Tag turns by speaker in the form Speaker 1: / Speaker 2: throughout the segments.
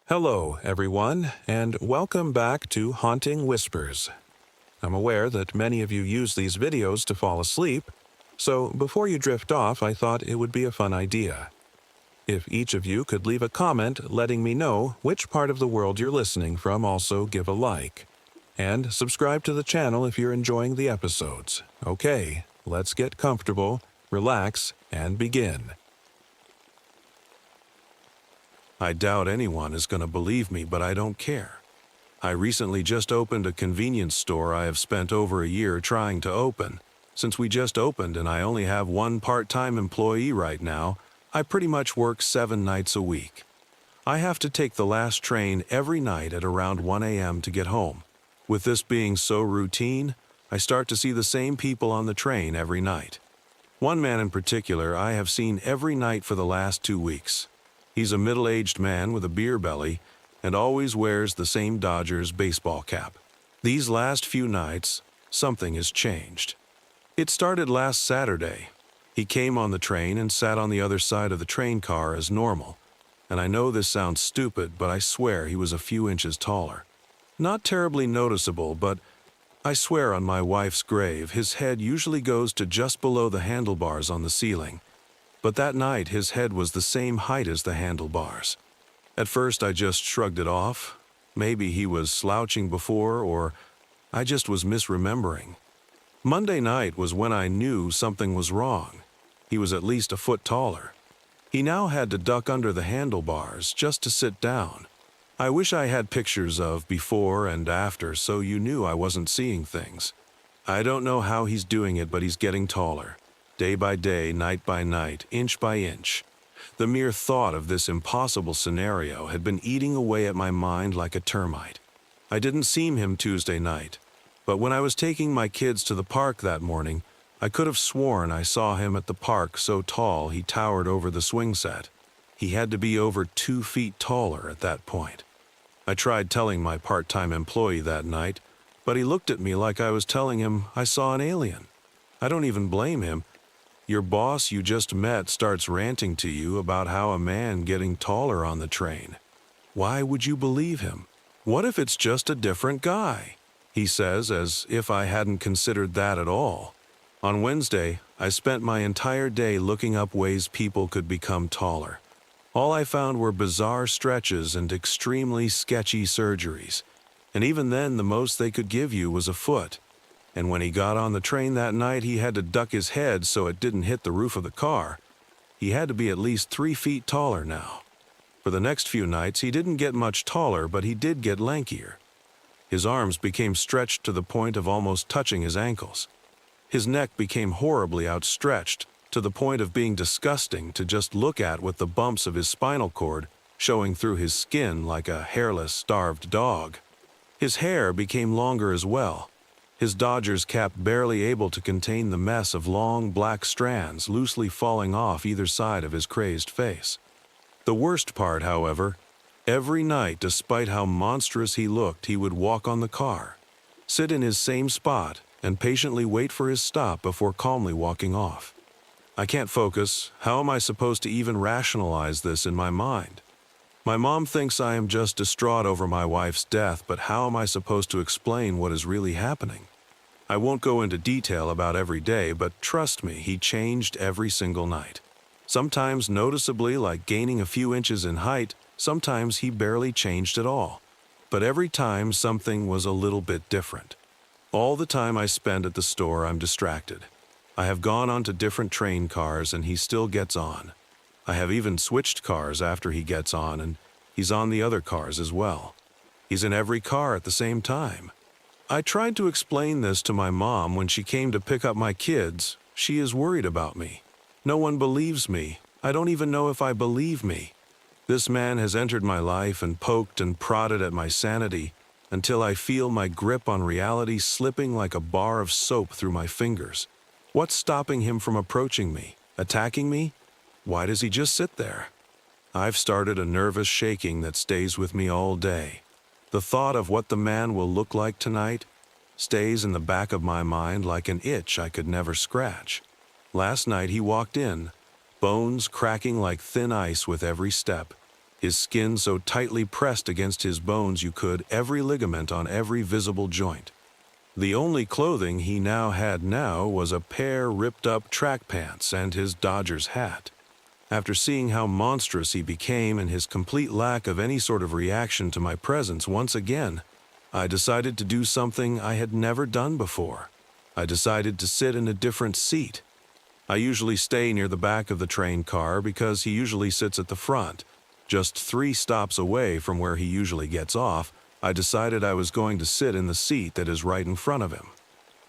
Speaker 1: Hello, everyone, and welcome back to Haunting Whispers. I'm aware that many of you use these videos to fall asleep, so before you drift off, I thought it would be a fun idea. If each of you could leave a comment letting me know which part of the world you're listening from, also give a like. And subscribe to the channel if you're enjoying the episodes. Okay, let's get comfortable, relax, and begin. I doubt anyone is going to believe me, but I don't care. I recently just opened a convenience store I have spent over a year trying to open. Since we just opened and I only have one part-time employee right now, I pretty much work 7 nights a week. I have to take the last train every night at around 1 a.m. to get home. With this being so routine, I start to see the same people on the train every night. One man in particular I have seen every night for the last 2 weeks. He's a middle-aged man with a beer belly and always wears the same Dodgers baseball cap. These last few nights, something has changed. It started last Saturday. He came on the train and sat on the other side of the train car as normal. And I know this sounds stupid, but I swear he was a few inches taller. Not terribly noticeable, but I swear on my wife's grave, his head usually goes to just below the handlebars on the ceiling. But that night, his head was the same height as the handlebars. At first, I just shrugged it off. Maybe he was slouching before, or I just was misremembering. Monday night was when I knew something was wrong. He was at least a foot taller. He now had to duck under the handlebars just to sit down. I wish I had pictures of before and after so you knew I wasn't seeing things. I don't know how he's doing it, but he's getting taller. Day by day, night by night, inch by inch. The mere thought of this impossible scenario had been eating away at my mind like a termite. I didn't see him Tuesday night, but when I was taking my kids to the park that morning, I could have sworn I saw him at the park so tall he towered over the swing set. He had to be over 2 feet taller at that point. I tried telling my part-time employee that night, but he looked at me like I was telling him I saw an alien. I don't even blame him. Your boss you just met starts ranting to you about how a man getting taller on the train. Why would you believe him? What if it's just a different guy? He says, as if I hadn't considered that at all. On Wednesday, I spent my entire day looking up ways people could become taller. All I found were bizarre stretches and extremely sketchy surgeries. And even then, the most they could give you was a foot. And when he got on the train that night, he had to duck his head so it didn't hit the roof of the car. He had to be at least 3 feet taller now. For the next few nights, he didn't get much taller, but he did get lankier. His arms became stretched to the point of almost touching his ankles. His neck became horribly outstretched, to the point of being disgusting to just look at, with the bumps of his spinal cord showing through his skin like a hairless, starved dog. His hair became longer as well. His Dodgers cap barely able to contain the mess of long black strands loosely falling off either side of his crazed face. The worst part, however, every night, despite how monstrous he looked, he would walk on the car, sit in his same spot, and patiently wait for his stop before calmly walking off. I can't focus. How am I supposed to even rationalize this in my mind? My mom thinks I am just distraught over my wife's death, but how am I supposed to explain what is really happening? I won't go into detail about every day, but trust me, he changed every single night. Sometimes noticeably, like gaining a few inches in height, sometimes he barely changed at all. But every time something was a little bit different. All the time I spend at the store, I'm distracted. I have gone onto different train cars and he still gets on. I have even switched cars after he gets on, and he's on the other cars as well. He's in every car at the same time. I tried to explain this to my mom when she came to pick up my kids. She is worried about me. No one believes me. I don't even know if I believe me. This man has entered my life and poked and prodded at my sanity until I feel my grip on reality slipping like a bar of soap through my fingers. What's stopping him from approaching me, attacking me? Why does he just sit there? I've started a nervous shaking that stays with me all day. The thought of what the man will look like tonight stays in the back of my mind like an itch I could never scratch. Last night he walked in, bones cracking like thin ice with every step. his skin so tightly pressed against his bones you could every ligament on every visible joint. The only clothing he had now was a pair ripped-up track pants and his Dodgers hat. After seeing how monstrous he became and his complete lack of any sort of reaction to my presence once again, I decided to do something I had never done before. I decided to sit in a different seat. I usually stay near the back of the train car because he usually sits at the front. Just 3 stops away from where he usually gets off, I decided I was going to sit in the seat that is right in front of him.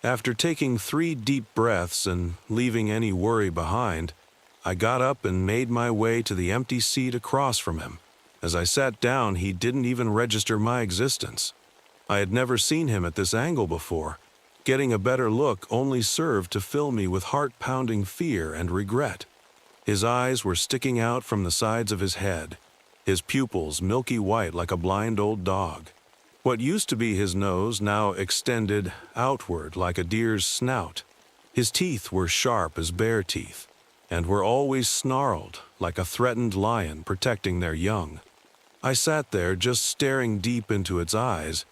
Speaker 1: After taking 3 deep breaths and leaving any worry behind, I got up and made my way to the empty seat across from him. As I sat down, he didn't even register my existence. I had never seen him at this angle before. Getting a better look only served to fill me with heart-pounding fear and regret. His eyes were sticking out from the sides of his head, his pupils milky white like a blind old dog. What used to be his nose now extended outward like a deer's snout. His teeth were sharp as bear teeth, and were always snarled like a threatened lion protecting their young. I sat there just staring deep into its eyes.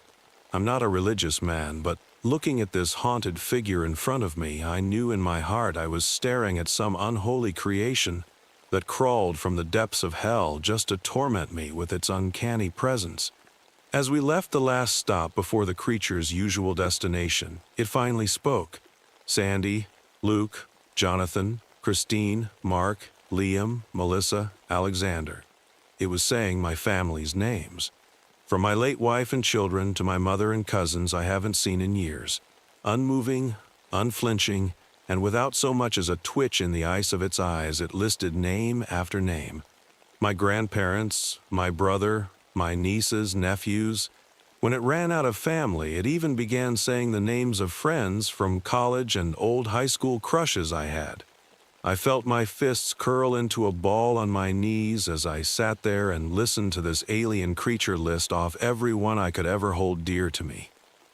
Speaker 1: I'm not a religious man, but looking at this haunted figure in front of me, I knew in my heart I was staring at some unholy creation that crawled from the depths of hell just to torment me with its uncanny presence. As we left the last stop before the creature's usual destination, it finally spoke. Sandy, Luke, Jonathan, Christine, Mark, Liam, Melissa, Alexander. It was saying my family's names. From my late wife and children to my mother and cousins I haven't seen in years. Unmoving, unflinching, and without so much as a twitch in the ice of its eyes, it listed name after name. My grandparents, my brother, my nieces, nephews. When it ran out of family, it even began saying the names of friends from college and old high school crushes I had. I felt my fists curl into a ball on my knees as I sat there and listened to this alien creature list off every one I could ever hold dear to me.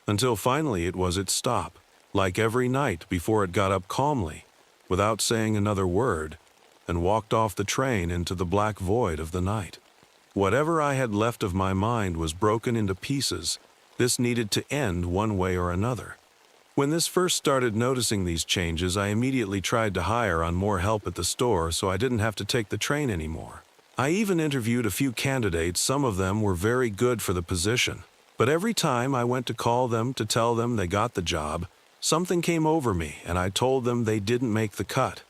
Speaker 1: Until finally it was its stop, like every night before it got up calmly, without saying another word, and walked off the train into the black void of the night. Whatever I had left of my mind was broken into pieces. This needed to end one way or another. When this first started noticing these changes, I immediately tried to hire on more help at the store so I didn't have to take the train anymore. I even interviewed a few candidates. Some of them were very good for the position. But every time I went to call them to tell them they got the job, something came over me and I told them they didn't make the cut.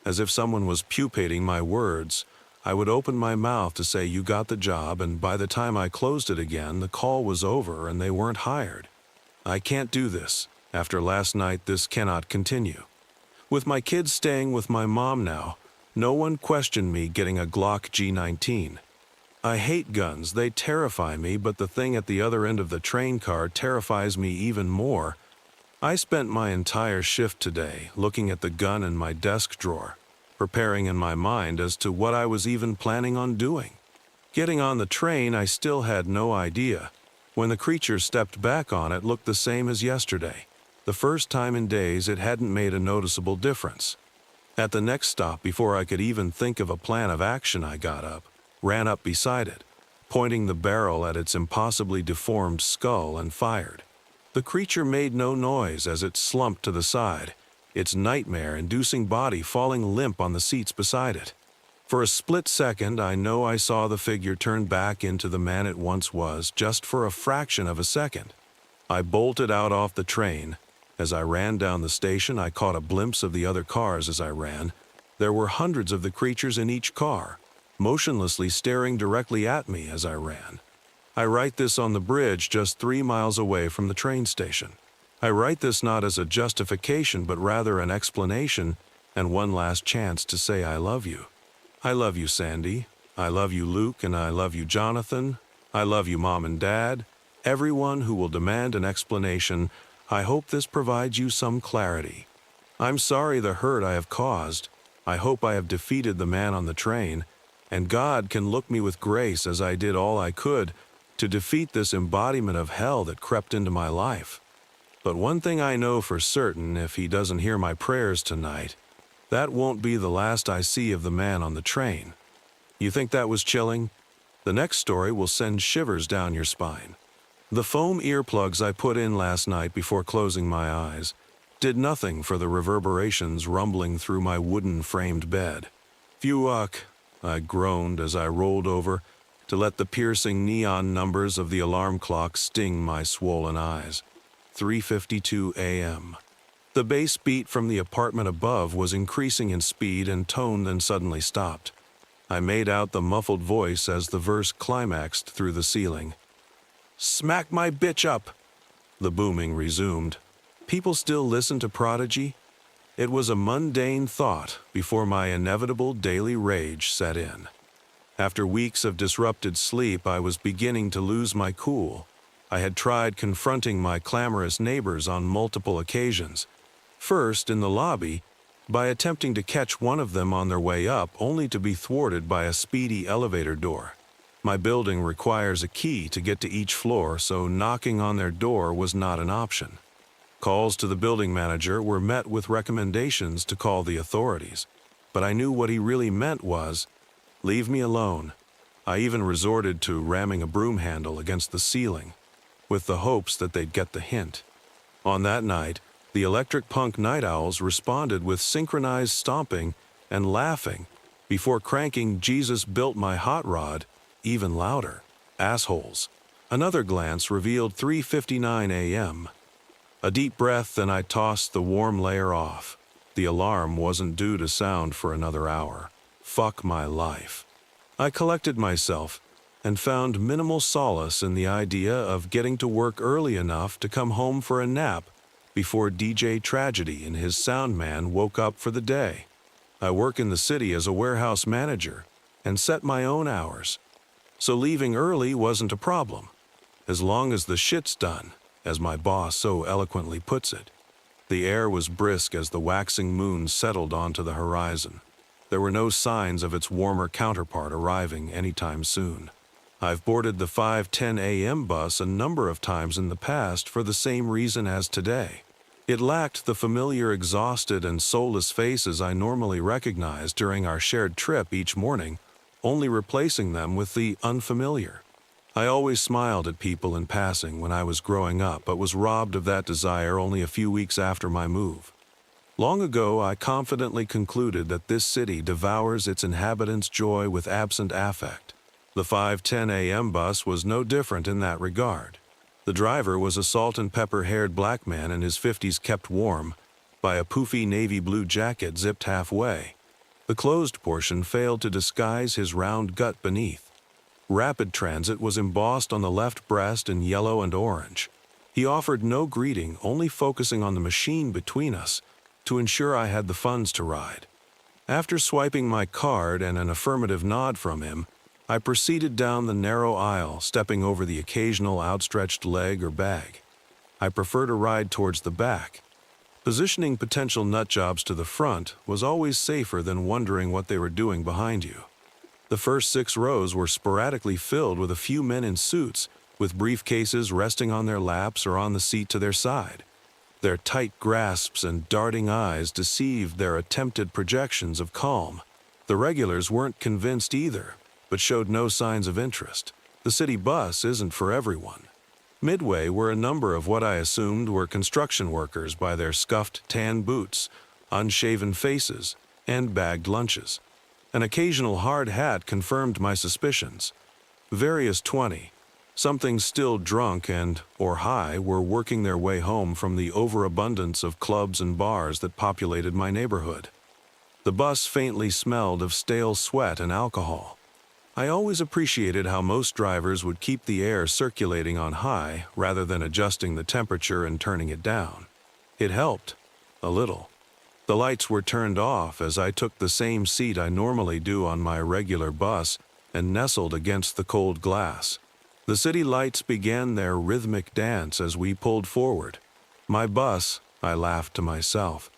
Speaker 1: As if someone was pupating my words, I would open my mouth to say you got the job, and by the time I closed it again, the call was over and they weren't hired. I can't do this. After last night, this cannot continue. With my kids staying with my mom now, no one questioned me getting a Glock G19. I hate guns, they terrify me, but the thing at the other end of the train car terrifies me even more. I spent my entire shift today looking at the gun in my desk drawer, preparing in my mind as to what I was even planning on doing. Getting on the train, I still had no idea. When the creature stepped back on it, looked the same as yesterday. The first time in days it hadn't made a noticeable difference. At the next stop, before I could even think of a plan of action, I got up, ran up beside it, pointing the barrel at its impossibly deformed skull, and fired. The creature made no noise as it slumped to the side, its nightmare-inducing body falling limp on the seats beside it. For a split second, I know I saw the figure turn back into the man it once was, just for a fraction of a second. I bolted out off the train. As I ran down the station, I caught a glimpse of the other cars as I ran. There were hundreds of the creatures in each car, motionlessly staring directly at me as I ran. I write this on the bridge just 3 miles away from the train station. I write this not as a justification, but rather an explanation and one last chance to say I love you. I love you, Sandy. I love you, Luke, and I love you, Jonathan. I love you, Mom and Dad. Everyone who will demand an explanation, I hope this provides you some clarity. I'm sorry the hurt I have caused. I hope I have defeated the man on the train, and God can look me with grace as I did all I could to defeat this embodiment of hell that crept into my life. But one thing I know for certain, if he doesn't hear my prayers tonight, that won't be the last I see of the man on the train. You think that was chilling? The next story will send shivers down your spine. The foam earplugs I put in last night before closing my eyes did nothing for the reverberations rumbling through my wooden-framed bed. Phew-uck, I groaned as I rolled over to let the piercing neon numbers of the alarm clock sting my swollen eyes. 3:52 a.m. The bass beat from the apartment above was increasing in speed and tone, then suddenly stopped. I made out the muffled voice as the verse climaxed through the ceiling. "Smack my bitch up!" The booming resumed. People still listen to Prodigy? It was a mundane thought before my inevitable daily rage set in. After weeks of disrupted sleep, I was beginning to lose my cool. I had tried confronting my clamorous neighbors on multiple occasions. First, in the lobby, by attempting to catch one of them on their way up, only to be thwarted by a speedy elevator door. My building requires a key to get to each floor, so knocking on their door was not an option. Calls to the building manager were met with recommendations to call the authorities, but I knew what he really meant was, "Leave me alone." I even resorted to ramming a broom handle against the ceiling, with the hopes that they'd get the hint. On that night, the electric punk night owls responded with synchronized stomping and laughing before cranking "Jesus Built My Hot Rod" even louder. Assholes. Another glance revealed 3:59 a.m. A deep breath, then I tossed the warm layer off. The alarm wasn't due to sound for another hour. Fuck my life. I collected myself and found minimal solace in the idea of getting to work early enough to come home for a nap before DJ Tragedy and his sound man woke up for the day. I work in the city as a warehouse manager and set my own hours, so leaving early wasn't a problem, as long as the shit's done, as my boss so eloquently puts it. The air was brisk as the waxing moon settled onto the horizon. There were no signs of its warmer counterpart arriving anytime soon. I've boarded the 5:10 a.m. bus a number of times in the past for the same reason as today. It lacked the familiar exhausted and soulless faces I normally recognize during our shared trip each morning, only replacing them with the unfamiliar. I always smiled at people in passing when I was growing up, but was robbed of that desire only a few weeks after my move. Long ago, I confidently concluded that this city devours its inhabitants' joy with absent affect. The 5:10 a.m. bus was no different in that regard. The driver was a salt-and-pepper-haired black man in his 50s, kept warm by a poofy navy blue jacket zipped halfway. The closed portion failed to disguise his round gut beneath. Rapid Transit was embossed on the left breast in yellow and orange. He offered no greeting, only focusing on the machine between us to ensure I had the funds to ride. After swiping my card and an affirmative nod from him, I proceeded down the narrow aisle, stepping over the occasional outstretched leg or bag. I prefer to ride towards the back. Positioning potential nutjobs to the front was always safer than wondering what they were doing behind you. The first 6 rows were sporadically filled with a few men in suits, with briefcases resting on their laps or on the seat to their side. Their tight grasps and darting eyes deceived their attempted projections of calm. The regulars weren't convinced either, but showed no signs of interest. The city bus isn't for everyone. Midway were a number of what I assumed were construction workers by their scuffed tan boots, unshaven faces, and bagged lunches. An occasional hard hat confirmed my suspicions. Various 20, something still drunk and, or high, were working their way home from the overabundance of clubs and bars that populated my neighborhood. The bus faintly smelled of stale sweat and alcohol. I always appreciated how most drivers would keep the air circulating on high rather than adjusting the temperature and turning it down. It helped, a little. The lights were turned off as I took the same seat I normally do on my regular bus and nestled against the cold glass. The city lights began their rhythmic dance as we pulled forward. My bus, I laughed to myself,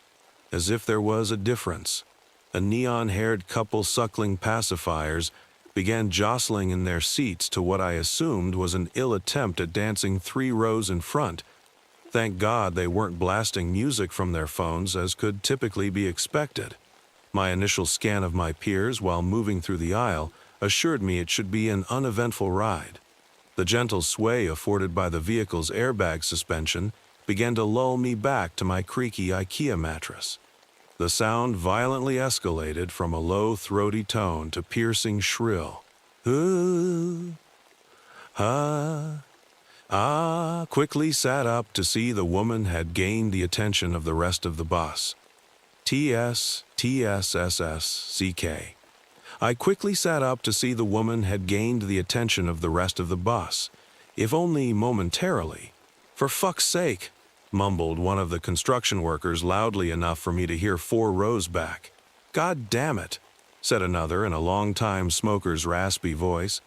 Speaker 1: as if there was a difference. A neon-haired couple suckling pacifiers began jostling in their seats to what I assumed was an ill attempt at dancing 3 rows in front. Thank God they weren't blasting music from their phones, as could typically be expected. My initial scan of my peers while moving through the aisle assured me it should be an uneventful ride. The gentle sway afforded by the vehicle's airbag suspension began to lull me back to my creaky IKEA mattress. The sound violently escalated from a low, throaty tone to piercing shrill. Ooh, quickly sat up to see the woman had gained the attention of the rest of the bus. TSSSCK. I quickly sat up to see the woman had gained the attention of the rest of the bus, if only momentarily. For fuck's sake, mumbled one of the construction workers loudly enough for me to hear 4 rows back. God damn it, said another in a long-time smoker's raspy voice.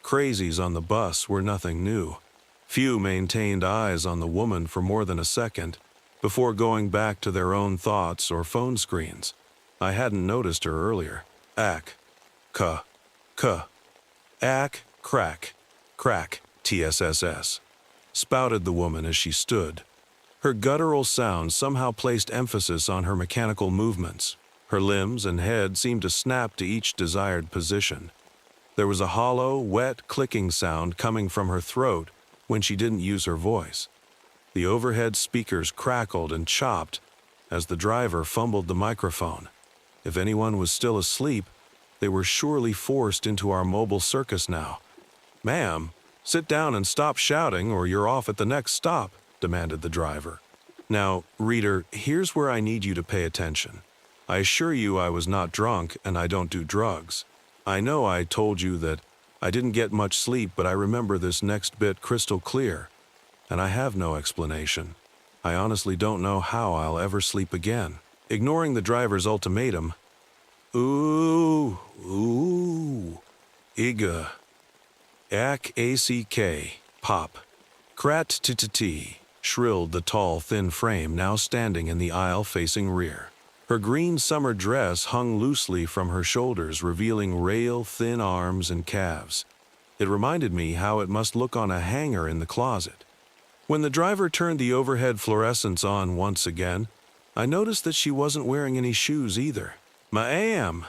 Speaker 1: Crazies on the bus were nothing new. Few maintained eyes on the woman for more than a second before going back to their own thoughts or phone screens. I hadn't noticed her earlier. Ack, ack, crack, TSSS, spouted the woman as she stood. Her guttural sound somehow placed emphasis on her mechanical movements. Her limbs and head seemed to snap to each desired position. There was a hollow, wet, clicking sound coming from her throat when she didn't use her voice. The overhead speakers crackled and chopped as the driver fumbled the microphone. If anyone was still asleep, they were surely forced into our mobile circus now. Ma'am, sit down and stop shouting or you're off at the next stop, demanded the driver. Now, reader, here's where I need you to pay attention. I assure you I was not drunk and I don't do drugs. I know I told you that I didn't get much sleep, but I remember this next bit crystal clear. And I have no explanation. I honestly don't know how I'll ever sleep again. Ignoring the driver's ultimatum, ooh, Iga, ACK, pop, Krat t shrilled the tall, thin frame now standing in the aisle facing rear. Her green summer dress hung loosely from her shoulders, revealing rail-thin arms and calves. It reminded me how it must look on a hanger in the closet. When the driver turned the overhead fluorescents on once again, I noticed that she wasn't wearing any shoes either. "Ma'am,"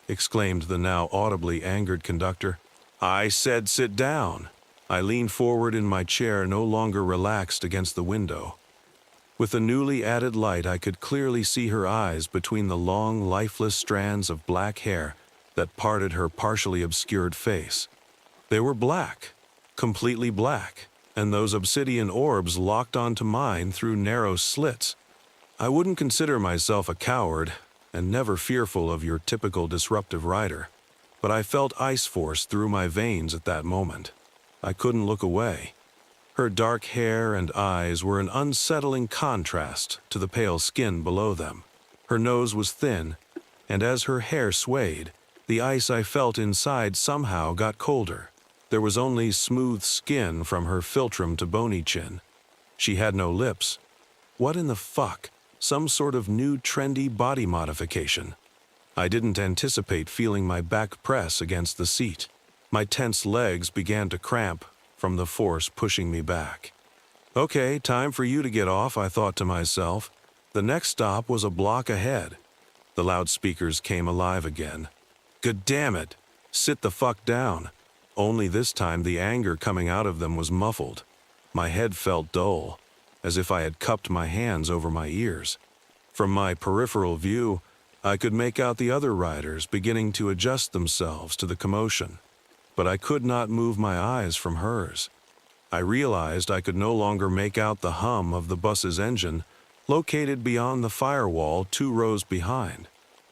Speaker 1: exclaimed the now audibly angered conductor. "I said sit down." I leaned forward in my chair, no longer relaxed against the window. With the newly added light, I could clearly see her eyes between the long, lifeless strands of black hair that parted her partially obscured face. They were black, completely black, and those obsidian orbs locked onto mine through narrow slits. I wouldn't consider myself a coward, and never fearful of your typical disruptive rider, but I felt ice force through my veins at that moment. I couldn't look away. Her dark hair and eyes were an unsettling contrast to the pale skin below them. Her nose was thin, and as her hair swayed, the ice I felt inside somehow got colder. There was only smooth skin from her philtrum to bony chin. She had no lips. What in the fuck? Some sort of new trendy body modification. I didn't anticipate feeling my back press against the seat. My tense legs began to cramp from the force pushing me back. Okay, time for you to get off, I thought to myself. The next stop was a block ahead. The loudspeakers came alive again. Good damn it! Sit the fuck down. Only this time the anger coming out of them was muffled. My head felt dull, as if I had cupped my hands over my ears. From my peripheral view, I could make out the other riders beginning to adjust themselves to the commotion, but I could not move my eyes from hers. I realized I could no longer make out the hum of the bus's engine, located beyond the firewall 2 rows behind.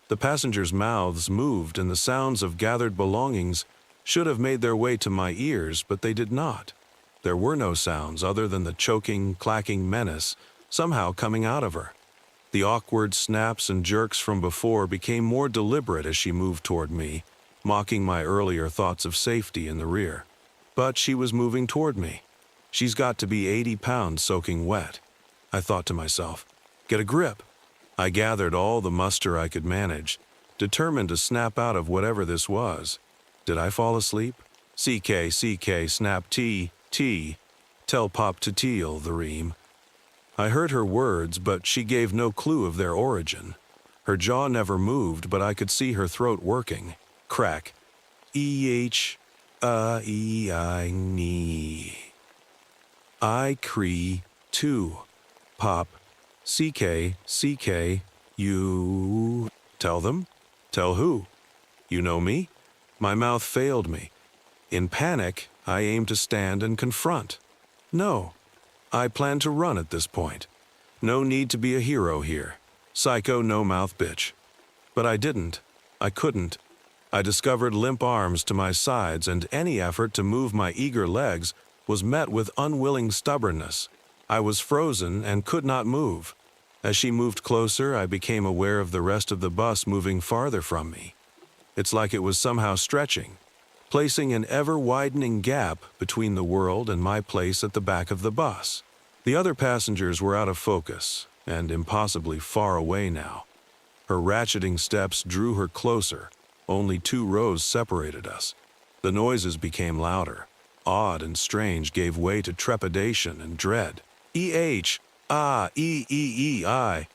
Speaker 1: The passengers' mouths moved and the sounds of gathered belongings should have made their way to my ears, but they did not. There were no sounds other than the choking, clacking menace somehow coming out of her. The awkward snaps and jerks from before became more deliberate as she moved toward me, mocking my earlier thoughts of safety in the rear. But she was moving toward me. She's got to be 80 pounds soaking wet. I thought to myself, get a grip. I gathered all the muster I could manage, determined to snap out of whatever this was. Did I fall asleep? CK, snap T, tell Pop to teal the ream. I heard her words, but she gave no clue of their origin. Her jaw never moved, but I could see her throat working. Crack. E-H, E-I-N-E. I cree, too. Pop, C-K, C-K, you. Tell them? Tell who? You know me? My mouth failed me. In panic, I aimed to stand and confront. No, I planned to run at this point. No need to be a hero here. Psycho no-mouth bitch. But I didn't. I couldn't. I discovered limp arms to my sides, and any effort to move my eager legs was met with unwilling stubbornness. I was frozen and could not move. As she moved closer, I became aware of the rest of the bus moving farther from me. It's like it was somehow stretching, placing an ever-widening gap between the world and my place at the back of the bus. The other passengers were out of focus and impossibly far away now. Her ratcheting steps drew her closer. Only 2 rows separated us. The noises became louder. Odd and strange gave way to trepidation and dread. E-H, E-E-E-I.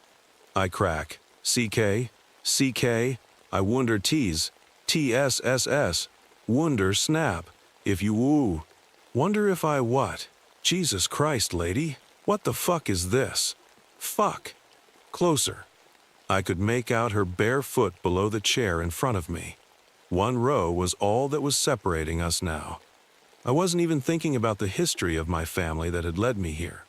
Speaker 1: I crack. C-K, C-K. I wonder T's. T-S-S-S. Wonder snap. If you woo. Wonder if I what? Jesus Christ, lady. What the fuck is this? Fuck. Closer. I could make out her bare foot below the chair in front of me. 1 row was all that was separating us now. I wasn't even thinking about the history of my family that had led me here.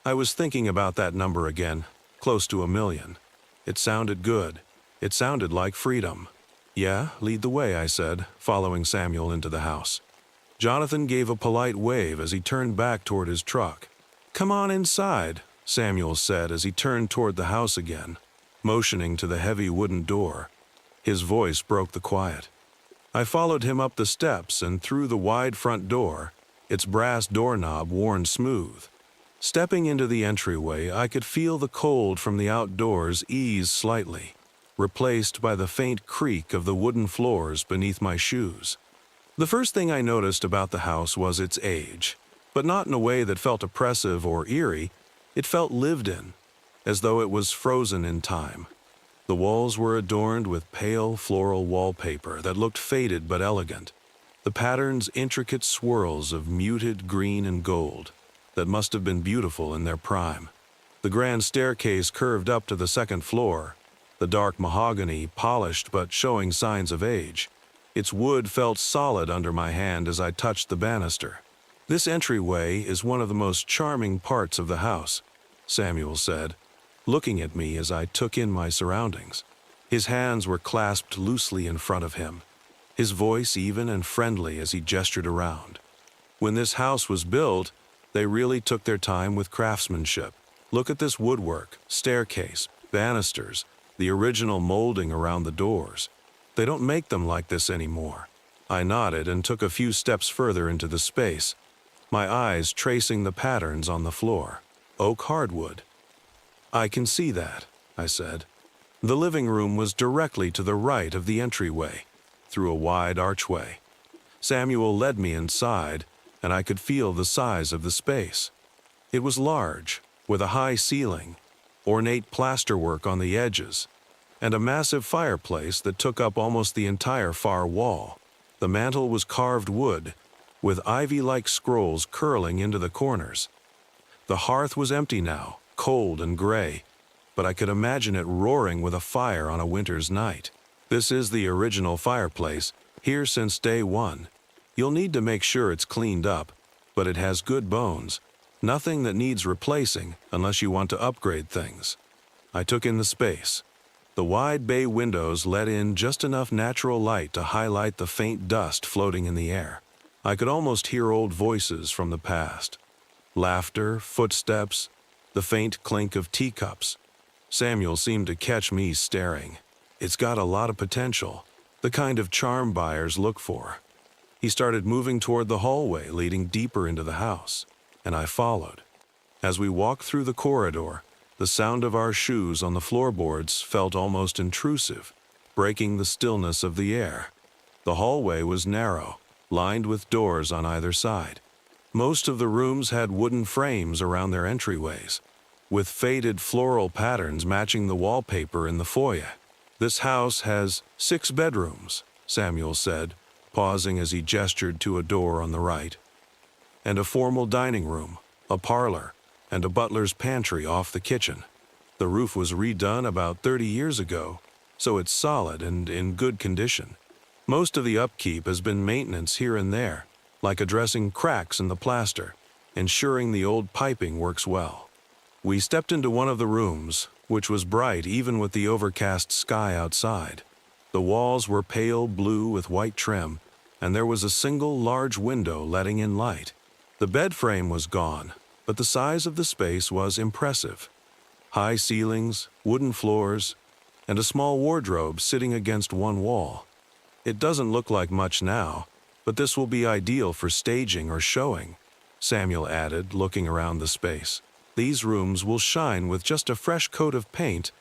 Speaker 1: I was thinking about that number again, close to 1 million. It sounded good. It sounded like freedom. Yeah, lead the way, I said, following Samuel into the house. Jonathan gave a polite wave as he turned back toward his truck. Come on inside, Samuel said as he turned toward the house again, motioning to the heavy wooden door. His voice broke the quiet. I followed him up the steps and through the wide front door, its brass doorknob worn smooth. Stepping into the entryway, I could feel the cold from the outdoors ease slightly, replaced by the faint creak of the wooden floors beneath my shoes. The first thing I noticed about the house was its age, but not in a way that felt oppressive or eerie. It felt lived in, as though it was frozen in time. The walls were adorned with pale floral wallpaper that looked faded but elegant, the pattern's intricate swirls of muted green and gold that must have been beautiful in their prime. The grand staircase curved up to the 2nd floor, the dark mahogany polished but showing signs of age. Its wood felt solid under my hand as I touched the banister. This entryway is one of the most charming parts of the house, Samuel said, looking at me as I took in my surroundings. His hands were clasped loosely in front of him, his voice even and friendly as he gestured around. When this house was built, they really took their time with craftsmanship. Look at this woodwork, staircase, banisters, the original molding around the doors. They don't make them like this anymore. I nodded and took a few steps further into the space, my eyes tracing the patterns on the floor. Oak hardwood. I can see that, I said. The living room was directly to the right of the entryway, through a wide archway. Samuel led me inside, and I could feel the size of the space. It was large, with a high ceiling, ornate plasterwork on the edges, and a massive fireplace that took up almost the entire far wall. The mantel was carved wood, with ivy-like scrolls curling into the corners. The hearth was empty now, cold and gray, but I could imagine it roaring with a fire on a winter's night. This is the original fireplace, here since day one. You'll need to make sure it's cleaned up, but it has good bones. Nothing that needs replacing unless you want to upgrade things. I took in the space. The wide bay windows let in just enough natural light to highlight the faint dust floating in the air. I could almost hear old voices from the past. Laughter, footsteps, the faint clink of teacups. Samuel seemed to catch me staring. It's got a lot of potential, the kind of charm buyers look for. He started moving toward the hallway leading deeper into the house, and I followed. As we walked through the corridor, the sound of our shoes on the floorboards felt almost intrusive, breaking the stillness of the air. The hallway was narrow, lined with doors on either side. Most of the rooms had wooden frames around their entryways, with faded floral patterns matching the wallpaper in the foyer. This house has 6 bedrooms, Samuel said, pausing as he gestured to a door on the right. And a formal dining room, a parlor, and a butler's pantry off the kitchen. The roof was redone about 30 years ago, so it's solid and in good condition. Most of the upkeep has been maintenance here and there, like addressing cracks in the plaster, ensuring the old piping works well. We stepped into one of the rooms, which was bright even with the overcast sky outside. The walls were pale blue with white trim, and there was a single large window letting in light. The bed frame was gone, but the size of the space was impressive. High ceilings, wooden floors, and a small wardrobe sitting against one wall. It doesn't look like much now, but this will be ideal for staging or showing, Samuel added, looking around the space. These rooms will shine with just a fresh coat of paint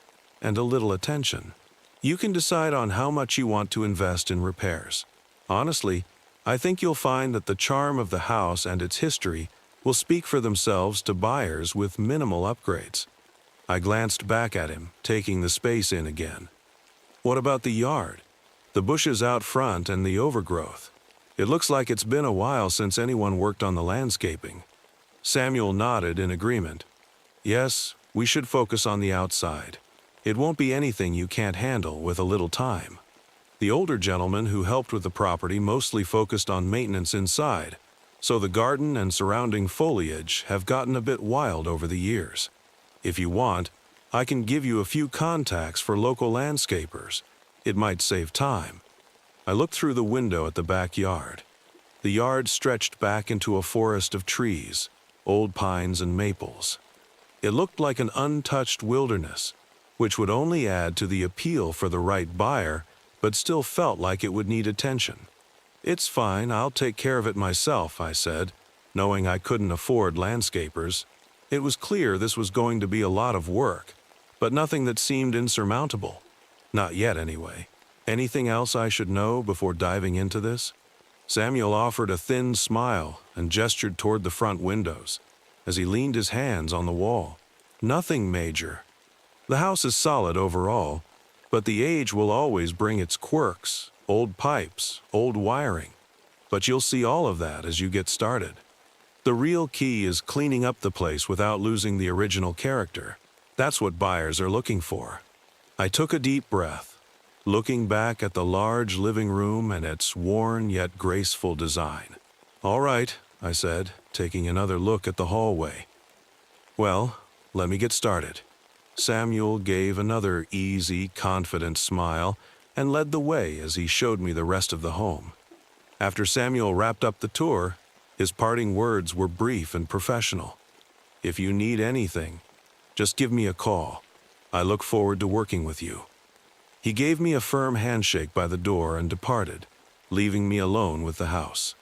Speaker 1: and a little attention. You can decide on how much you want to invest in repairs. Honestly, I think you'll find that the charm of the house and its history will speak for themselves to buyers with minimal upgrades. I glanced back at him, taking the space in again. What about the yard? The bushes out front and the overgrowth? It looks like it's been a while since anyone worked on the landscaping. Samuel nodded in agreement. Yes, we should focus on the outside. It won't be anything you can't handle with a little time. The older gentleman who helped with the property mostly focused on maintenance inside, so the garden and surrounding foliage have gotten a bit wild over the years. If you want, I can give you a few contacts for local landscapers. It might save time. I looked through the window at the backyard. The yard stretched back into a forest of trees, old pines and maples. It looked like an untouched wilderness, which would only add to the appeal for the right buyer, but still felt like it would need attention. It's fine, I'll take care of it myself, I said, knowing I couldn't afford landscapers. It was clear this was going to be a lot of work, but nothing that seemed insurmountable. Not yet, anyway. Anything else I should know before diving into this? Samuel offered a thin smile and gestured toward the front windows as he leaned his hands on the wall. Nothing major. The house is solid overall, but the age will always bring its quirks, old pipes, old wiring. But you'll see all of that as you get started. The real key is cleaning up the place without losing the original character. That's what buyers are looking for. I took a deep breath, looking back at the large living room and its worn yet graceful design. All right, I said, taking another look at the hallway. Well, let me get started. Samuel gave another easy, confident smile and led the way as he showed me the rest of the home. After Samuel wrapped up the tour, his parting words were brief and professional. If you need anything, just give me a call. I look forward to working with you. He gave me a firm handshake by the door and departed, leaving me alone with the house.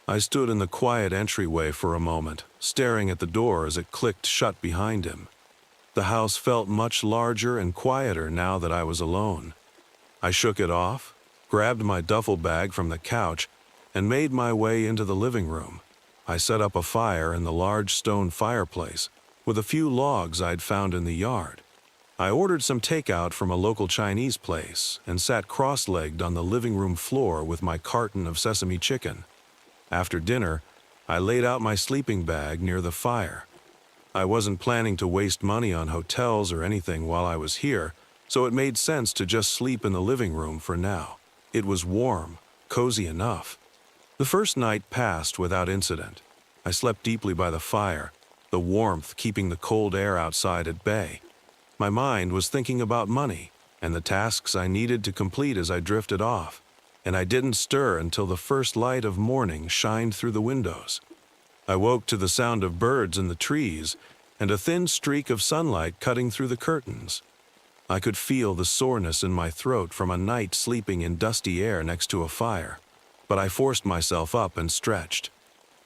Speaker 1: I stood in the quiet entryway for a moment, staring at the door as it clicked shut behind him. The house felt much larger and quieter now that I was alone. I shook it off, grabbed my duffel bag from the couch, and made my way into the living room. I set up a fire in the large stone fireplace with a few logs I'd found in the yard. I ordered some takeout from a local Chinese place and sat cross-legged on the living room floor with my carton of sesame chicken. After dinner, I laid out my sleeping bag near the fire. I wasn't planning to waste money on hotels or anything while I was here, so it made sense to just sleep in the living room for now. It was warm, cozy enough. The first night passed without incident. I slept deeply by the fire, the warmth keeping the cold air outside at bay. My mind was thinking about money and the tasks I needed to complete as I drifted off, and I didn't stir until the first light of morning shined through the windows. I woke to the sound of birds in the trees and a thin streak of sunlight cutting through the curtains. I could feel the soreness in my throat from a night sleeping in dusty air next to a fire, but I forced myself up and stretched.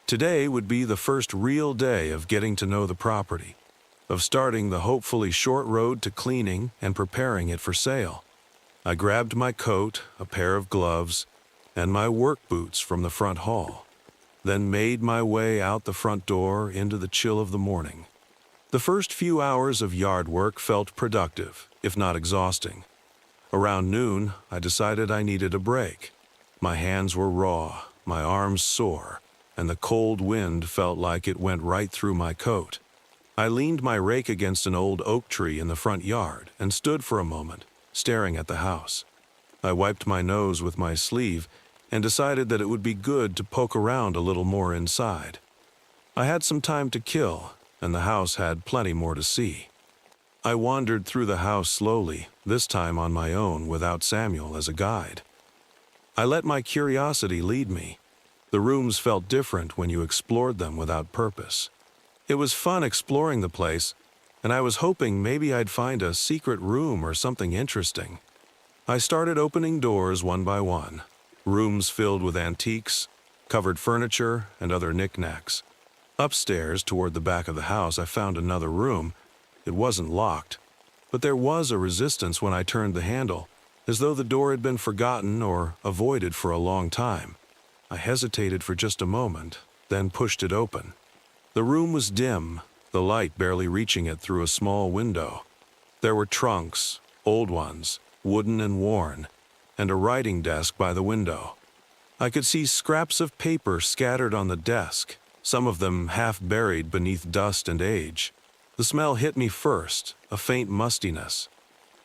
Speaker 1: Today would be the first real day of getting to know the property, of starting the hopefully short road to cleaning and preparing it for sale. I grabbed my coat, a pair of gloves, and my work boots from the front hall, then made my way out the front door into the chill of the morning. The first few hours of yard work felt productive, if not exhausting. Around noon, I decided I needed a break. My hands were raw, my arms sore, and the cold wind felt like it went right through my coat. I leaned my rake against an old oak tree in the front yard and stood for a moment, staring at the house. I wiped my nose with my sleeve and decided that it would be good to poke around a little more inside. I had some time to kill, and the house had plenty more to see. I wandered through the house slowly, this time on my own without Samuel as a guide. I let my curiosity lead me. The rooms felt different when you explored them without purpose. It was fun exploring the place, and I was hoping maybe I'd find a secret room or something interesting. I started opening doors one by one, rooms filled with antiques, covered furniture, and other knickknacks. Upstairs, toward the back of the house, I found another room. It wasn't locked, but there was a resistance when I turned the handle, as though the door had been forgotten or avoided for a long time. I hesitated for just a moment, then pushed it open. The room was dim, the light barely reaching it through a small window. There were trunks, old ones, wooden and worn, and a writing desk by the window. I could see scraps of paper scattered on the desk, some of them half buried beneath dust and age. The smell hit me first, a faint mustiness.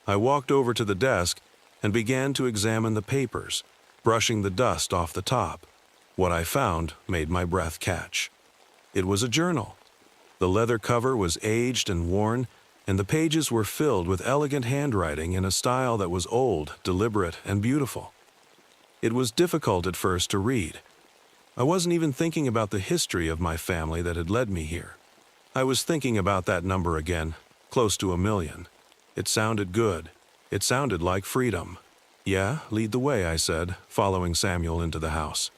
Speaker 1: I walked over to the desk and began to examine the papers, brushing the dust off the top. What I found made my breath catch. It was a journal. The leather cover was aged and worn, and the pages were filled with elegant handwriting in a style that was old, deliberate, and beautiful. It was difficult at first to read. I wasn't even thinking about the history of my family that had led me here. I was thinking about that number again, close to 1,000,000. It sounded good. It sounded like freedom. "Yeah, lead the way," I said, following Samuel into the house.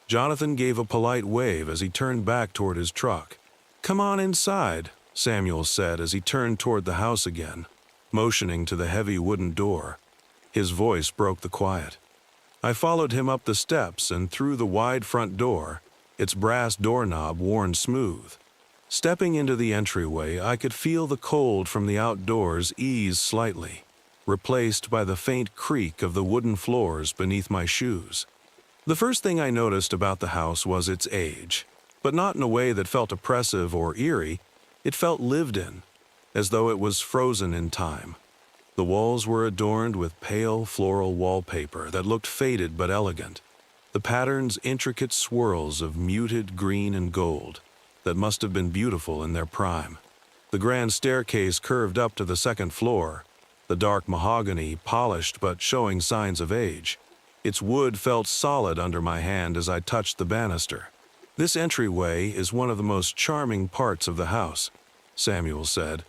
Speaker 1: Jonathan gave a polite wave as he turned back toward his truck. "Come on inside," Samuel said as he turned toward the house again, motioning to the heavy wooden door. His voice broke the quiet. I followed him up the steps and through the wide front door, its brass doorknob worn smooth. Stepping into the entryway, I could feel the cold from the outdoors ease slightly, replaced by the faint creak of the wooden floors beneath my shoes. The first thing I noticed about the house was its age, but not in a way that felt oppressive or eerie. It felt lived in, as though it was frozen in time. The walls were adorned with pale floral wallpaper that looked faded but elegant, the patterns intricate swirls of muted green and gold that must have been beautiful in their prime. The grand staircase curved up to the second floor, the dark mahogany polished but showing signs of age. Its wood felt solid under my hand as I touched the banister. "This entryway is one of the most charming parts of the house," Samuel said,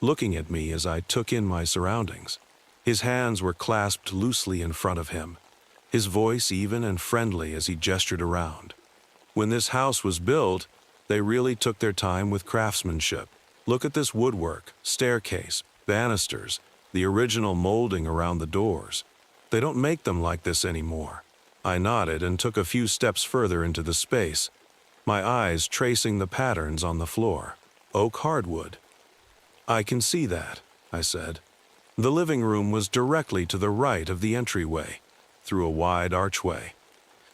Speaker 1: looking at me as I took in my surroundings. His hands were clasped loosely in front of him, his voice even and friendly as he gestured around. When this house was built, they really took their time with craftsmanship. Look at this woodwork, staircase, banisters, the original molding around the doors. They don't make them like this anymore. I nodded and took a few steps further into the space, my eyes tracing the patterns on the floor. Oak hardwood. "I can see that," I said. The living room was directly to the right of the entryway, through a wide archway.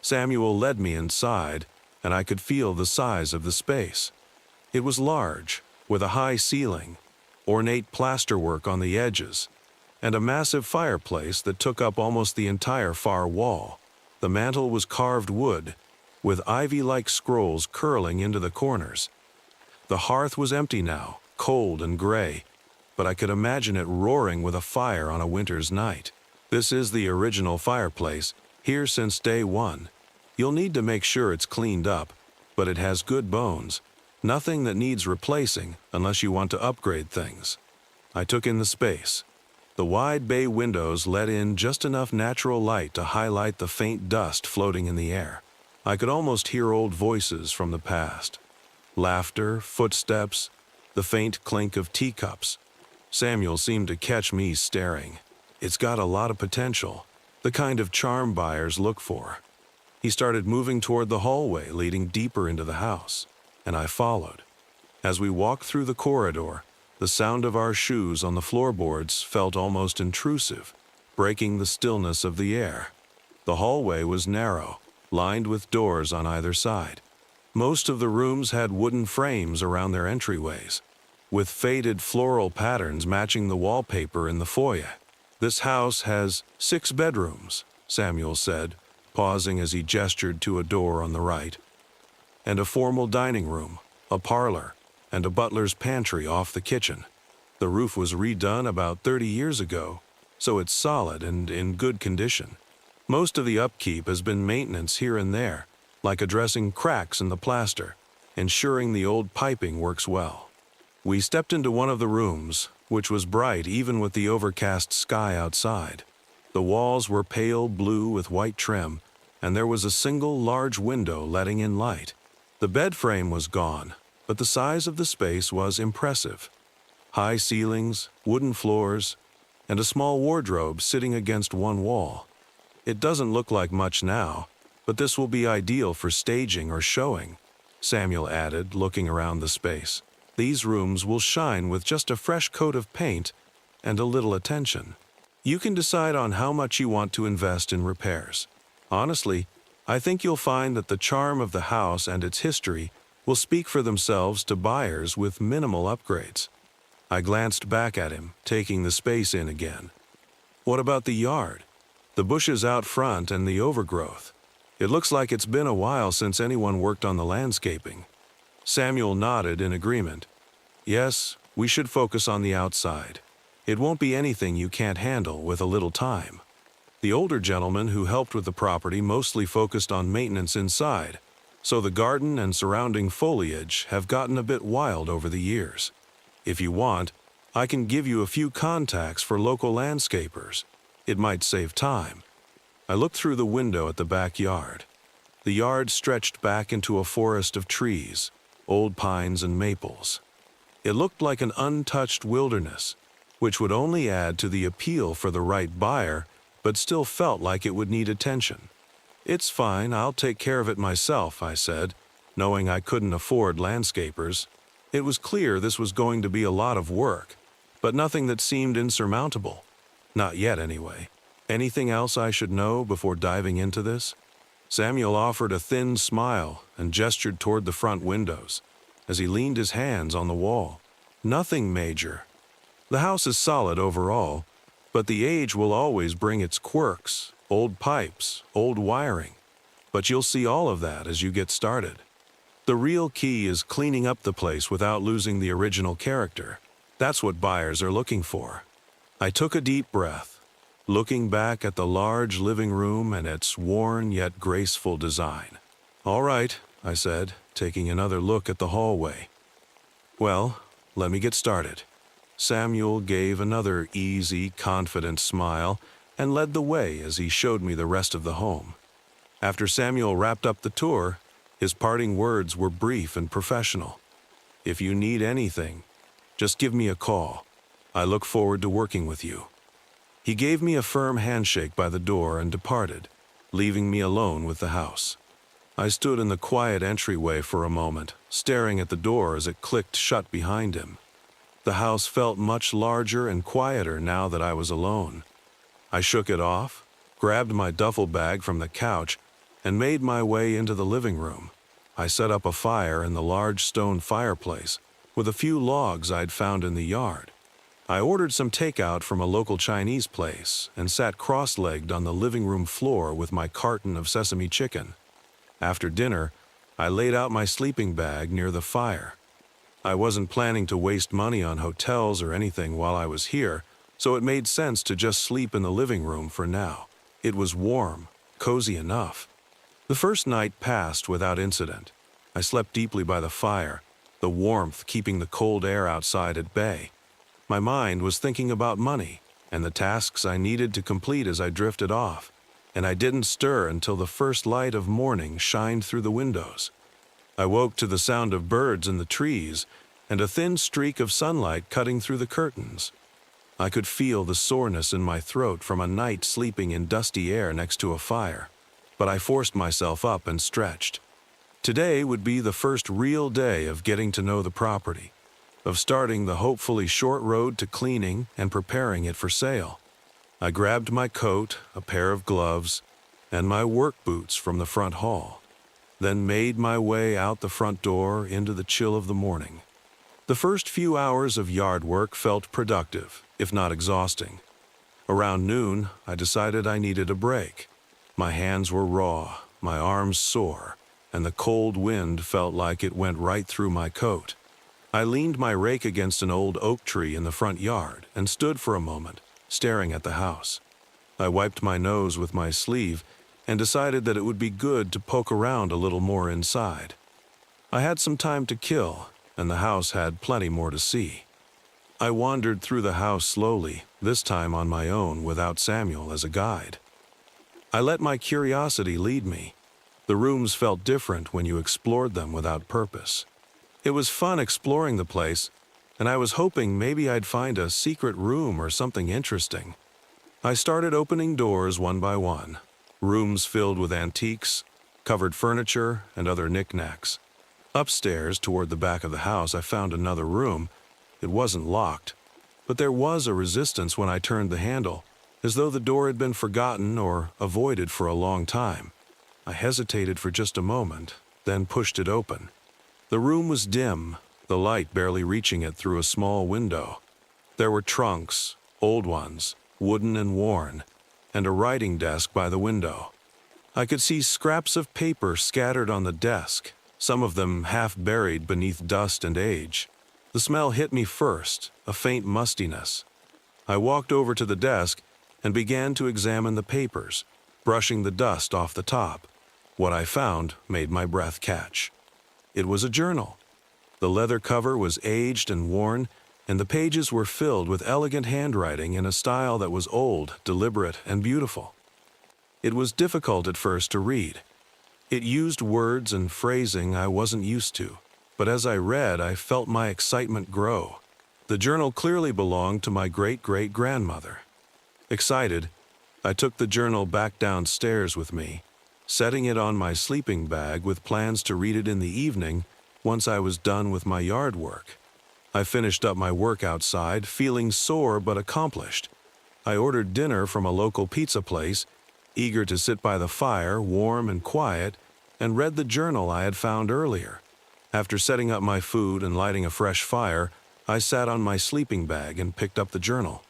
Speaker 1: Samuel led me inside, and I could feel the size of the space. It was large, with a high ceiling, ornate plasterwork on the edges, and a massive fireplace that took up almost the entire far wall. The mantel was carved wood, with ivy-like scrolls curling into the corners. The hearth was empty now, cold and gray, but I could imagine it roaring with a fire on a winter's night. "This is the original fireplace, here since day one. You'll need to make sure it's cleaned up, but it has good bones. Nothing that needs replacing unless you want to upgrade things." I took in the space. The wide bay windows let in just enough natural light to highlight the faint dust floating in the air. I could almost hear old voices from the past. Laughter, footsteps, the faint clink of teacups. Samuel seemed to catch me staring. "It's got a lot of potential, the kind of charm buyers look for." He started moving toward the hallway leading deeper into the house, and I followed. As we walked through the corridor, the sound of our shoes on the floorboards felt almost intrusive, breaking the stillness of the air. The hallway was narrow, lined with doors on either side. Most of the rooms had wooden frames around their entryways, with faded floral patterns matching the wallpaper in the foyer. "This house has 6 bedrooms," Samuel said, pausing as he gestured to a door on the right, "and a formal dining room, a parlor, and a butler's pantry off the kitchen. The roof was redone about 30 years ago, so it's solid and in good condition. Most of the upkeep has been maintenance here and there, like addressing cracks in the plaster, ensuring the old piping works well." We stepped into one of the rooms, which was bright even with the overcast sky outside. The walls were pale blue with white trim, and there was a single large window letting in light. The bed frame was gone, but the size of the space was impressive. High ceilings, wooden floors, and a small wardrobe sitting against one wall. "It doesn't look like much now, but this will be ideal for staging or showing," Samuel added, looking around the space. "These rooms will shine with just a fresh coat of paint and a little attention. You can decide on how much you want to invest in repairs. Honestly, I think you'll find that the charm of the house and its history will speak for themselves to buyers with minimal upgrades." I glanced back at him, taking the space in again. "What about the yard? The bushes out front and the overgrowth? It looks like it's been a while since anyone worked on the landscaping." Samuel nodded in agreement. "Yes, we should focus on the outside. It won't be anything you can't handle with a little time." The older gentleman who helped with the property mostly focused on maintenance inside, so the garden and surrounding foliage have gotten a bit wild over the years. If you want, I can give you a few contacts for local landscapers. It might save time. I looked through the window at the backyard. The yard stretched back into a forest of trees, old pines and maples. It looked like an untouched wilderness, which would only add to the appeal for the right buyer, but still felt like it would need attention. "It's fine, I'll take care of it myself," I said, knowing I couldn't afford landscapers. It was clear this was going to be a lot of work, but nothing that seemed insurmountable. Not yet, anyway. "Anything else I should know before diving into this?" Samuel offered a thin smile and gestured toward the front windows, as he leaned his hands on the wall. "Nothing major. The house is solid overall, but the age will always bring its quirks, old pipes, old wiring. But you'll see all of that as you get started. The real key is cleaning up the place without losing the original character. That's what buyers are looking for." I took a deep breath, looking back at the large living room and its worn yet graceful design. "All right," I said, taking another look at the hallway. "Well, let me get started." Samuel gave another easy, confident smile and led the way as he showed me the rest of the home. After Samuel wrapped up the tour, his parting words were brief and professional. "If you need anything, just give me a call. I look forward to working with you." He gave me a firm handshake by the door and departed, leaving me alone with the house. I stood in the quiet entryway for a moment, staring at the door as it clicked shut behind him. The house felt much larger and quieter now that I was alone. I shook it off, grabbed my duffel bag from the couch, and made my way into the living room. I set up a fire in the large stone fireplace with a few logs I'd found in the yard. I ordered some takeout from a local Chinese place and sat cross-legged on the living room floor with my carton of sesame chicken. After dinner, I laid out my sleeping bag near the fire. I wasn't planning to waste money on hotels or anything while I was here, so it made sense to just sleep in the living room for now. It was warm, cozy enough. The first night passed without incident. I slept deeply by the fire, the warmth keeping the cold air outside at bay. My mind was thinking about money and the tasks I needed to complete as I drifted off, and I didn't stir until the first light of morning shined through the windows. I woke to the sound of birds in the trees and a thin streak of sunlight cutting through the curtains. I could feel the soreness in my throat from a night sleeping in dusty air next to a fire, but I forced myself up and stretched. Today would be the first real day of getting to know the property, of starting the hopefully short road to cleaning and preparing it for sale. I grabbed my coat, a pair of gloves, and my work boots from the front hall, then made my way out the front door into the chill of the morning. The first few hours of yard work felt productive, if not exhausting. Around noon, I decided I needed a break. My hands were raw, my arms sore, and the cold wind felt like it went right through my coat. I leaned my rake against an old oak tree in the front yard and stood for a moment, staring at the house. I wiped my nose with my sleeve and decided that it would be good to poke around a little more inside. I had some time to kill, and the house had plenty more to see. I wandered through the house slowly, this time on my own without Samuel as a guide. I let my curiosity lead me. The rooms felt different when you explored them without purpose. It was fun exploring the place, and I was hoping maybe I'd find a secret room or something interesting. I started opening doors one by one, rooms filled with antiques, covered furniture, and other knickknacks. Upstairs, toward the back of the house, I found another room. It wasn't locked, but there was a resistance when I turned the handle, as though the door had been forgotten or avoided for a long time. I hesitated for just a moment, then pushed it open. The room was dim, the light barely reaching it through a small window. There were trunks, old ones, wooden and worn, and a writing desk by the window. I could see scraps of paper scattered on the desk, some of them half buried beneath dust and age. The smell hit me first, a faint mustiness. I walked over to the desk and began to examine the papers, brushing the dust off the top. What I found made my breath catch. It was a journal. The leather cover was aged and worn, and the pages were filled with elegant handwriting in a style that was old, deliberate, and beautiful. It was difficult at first to read. It used words and phrasing I wasn't used to, but as I read, I felt my excitement grow. The journal clearly belonged to my great-great-grandmother. Excited, I took the journal back downstairs with me, setting it on my sleeping bag with plans to read it in the evening once I was done with my yard work. I finished up my work outside, feeling sore but accomplished. I ordered dinner from a local pizza place, eager to sit by the fire, warm and quiet, and read the journal I had found earlier. After setting up my food and lighting a fresh fire, I sat on my sleeping bag and picked up the journal.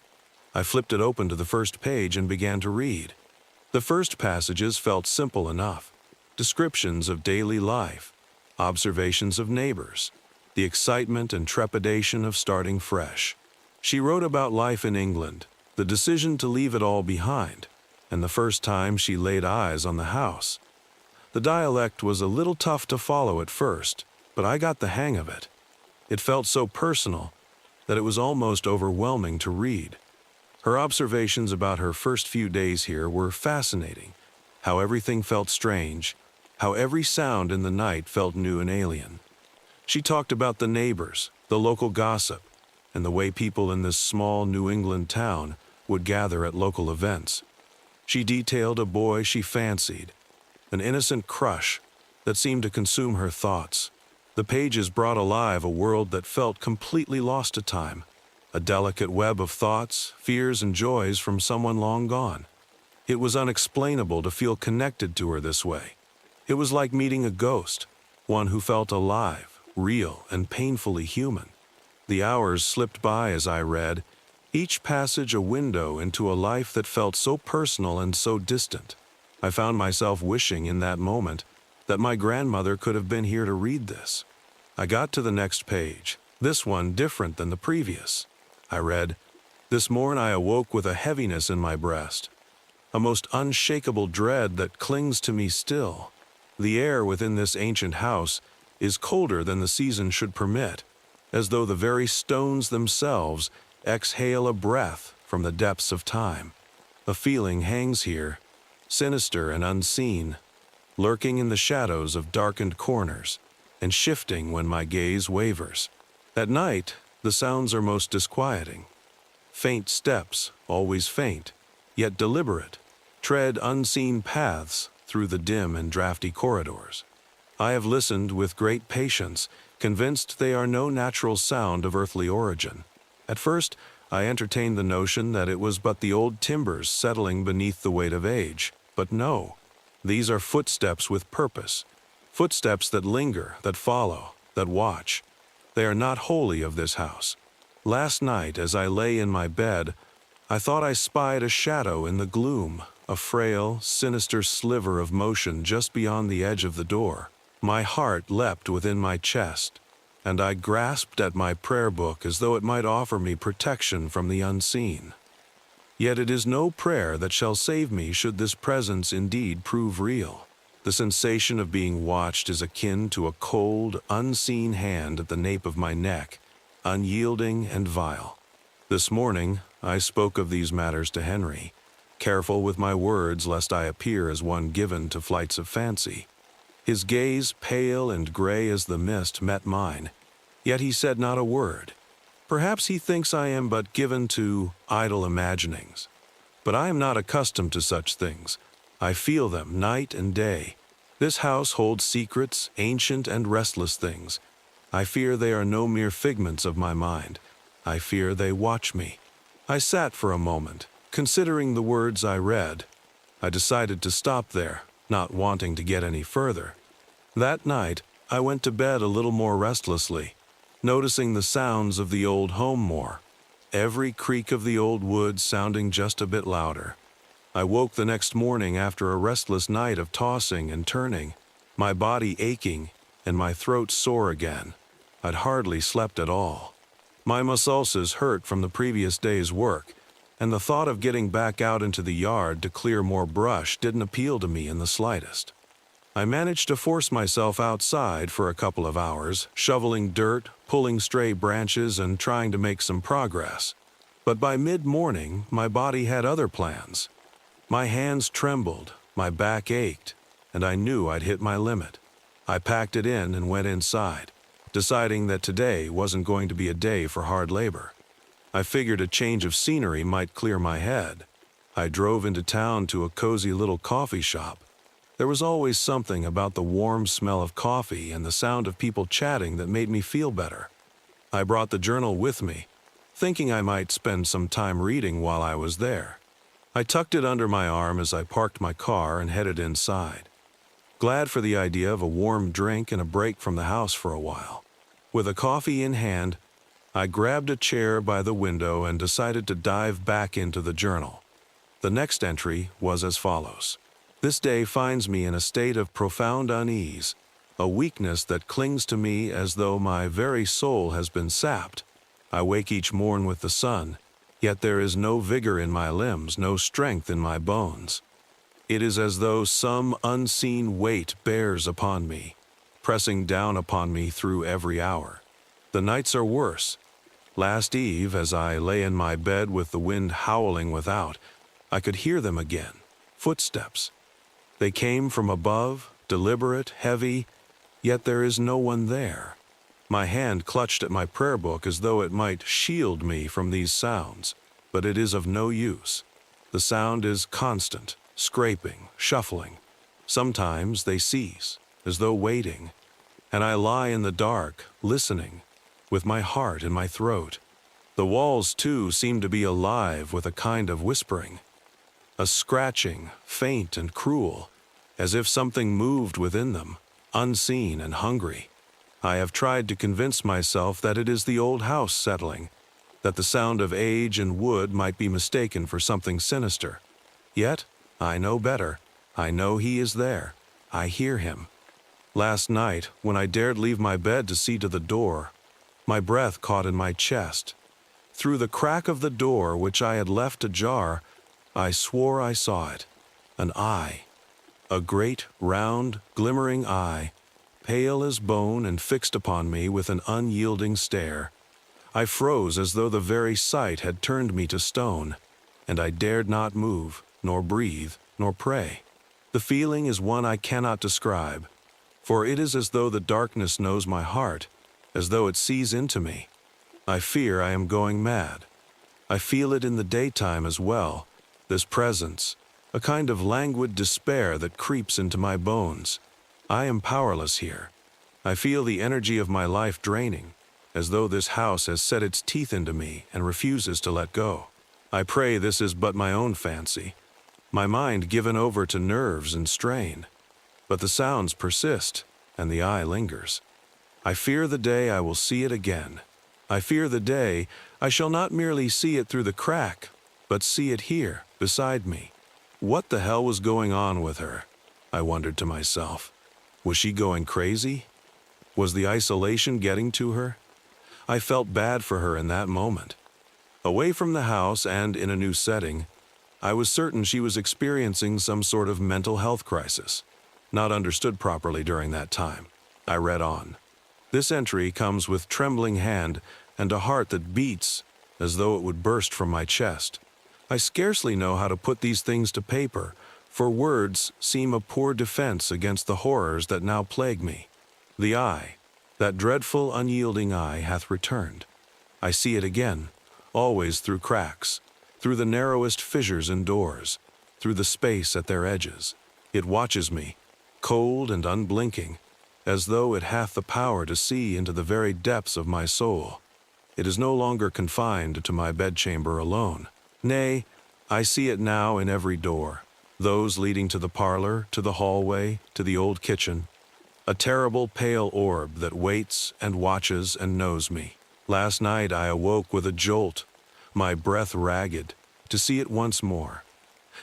Speaker 1: I flipped it open to the first page and began to read. The first passages felt simple enough. Descriptions of daily life, observations of neighbors, the excitement and trepidation of starting fresh. She wrote about life in England, the decision to leave it all behind, and the first time she laid eyes on the house. The dialect was a little tough to follow at first, but I got the hang of it. It felt so personal that it was almost overwhelming to read. Her observations about her first few days here were fascinating. How everything felt strange, how every sound in the night felt new and alien. She talked about the neighbors, the local gossip, and the way people in this small New England town would gather at local events. She detailed a boy she fancied, an innocent crush that seemed to consume her thoughts. The pages brought alive a world that felt completely lost to time, a delicate web of thoughts, fears, and joys from someone long gone. It was unexplainable to feel connected to her this way. It was like meeting a ghost, one who felt alive, real, and painfully human. The hours slipped by as I read, each passage a window into a life that felt so personal and so distant. I found myself wishing in that moment that my grandmother could have been here to read this. I got to the next page, this one different than the previous. I read, "This morn I awoke with a heaviness in my breast, a most unshakable dread that clings to me still. The air within this ancient house is colder than the season should permit, as though the very stones themselves exhale a breath from the depths of time. A feeling hangs here, sinister and unseen, lurking in the shadows of darkened corners, and shifting when my gaze wavers. At night, the sounds are most disquieting. Faint steps, always faint, yet deliberate, tread unseen paths through the dim and drafty corridors. I have listened with great patience, convinced they are no natural sound of earthly origin. At first, I entertained the notion that it was but the old timbers settling beneath the weight of age, but no, These are footsteps with purpose, footsteps that linger, that follow, that watch. They are not wholly of this house. Last night, as I lay in my bed, I thought I spied a shadow in the gloom, a frail, sinister sliver of motion just beyond the edge of the door. My heart leapt within my chest, and I grasped at my prayer book as though it might offer me protection from the unseen. Yet it is no prayer that shall save me should this presence indeed prove real. The sensation of being watched is akin to a cold, unseen hand at the nape of my neck, unyielding and vile. This morning, I spoke of these matters to Henry, careful with my words lest I appear as one given to flights of fancy. His gaze, pale and gray as the mist, met mine, yet he said not a word. Perhaps he thinks I am but given to idle imaginings. But I am not accustomed to such things. I feel them night and day. This house holds secrets, ancient and restless things. I fear they are no mere figments of my mind. I fear they watch me. I sat for a moment, considering the words I read. I decided to stop there, not wanting to get any further. That night, I went to bed a little more restlessly, noticing the sounds of the old home more, every creak of the old woods sounding just a bit louder. I woke the next morning after a restless night of tossing and turning, my body aching and my throat sore again. I'd hardly slept at all. My muscles hurt from the previous day's work, and the thought of getting back out into the yard to clear more brush didn't appeal to me in the slightest. I managed to force myself outside for a couple of hours, shoveling dirt, pulling stray branches, and trying to make some progress. But by mid-morning, my body had other plans. My hands trembled, my back ached, and I knew I'd hit my limit. I packed it in and went inside, deciding that today wasn't going to be a day for hard labor. I figured a change of scenery might clear my head. I drove into town to a cozy little coffee shop. There was always something about the warm smell of coffee and the sound of people chatting that made me feel better. I brought the journal with me, thinking I might spend some time reading while I was there. I tucked it under my arm as I parked my car and headed inside, glad for the idea of a warm drink and a break from the house for a while. With a coffee in hand, I grabbed a chair by the window and decided to dive back into the journal. The next entry was as follows. This day finds me in a state of profound unease, a weakness that clings to me as though my very soul has been sapped. I wake each morn with the sun, yet there is no vigor in my limbs, no strength in my bones. It is as though some unseen weight bears upon me, pressing down upon me through every hour. The nights are worse. Last eve, as I lay in my bed with the wind howling without, I could hear them again, footsteps. They came from above, deliberate, heavy, yet there is no one there. My hand clutched at my prayer book as though it might shield me from these sounds, but it is of no use. The sound is constant, scraping, shuffling. Sometimes they cease, as though waiting, and I lie in the dark, listening, with my heart in my throat. The walls, too, seem to be alive with a kind of whispering, a scratching, faint and cruel, as if something moved within them, unseen and hungry. I have tried to convince myself that it is the old house settling, that the sound of age and wood might be mistaken for something sinister. Yet, I know better. I know he is there. I hear him. Last night, when I dared leave my bed to see to the door, my breath caught in my chest. Through the crack of the door which I had left ajar, I swore I saw it. An eye. A great, round, glimmering eye, pale as bone and fixed upon me with an unyielding stare. I froze as though the very sight had turned me to stone, and I dared not move, nor breathe, nor pray. The feeling is one I cannot describe, for it is as though the darkness knows my heart, as though it sees into me. I fear I am going mad. I feel it in the daytime as well, this presence, a kind of languid despair that creeps into my bones. I am powerless here. I feel the energy of my life draining, as though this house has set its teeth into me and refuses to let go. I pray this is but my own fancy. my mind given over to nerves and strain. But the sounds persist, and the eye lingers. I fear the day I will see it again. I fear the day I shall not merely see it through the crack, but see it here, beside me. What the hell was going on with her? I wondered to myself. Was she going crazy? Was the isolation getting to her? I felt bad for her in that moment. Away from the house and in a new setting, I was certain she was experiencing some sort of mental health crisis, not understood properly during that time. I read on. This entry comes with trembling hand and a heart that beats as though it would burst from my chest. I scarcely know how to put these things to paper, for words seem a poor defense against the horrors that now plague me. The eye, that dreadful unyielding eye, hath returned. I see it again, always through cracks, through the narrowest fissures in doors, through the space at their edges. It watches me, cold and unblinking, as though it hath the power to see into the very depths of my soul. It is no longer confined to my bedchamber alone. Nay, I see it now in every door, those leading to the parlor, to the hallway, to the old kitchen. A terrible pale orb that waits and watches and knows me. Last night I awoke with a jolt, my breath ragged, to see it once more.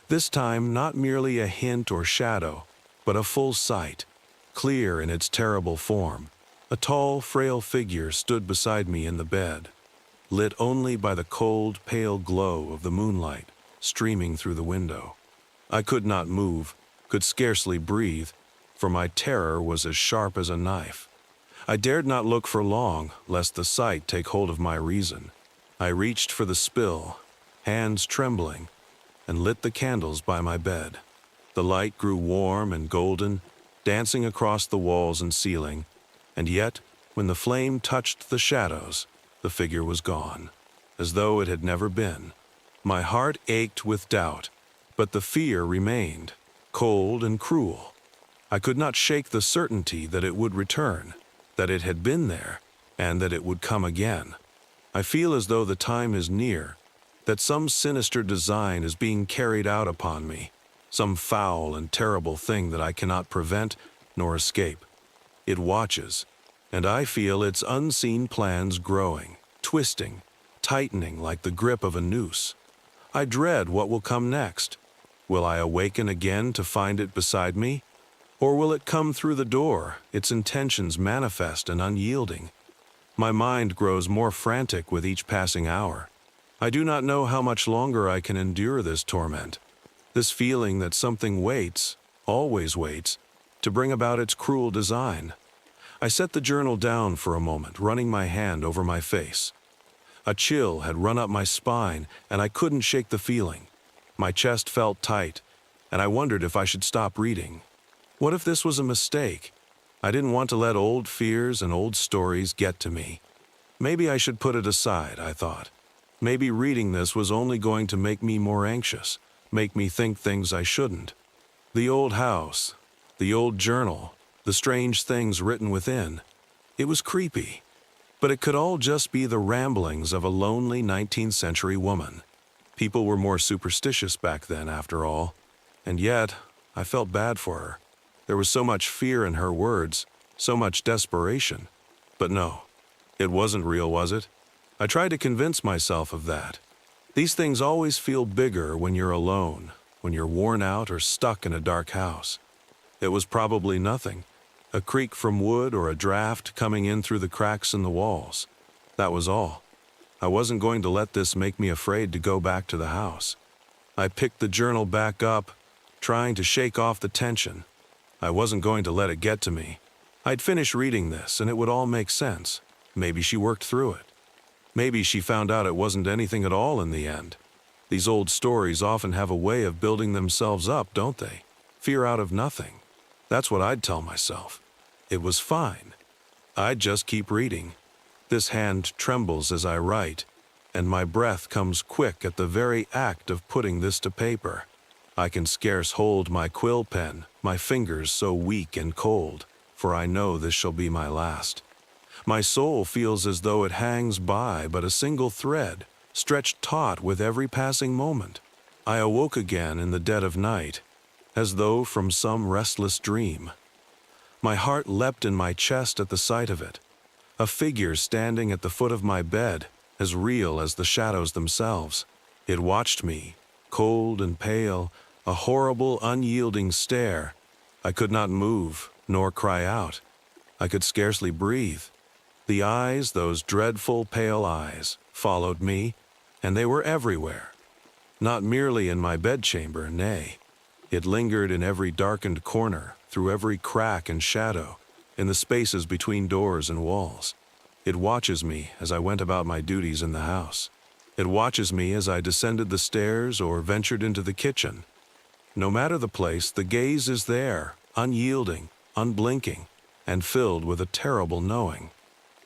Speaker 1: This time not merely a hint or shadow, but a full sight, clear in its terrible form. A tall, frail figure stood beside me in the bed, lit only by the cold, pale glow of the moonlight streaming through the window. I could not move, could scarcely breathe, for my terror was as sharp as a knife. I dared not look for long, lest the sight take hold of my reason. I reached for the spill, hands trembling, and lit the candles by my bed. The light grew warm and golden, dancing across the walls and ceiling, and yet, when the flame touched the shadows, the figure was gone, as though it had never been. My heart ached with doubt, but the fear remained, cold and cruel. I could not shake the certainty that it would return, that it had been there, and that it would come again. I feel as though the time is near, that some sinister design is being carried out upon me, some foul and terrible thing that I cannot prevent nor escape. It watches, and I feel its unseen plans growing, twisting, tightening like the grip of a noose. I dread what will come next. Will I awaken again to find it beside me? Or will it come through the door, its intentions manifest and unyielding? My mind grows more frantic with each passing hour. I do not know how much longer I can endure this torment, this feeling that something waits, always waits, to bring about its cruel design. I set the journal down for a moment, running my hand over my face. A chill had run up my spine, and I couldn't shake the feeling. My chest felt tight, and I wondered if I should stop reading. What if this was a mistake? I didn't want to let old fears and old stories get to me. Maybe I should put it aside, I thought. Maybe reading this was only going to make me more anxious, make me think things I shouldn't. The old house, the old journal, the strange things written within. It was creepy. But it could all just be the ramblings of a lonely 19th century woman. People were more superstitious back then, after all. And yet, I felt bad for her. There was so much fear in her words, so much desperation. But no, it wasn't real, was it? I tried to convince myself of that. These things always feel bigger when you're alone, when you're worn out or stuck in a dark house. It was probably nothing, a creak from wood or a draft coming in through the cracks in the walls. That was all. I wasn't going to let this make me afraid to go back to the house. I picked the journal back up, trying to shake off the tension. I wasn't going to let it get to me. I'd finish reading this and it would all make sense. Maybe she worked through it. Maybe she found out it wasn't anything at all in the end. These old stories often have a way of building themselves up, don't they? Fear out of nothing. That's what I'd tell myself. It was fine. I'd just keep reading. This hand trembles as I write, and my breath comes quick at the very act of putting this to paper. I can scarce hold my quill pen, my fingers so weak and cold, for I know this shall be my last. My soul feels as though it hangs by but a single thread, stretched taut with every passing moment. I awoke again in the dead of night, as though from some restless dream. My heart leapt in my chest at the sight of it. A figure standing at the foot of my bed, as real as the shadows themselves. It watched me, cold and pale, a horrible, unyielding stare. I could not move, nor cry out. I could scarcely breathe. The eyes, those dreadful pale eyes, followed me, and they were everywhere. Not merely in my bedchamber, nay. It lingered in every darkened corner, through every crack and shadow, in the spaces between doors and walls. It watches me as I went about my duties in the house. It watches me as I descended the stairs or ventured into the kitchen. No matter the place, the gaze is there, unyielding, unblinking, and filled with a terrible knowing.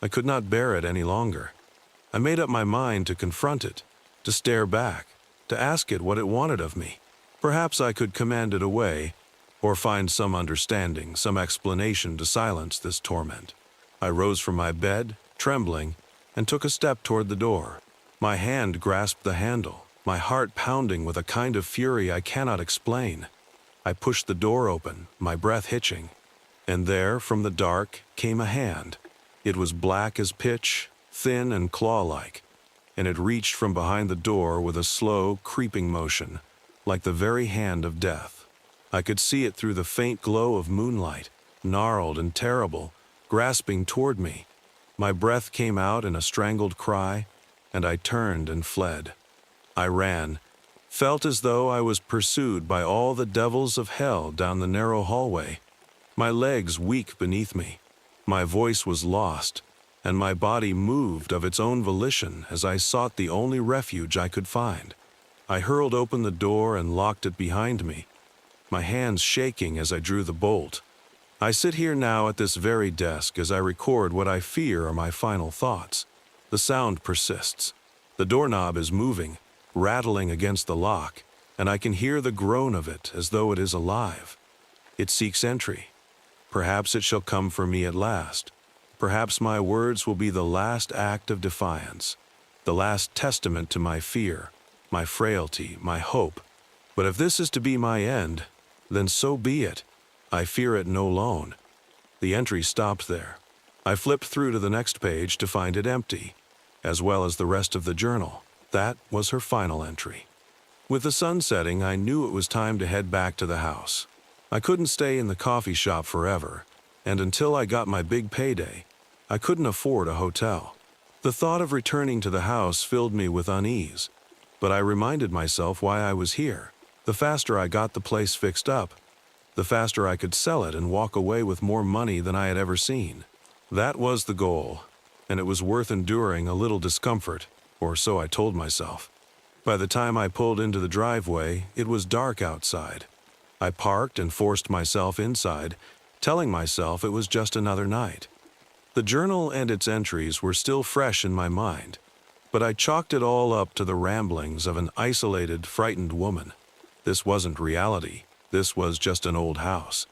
Speaker 1: I could not bear it any longer. I made up my mind to confront it, to stare back, to ask it what it wanted of me. Perhaps I could command it away, or find some understanding, some explanation to silence this torment. I rose from my bed, trembling, and took a step toward the door. My hand grasped the handle, my heart pounding with a kind of fury I cannot explain. I pushed the door open, my breath hitching, and there, from the dark, came a hand. It was black as pitch, thin and claw-like, and it reached from behind the door with a slow, creeping motion, like the very hand of death. I could see it through the faint glow of moonlight, gnarled and terrible, grasping toward me. My breath came out in a strangled cry, and I turned and fled. I ran, felt as though I was pursued by all the devils of hell down the narrow hallway. My legs weak beneath me. My voice was lost, and my body moved of its own volition as I sought the only refuge I could find. I hurled open the door and locked it behind me, my hands shaking as I drew the bolt. I sit here now at this very desk as I record what I fear are my final thoughts. The sound persists. The doorknob is moving, rattling against the lock, and I can hear the groan of it as though it is alive. It seeks entry. Perhaps it shall come for me at last. Perhaps my words will be the last act of defiance, the last testament to my fear, my frailty, my hope. But if this is to be my end, then so be it. I fear it no loan. The entry stopped there. I flipped through to the next page to find it empty, as well as the rest of the journal. That was her final entry. With the sun setting, I knew it was time to head back to the house. I couldn't stay in the coffee shop forever, and until I got my big payday, I couldn't afford a hotel. The thought of returning to the house filled me with unease, but I reminded myself why I was here. The faster I got the place fixed up, the faster I could sell it and walk away with more money than I had ever seen. That was the goal, and it was worth enduring a little discomfort, or so I told myself. By the time I pulled into the driveway, it was dark outside. I parked and forced myself inside, telling myself it was just another night. The journal and its entries were still fresh in my mind, but I chalked it all up to the ramblings of an isolated, frightened woman. This wasn't reality. This was just an old house.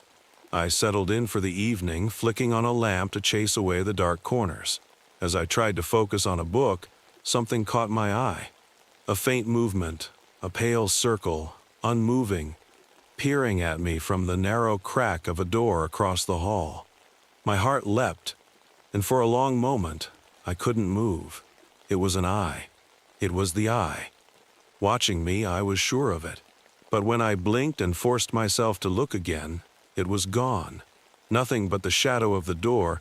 Speaker 1: I settled in for the evening, flicking on a lamp to chase away the dark corners. As I tried to focus on a book, something caught my eye. A faint movement, a pale circle, unmoving, peering at me from the narrow crack of a door across the hall. My heart leapt, and for a long moment, I couldn't move. It was an eye. It was the eye. Watching me, I was sure of it. But when I blinked and forced myself to look again, it was gone. Nothing but the shadow of the door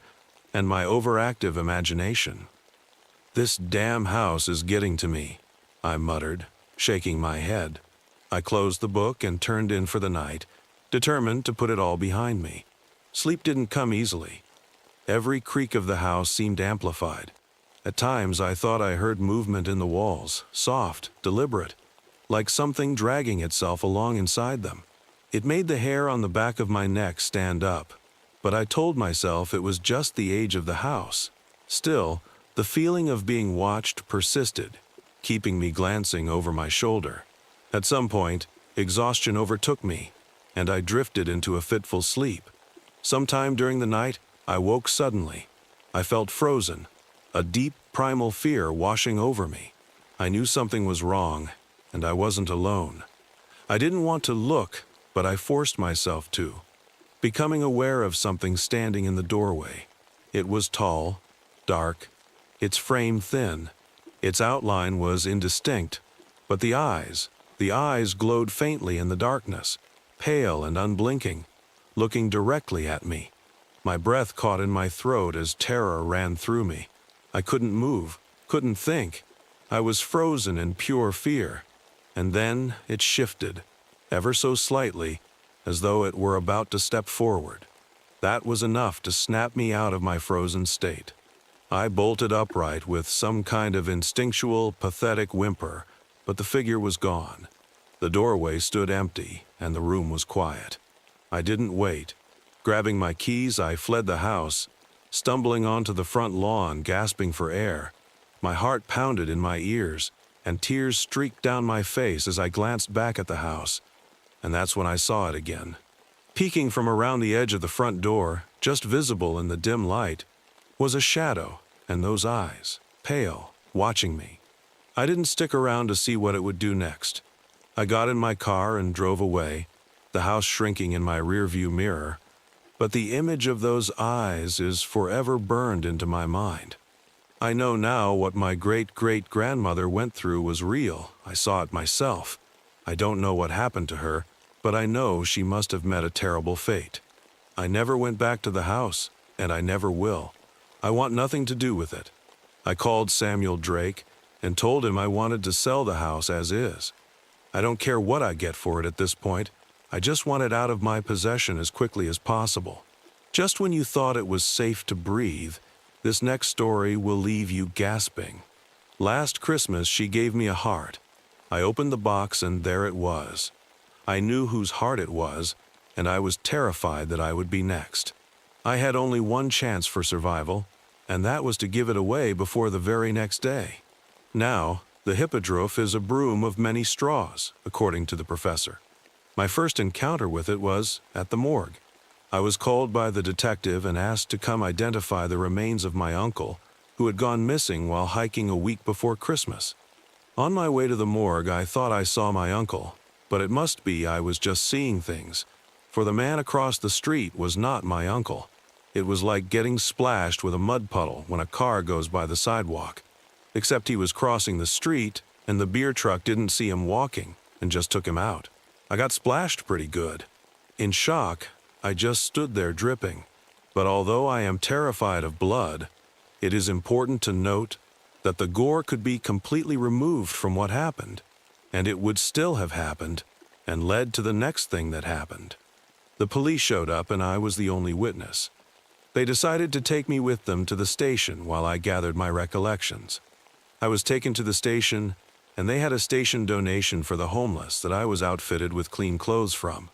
Speaker 1: and my overactive imagination. "This damn house is getting to me," I muttered, shaking my head. I closed the book and turned in for the night, determined to put it all behind me. Sleep didn't come easily. Every creak of the house seemed amplified. At times I thought I heard movement in the walls, soft, deliberate, like something dragging itself along inside them. It made the hair on the back of my neck stand up, but I told myself it was just the age of the house. Still, the feeling of being watched persisted, keeping me glancing over my shoulder. At some point, exhaustion overtook me, and I drifted into a fitful sleep. Sometime during the night, I woke suddenly. I felt frozen, a deep, primal fear washing over me. I knew something was wrong, and I wasn't alone. I didn't want to look, but I forced myself to, becoming aware of something standing in the doorway. It was tall, dark, its frame thin. Its outline was indistinct, but the eyes glowed faintly in the darkness, pale and unblinking, looking directly at me. My breath caught in my throat as terror ran through me. I couldn't move, couldn't think. I was frozen in pure fear. And then it shifted, ever so slightly, as though it were about to step forward. That was enough to snap me out of my frozen state. I bolted upright with some kind of instinctual, pathetic whimper, but the figure was gone. The doorway stood empty, and the room was quiet. I didn't wait. Grabbing my keys, I fled the house, stumbling onto the front lawn, gasping for air. My heart pounded in my ears, and tears streaked down my face as I glanced back at the house. And that's when I saw it again. Peeking from around the edge of the front door, just visible in the dim light, was a shadow, and those eyes, pale, watching me. I didn't stick around to see what it would do next. I got in my car and drove away, the house shrinking in my rearview mirror. But the image of those eyes is forever burned into my mind. I know now what my great-great-grandmother went through was real. I saw it myself. I don't know what happened to her, but I know she must have met a terrible fate. I never went back to the house, and I never will. I want nothing to do with it. I called Samuel Drake and told him I wanted to sell the house as is. I don't care what I get for it at this point. I just want it out of my possession as quickly as possible. Just when you thought it was safe to breathe, this next story will leave you gasping. Last Christmas, she gave me a heart. I opened the box and there it was. I knew whose heart it was, and I was terrified that I would be next. I had only one chance for survival, and that was to give it away before the very next day. Now, the hippogriff is a broom of many straws, according to the professor. My first encounter with it was at the morgue. I was called by the detective and asked to come identify the remains of my uncle, who had gone missing while hiking a week before Christmas. On my way to the morgue, I thought I saw my uncle, but it must be I was just seeing things, for the man across the street was not my uncle. It was like getting splashed with a mud puddle when a car goes by the sidewalk, except he was crossing the street and the beer truck didn't see him walking and just took him out. I got splashed pretty good. In shock, I just stood there dripping. But although I am terrified of blood, it is important to note that the gore could be completely removed from what happened, and it would still have happened and led to the next thing that happened. The police showed up and I was the only witness. They decided to take me with them to the station while I gathered my recollections. I was taken to the station, and they had a station donation for the homeless that I was outfitted with clean clothes from.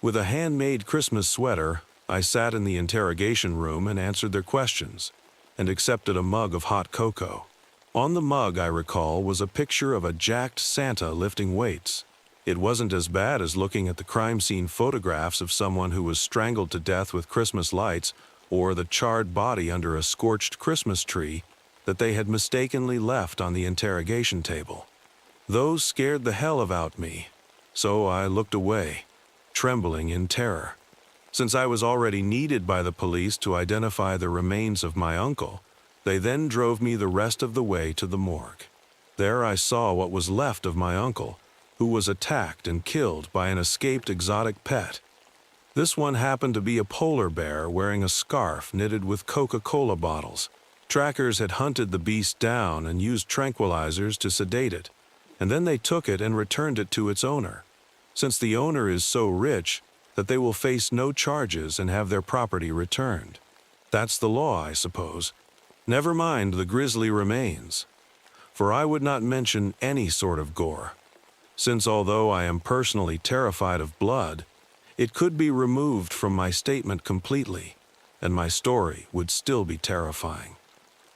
Speaker 1: With a handmade Christmas sweater, I sat in the interrogation room and answered their questions, and accepted a mug of hot cocoa. On the mug, I recall, was a picture of a jacked Santa lifting weights. It wasn't as bad as looking at the crime scene photographs of someone who was strangled to death with Christmas lights or the charred body under a scorched Christmas tree that they had mistakenly left on the interrogation table. Those scared the hell out me, so I looked away, trembling in terror. Since I was already needed by the police to identify the remains of my uncle, they then drove me the rest of the way to the morgue. There I saw what was left of my uncle, who was attacked and killed by an escaped exotic pet. This one happened to be a polar bear wearing a scarf knitted with Coca-Cola bottles. Trackers had hunted the beast down and used tranquilizers to sedate it, and then they took it and returned it to its owner. Since the owner is so rich that they will face no charges and have their property returned. That's the law, I suppose. Never mind the grisly remains, for I would not mention any sort of gore, since although I am personally terrified of blood, it could be removed from my statement completely, and my story would still be terrifying.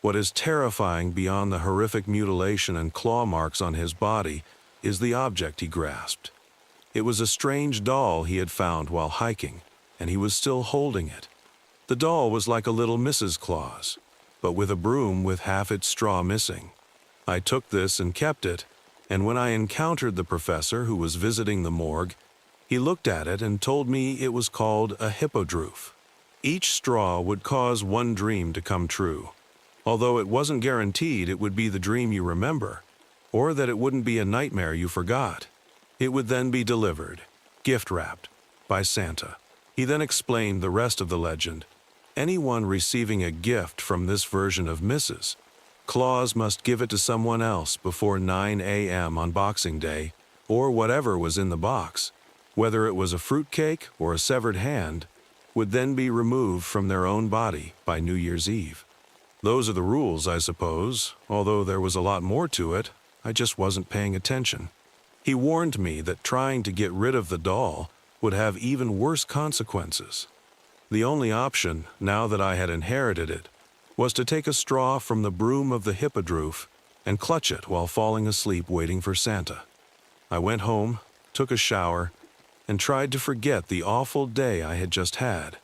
Speaker 1: What is terrifying beyond the horrific mutilation and claw marks on his body is the object he grasped. It was a strange doll he had found while hiking, and he was still holding it. The doll was like a little Mrs. Claus, but with a broom with half its straw missing. I took this and kept it, and when I encountered the professor who was visiting the morgue, he looked at it and told me it was called a hippogriff. Each straw would cause one dream to come true, although it wasn't guaranteed it would be the dream you remember, or that it wouldn't be a nightmare you forgot. It would then be delivered, gift-wrapped, by Santa. He then explained the rest of the legend. Anyone receiving a gift from this version of Mrs. Claus must give it to someone else before 9 a.m. on Boxing Day, or whatever was in the box, whether it was a fruitcake or a severed hand, would then be removed from their own body by New Year's Eve. Those are the rules, I suppose, although there was a lot more to it. I just wasn't paying attention. He warned me that trying to get rid of the doll would have even worse consequences. The only option, now that I had inherited it, was to take a straw from the broom of the hippogriff and clutch it while falling asleep waiting for Santa. I went home, took a shower, and tried to forget the awful day I had just had.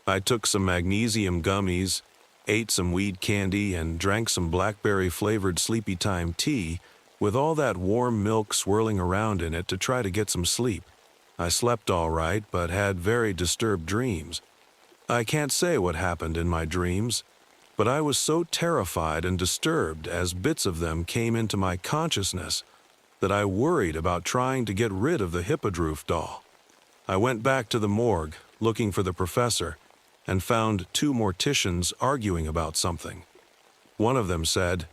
Speaker 1: I took some magnesium gummies, ate some weed candy, and drank some blackberry-flavored sleepy time tea with all that warm milk swirling around in it to try to get some sleep. I slept all right, but had very disturbed dreams. I can't say what happened in my dreams, but I was so terrified and disturbed as bits of them came into my consciousness that I worried about trying to get rid of the hippogriff doll. I went back to the morgue, looking for the professor, and found two morticians arguing about something. One of them said,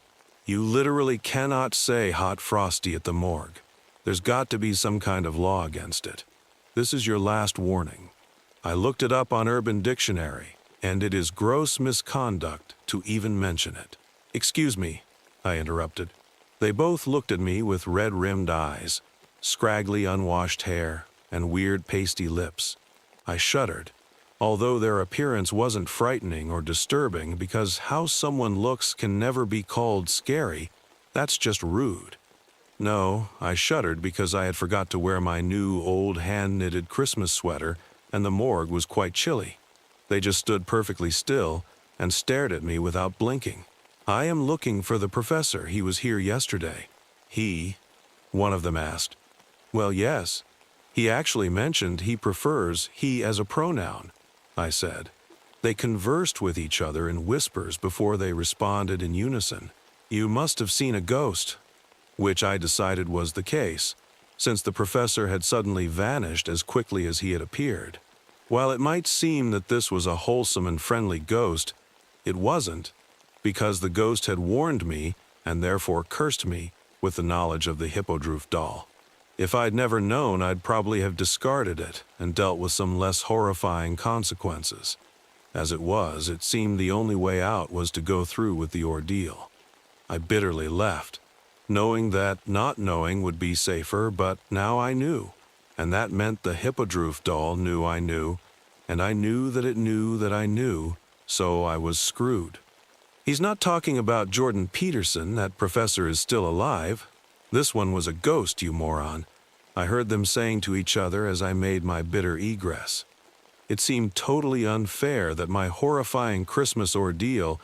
Speaker 1: "You literally cannot say hot frosty at the morgue. There's got to be some kind of law against it. This is your last warning." I looked it up on Urban Dictionary, and it is gross misconduct to even mention it. "Excuse me," I interrupted. They both looked at me with red-rimmed eyes, scraggly unwashed hair, and weird pasty lips. I shuddered, although their appearance wasn't frightening or disturbing because how someone looks can never be called scary. That's just rude. No, I shuddered because I had forgot to wear my new old hand-knitted Christmas sweater, and the morgue was quite chilly. They just stood perfectly still and stared at me without blinking. "I am looking for the professor. He was here yesterday." "He?" one of them asked. "Well, yes. He actually mentioned he prefers he as a pronoun," I said. They conversed with each other in whispers before they responded in unison. "You must have seen a ghost," which I decided was the case, since the professor had suddenly vanished as quickly as he had appeared. While it might seem that this was a wholesome and friendly ghost, it wasn't, because the ghost had warned me and therefore cursed me with the knowledge of the hippogriff doll. If I'd never known, I'd probably have discarded it and dealt with some less horrifying consequences. As it was, it seemed the only way out was to go through with the ordeal. I bitterly left, knowing that not knowing would be safer, but now I knew, and that meant the hippogriff doll knew, and I knew that it knew that I knew, so I was screwed. He's not talking about Jordan Peterson. That professor is still alive. This one was a ghost, you moron, I heard them saying to each other as I made my bitter egress. It seemed totally unfair that my horrifying Christmas ordeal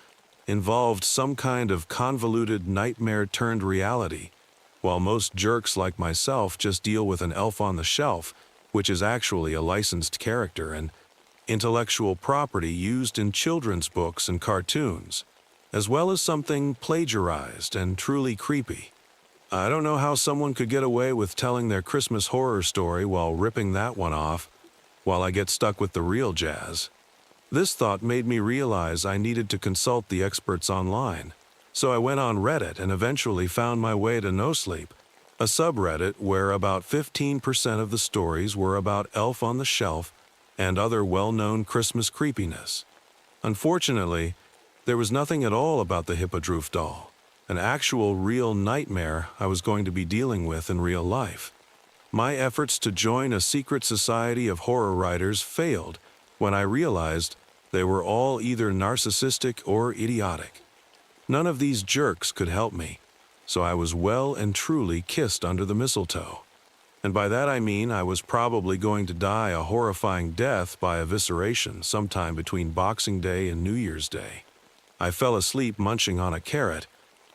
Speaker 1: involved some kind of convoluted nightmare-turned-reality, while most jerks like myself just deal with an elf on the shelf, which is actually a licensed character and intellectual property used in children's books and cartoons, as well as something plagiarized and truly creepy. I don't know how someone could get away with telling their Christmas horror story while ripping that one off, while I get stuck with the real jazz. This thought made me realize I needed to consult the experts online, so I went on Reddit and eventually found my way to No Sleep, a subreddit where about 15% of the stories were about Elf on the Shelf and other well-known Christmas creepiness. Unfortunately, there was nothing at all about the hippogriff doll, an actual real nightmare I was going to be dealing with in real life. My efforts to join a secret society of horror writers failed when I realized they were all either narcissistic or idiotic. None of these jerks could help me, so I was well and truly kissed under the mistletoe. And by that I mean I was probably going to die a horrifying death by evisceration sometime between Boxing Day and New Year's Day. I fell asleep munching on a carrot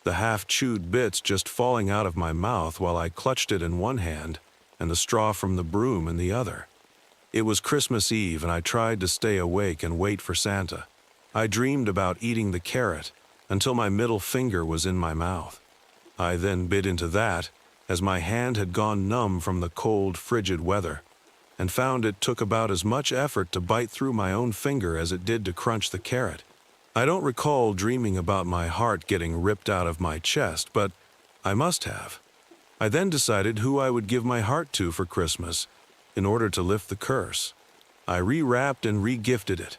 Speaker 1: the half-chewed bits just falling out of my mouth while I clutched it in one hand and the straw from the broom in the other. It was Christmas Eve, and I tried to stay awake and wait for Santa. I dreamed about eating the carrot until my middle finger was in my mouth. I then bit into that, as my hand had gone numb from the cold, frigid weather, and found it took about as much effort to bite through my own finger as it did to crunch the carrot. I don't recall dreaming about my heart getting ripped out of my chest, but I must have. I then decided who I would give my heart to for Christmas in order to lift the curse. I rewrapped and re-gifted it,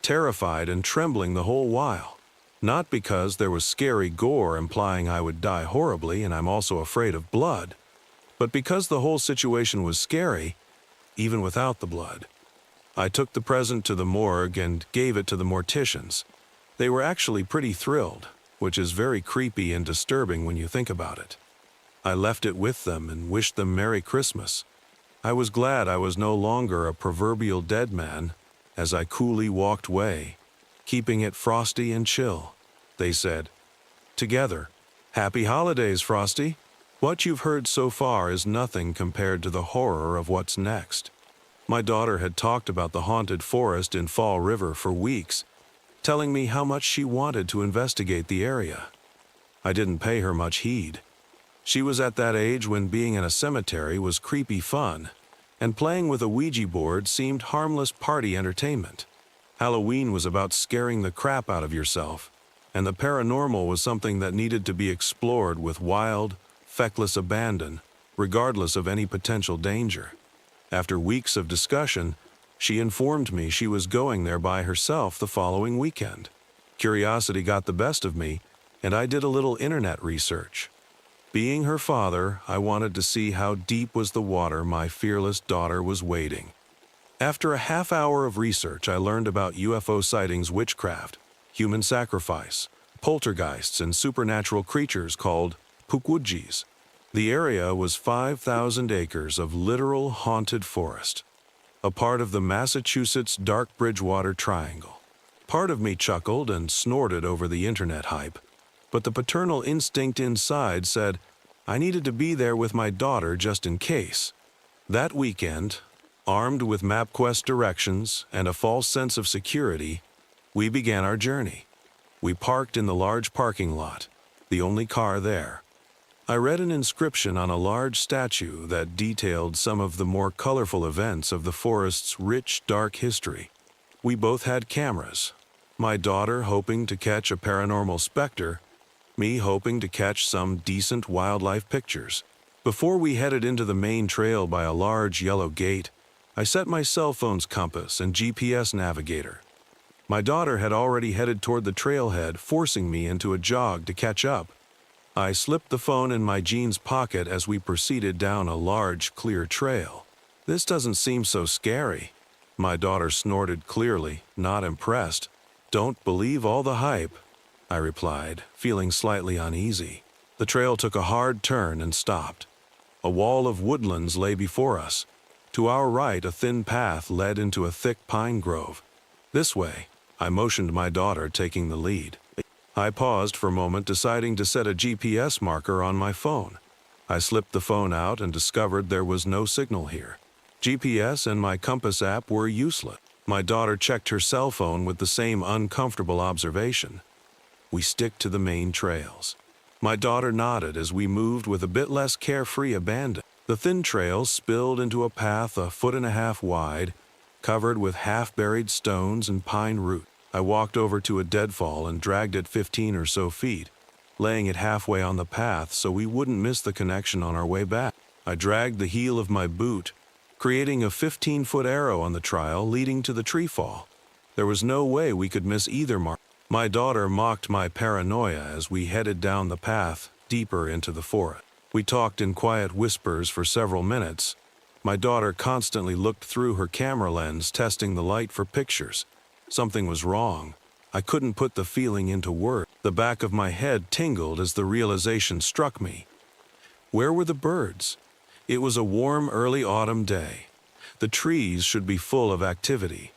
Speaker 1: terrified and trembling the whole while. Not because there was scary gore implying I would die horribly and I'm also afraid of blood, but because the whole situation was scary, even without the blood. I took the present to the morgue and gave it to the morticians. They were actually pretty thrilled, which is very creepy and disturbing when you think about it. I left it with them and wished them Merry Christmas. I was glad I was no longer a proverbial dead man as I coolly walked away, keeping it frosty and chill. They said, together, "Happy holidays, Frosty. What you've heard so far is nothing compared to the horror of what's next." My daughter had talked about the haunted forest in Fall River for weeks, telling me how much she wanted to investigate the area. I didn't pay her much heed. She was at that age when being in a cemetery was creepy fun, and playing with a Ouija board seemed harmless party entertainment. Halloween was about scaring the crap out of yourself, and the paranormal was something that needed to be explored with wild, feckless abandon, regardless of any potential danger. After weeks of discussion, she informed me she was going there by herself the following weekend. Curiosity got the best of me, and I did a little internet research. Being her father, I wanted to see how deep was the water my fearless daughter was wading. After a half hour of research, I learned about UFO sightings, witchcraft, human sacrifice, poltergeists, and supernatural creatures called pukwudgies. The area was 5,000 acres of literal haunted forest, a part of the Massachusetts Dark Bridgewater Triangle. Part of me chuckled and snorted over the internet hype, but the paternal instinct inside said I needed to be there with my daughter just in case. That weekend, armed with MapQuest directions and a false sense of security, we began our journey. We parked in the large parking lot, the only car there. I read an inscription on a large statue that detailed some of the more colorful events of the forest's rich, dark history. We both had cameras, my daughter hoping to catch a paranormal specter, me hoping to catch some decent wildlife pictures. Before we headed into the main trail by a large yellow gate, I set my cell phone's compass and GPS navigator. My daughter had already headed toward the trailhead, forcing me into a jog to catch up. I slipped the phone in my jeans pocket as we proceeded down a large, clear trail. "This doesn't seem so scary," my daughter snorted clearly, not impressed. "Don't believe all the hype," I replied, feeling slightly uneasy. The trail took a hard turn and stopped. A wall of woodlands lay before us. To our right, a thin path led into a thick pine grove. "This way," I motioned, my daughter taking the lead. I paused for a moment, deciding to set a GPS marker on my phone. I slipped the phone out and discovered there was no signal here. GPS and my compass app were useless. My daughter checked her cell phone with the same uncomfortable observation. "We stick to the main trails." My daughter nodded as we moved with a bit less carefree abandon. The thin trail spilled into a path 1.5 feet wide, covered with half-buried stones and pine root. I walked over to a deadfall and dragged it 15 or so feet, laying it halfway on the path so we wouldn't miss the connection on our way back. I dragged the heel of my boot, creating a 15-foot arrow on the trail leading to the tree fall. There was no way we could miss either mark. My daughter mocked my paranoia as we headed down the path deeper into the forest. We talked in quiet whispers for several minutes. My daughter constantly looked through her camera lens, testing the light for pictures. Something was wrong. I couldn't put the feeling into words. The back of my head tingled as the realization struck me. Where were the birds? It was a warm, early autumn day. The trees should be full of activity.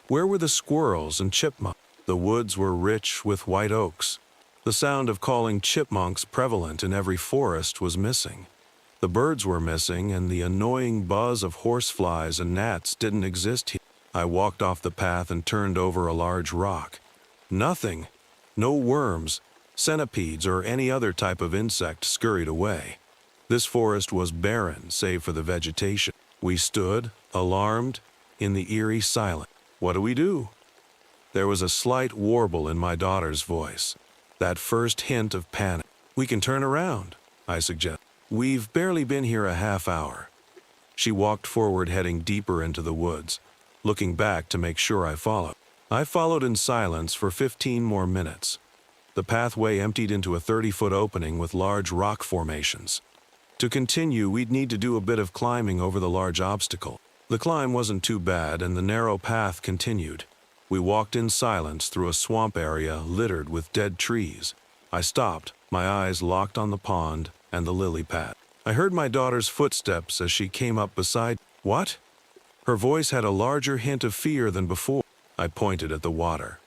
Speaker 1: Where were the squirrels and chipmunks? The woods were rich with white oaks. The sound of calling chipmunks prevalent in every forest was missing. The birds were missing, and the annoying buzz of horseflies and gnats didn't exist here. I walked off the path and turned over a large rock. Nothing. No worms, centipedes, or any other type of insect scurried away. This forest was barren, save for the vegetation. We stood, alarmed, in the eerie silence. What do we do? There was a slight warble in my daughter's voice. That first hint of panic. We can turn around, I suggested. We've barely been here a half hour. She walked forward, heading deeper into the woods, looking back to make sure I followed. I followed in silence for 15 more minutes. The pathway emptied into a 30-foot opening with large rock formations. To continue, we'd need to do a bit of climbing over the large obstacle. The climb wasn't too bad, and the narrow path continued. We walked in silence through a swamp area littered with dead trees. I stopped, my eyes locked on the pond and the lily pad. I heard my daughter's footsteps as she came up beside. What? Her voice had a larger hint of fear than before. I pointed at the water.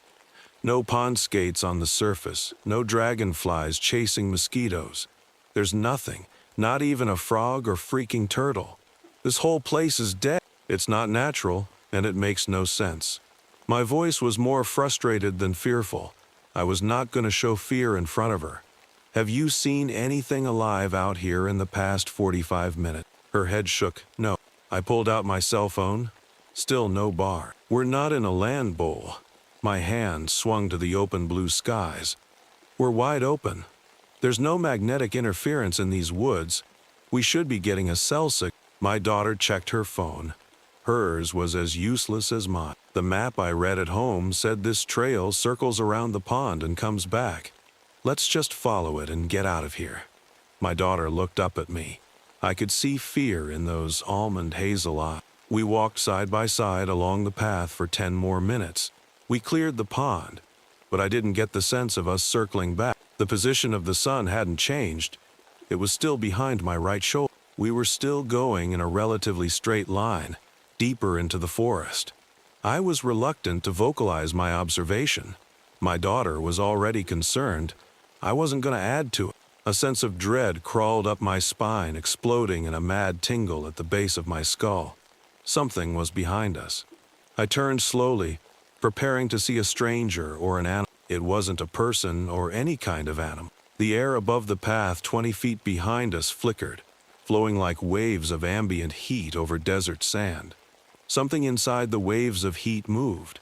Speaker 1: No pond skates on the surface, no dragonflies chasing mosquitoes. There's nothing, not even a frog or freaking turtle. This whole place is dead. It's not natural, and it makes no sense. My voice was more frustrated than fearful. I was not going to show fear in front of her. Have you seen anything alive out here in the past 45 minutes? Her head shook. No. I pulled out my cell phone. Still no bar. We're not in a land bowl. My hand swung to the open blue skies. We're wide open. There's no magnetic interference in these woods. We should be getting a cell signal. My daughter checked her phone. Hers was as useless as mine. The map I read at home said this trail circles around the pond and comes back. Let's just follow it and get out of here. My daughter looked up at me. I could see fear in those almond hazel eyes. We walked side by side along the path for 10 more minutes. We cleared the pond, but I didn't get the sense of us circling back. The position of the sun hadn't changed. It was still behind my right shoulder. We were still going in a relatively straight line, deeper into the forest. I was reluctant to vocalize my observation. My daughter was already concerned. I wasn't going to add to it. A sense of dread crawled up my spine, exploding in a mad tingle at the base of my skull. Something was behind us. I turned slowly, preparing to see a stranger or an animal. It wasn't a person or any kind of animal. The air above the path 20 feet behind us flickered, flowing like waves of ambient heat over desert sand. Something inside the waves of heat moved.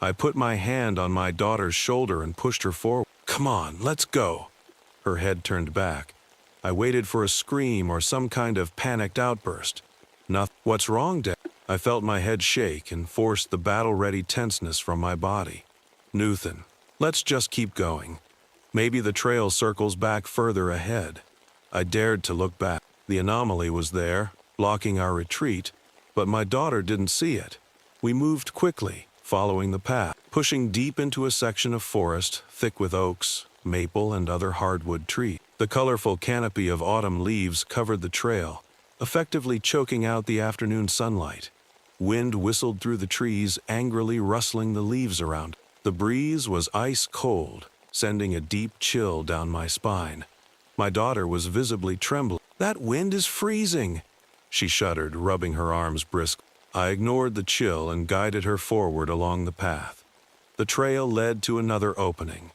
Speaker 1: I put my hand on my daughter's shoulder and pushed her forward. Come on, let's go. Her head turned back. I waited for a scream or some kind of panicked outburst. Nothing. What's wrong, Dad? I felt my head shake and forced the battle-ready tenseness from my body. Nuthan, let's just keep going. Maybe the trail circles back further ahead. I dared to look back. The anomaly was there, blocking our retreat, but my daughter didn't see it. We moved quickly, following the path, pushing deep into a section of forest thick with oaks, maple, and other hardwood trees. The colorful canopy of autumn leaves covered the trail, effectively choking out the afternoon sunlight. Wind whistled through the trees, angrily rustling the leaves around. The breeze was ice cold, sending a deep chill down my spine. My daughter was visibly trembling. That wind is freezing, she shuddered, rubbing her arms briskly. I ignored the chill and guided her forward along the path. The trail led to another opening.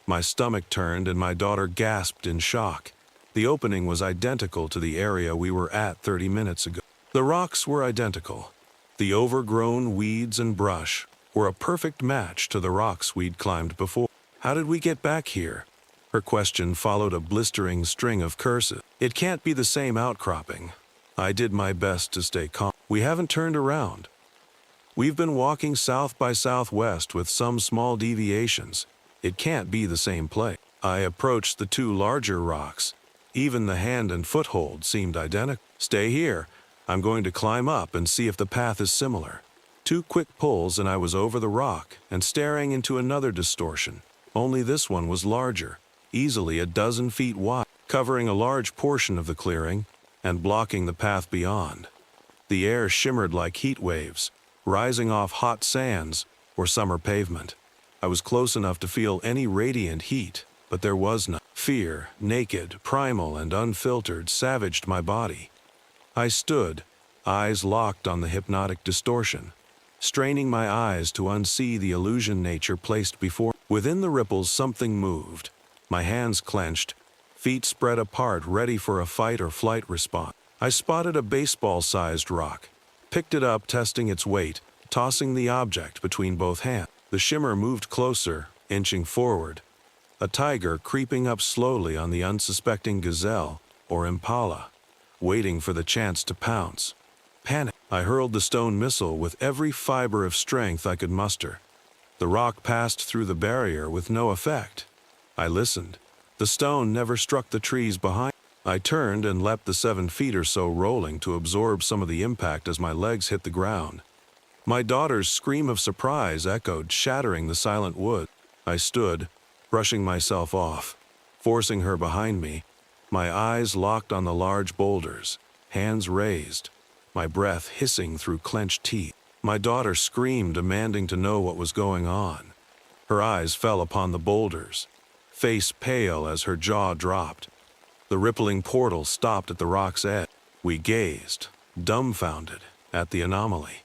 Speaker 1: My stomach turned and my daughter gasped in shock. The opening was identical to the area we were at 30 minutes ago. The rocks were identical. The overgrown weeds and brush were a perfect match to the rocks we'd climbed before. How did we get back here? Her question followed a blistering string of curses. It can't be the same outcropping. I did my best to stay calm. We haven't turned around. We've been walking south by southwest with some small deviations. It can't be the same place. I approached the two larger rocks. Even the hand and foothold seemed identical. Stay here. I'm going to climb up and see if the path is similar. 2 quick pulls and I was over the rock and staring into another distortion. Only this one was larger, easily a dozen feet wide, covering a large portion of the clearing and blocking the path beyond. The air shimmered like heat waves, rising off hot sands or summer pavement. I was close enough to feel any radiant heat, but there was none. Fear, naked, primal, and unfiltered, savaged my body. I stood, eyes locked on the hypnotic distortion, straining my eyes to unsee the illusion nature placed before. Within the ripples something moved. My hands clenched, feet spread apart, ready for a fight or flight response. I spotted a baseball-sized rock, picked it up, testing its weight, tossing the object between both hands. The shimmer moved closer, inching forward. A tiger creeping up slowly on the unsuspecting gazelle, or impala, waiting for the chance to pounce. Panic. I hurled the stone missile with every fiber of strength I could muster. The rock passed through the barrier with no effect. I listened. The stone never struck the trees behind. I turned and leapt the 7 feet or so, rolling to absorb some of the impact as my legs hit the ground. My daughter's scream of surprise echoed, shattering the silent wood. I stood, brushing myself off, forcing her behind me, my eyes locked on the large boulders, hands raised, my breath hissing through clenched teeth. My daughter screamed, demanding to know what was going on. Her eyes fell upon the boulders, face pale as her jaw dropped. The rippling portal stopped at the rock's edge. We gazed, dumbfounded, at the anomaly.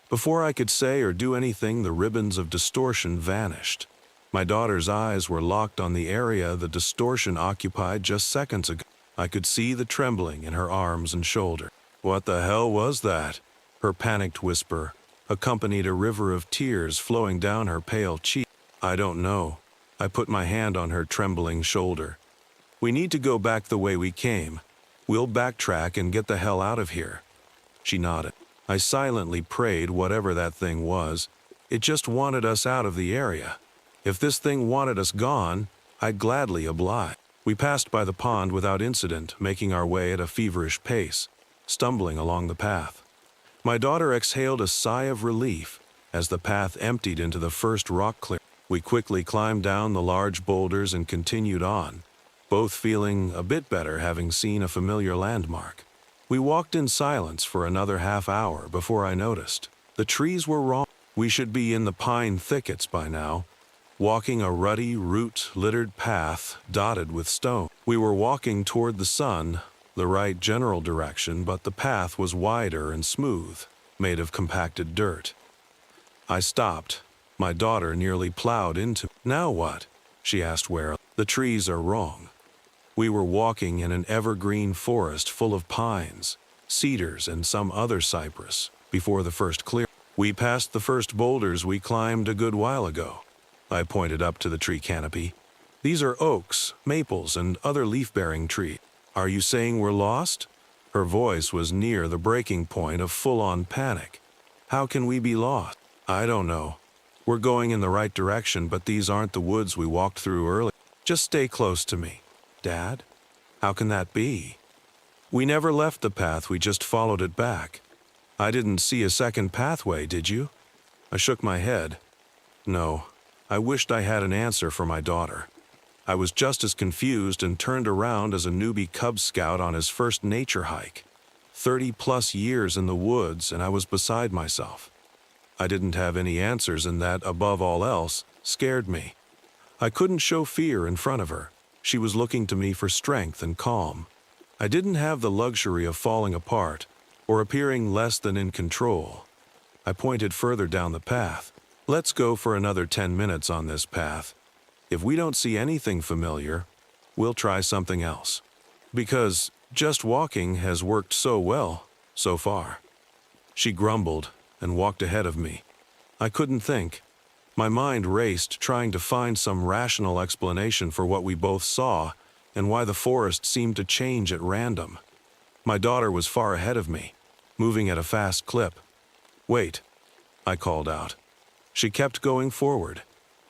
Speaker 1: Before I could say or do anything, the ribbons of distortion vanished. My daughter's eyes were locked on the area the distortion occupied just seconds ago. I could see the trembling in her arms and shoulder. What the hell was that? Her panicked whisper accompanied a river of tears flowing down her pale cheek. I don't know. I put my hand on her trembling shoulder. We need to go back the way we came. We'll backtrack and get the hell out of here. She nodded. I silently prayed whatever that thing was. It just wanted us out of the area. If this thing wanted us gone, I'd gladly oblige. We passed by the pond without incident, making our way at a feverish pace, stumbling along the path. My daughter exhaled a sigh of relief as the path emptied into the first rock clearing. We quickly climbed down the large boulders and continued on, both feeling a bit better having seen a familiar landmark. We walked in silence for another half hour before I noticed. The trees were wrong. We should be in the pine thickets by now, walking a rutty, root-littered path dotted with stone. We were walking toward the sun, the right general direction, but the path was wider and smooth, made of compacted dirt. I stopped. My daughter nearly plowed into. Now what? She asked warily. The trees are wrong. We were walking in an evergreen forest full of pines, cedars, and some other cypress before the first clearing. We passed the first boulders we climbed a good while ago. I pointed up to the tree canopy. These are oaks, maples, and other leaf-bearing trees. Are you saying we're lost? Her voice was near the breaking point of full-on panic. How can we be lost? I don't know. We're going in the right direction, but these aren't the woods we walked through earlier. Just stay close to me. Dad? How can that be? We never left the path, we just followed it back. I didn't see a second pathway, did you? I shook my head. No, I wished I had an answer for my daughter. I was just as confused and turned around as a newbie Cub Scout on his first nature hike. 30-plus years in the woods, and I was beside myself. I didn't have any answers, and that, above all else, scared me. I couldn't show fear in front of her. She was looking to me for strength and calm. I didn't have the luxury of falling apart or appearing less than in control. I pointed further down the path. Let's go for another 10 minutes on this path. If we don't see anything familiar, we'll try something else. Because just walking has worked so well so far. She grumbled and walked ahead of me. I couldn't think. My mind raced, trying to find some rational explanation for what we both saw and why the forest seemed to change at random. My daughter was far ahead of me, moving at a fast clip. Wait, I called out. She kept going forward.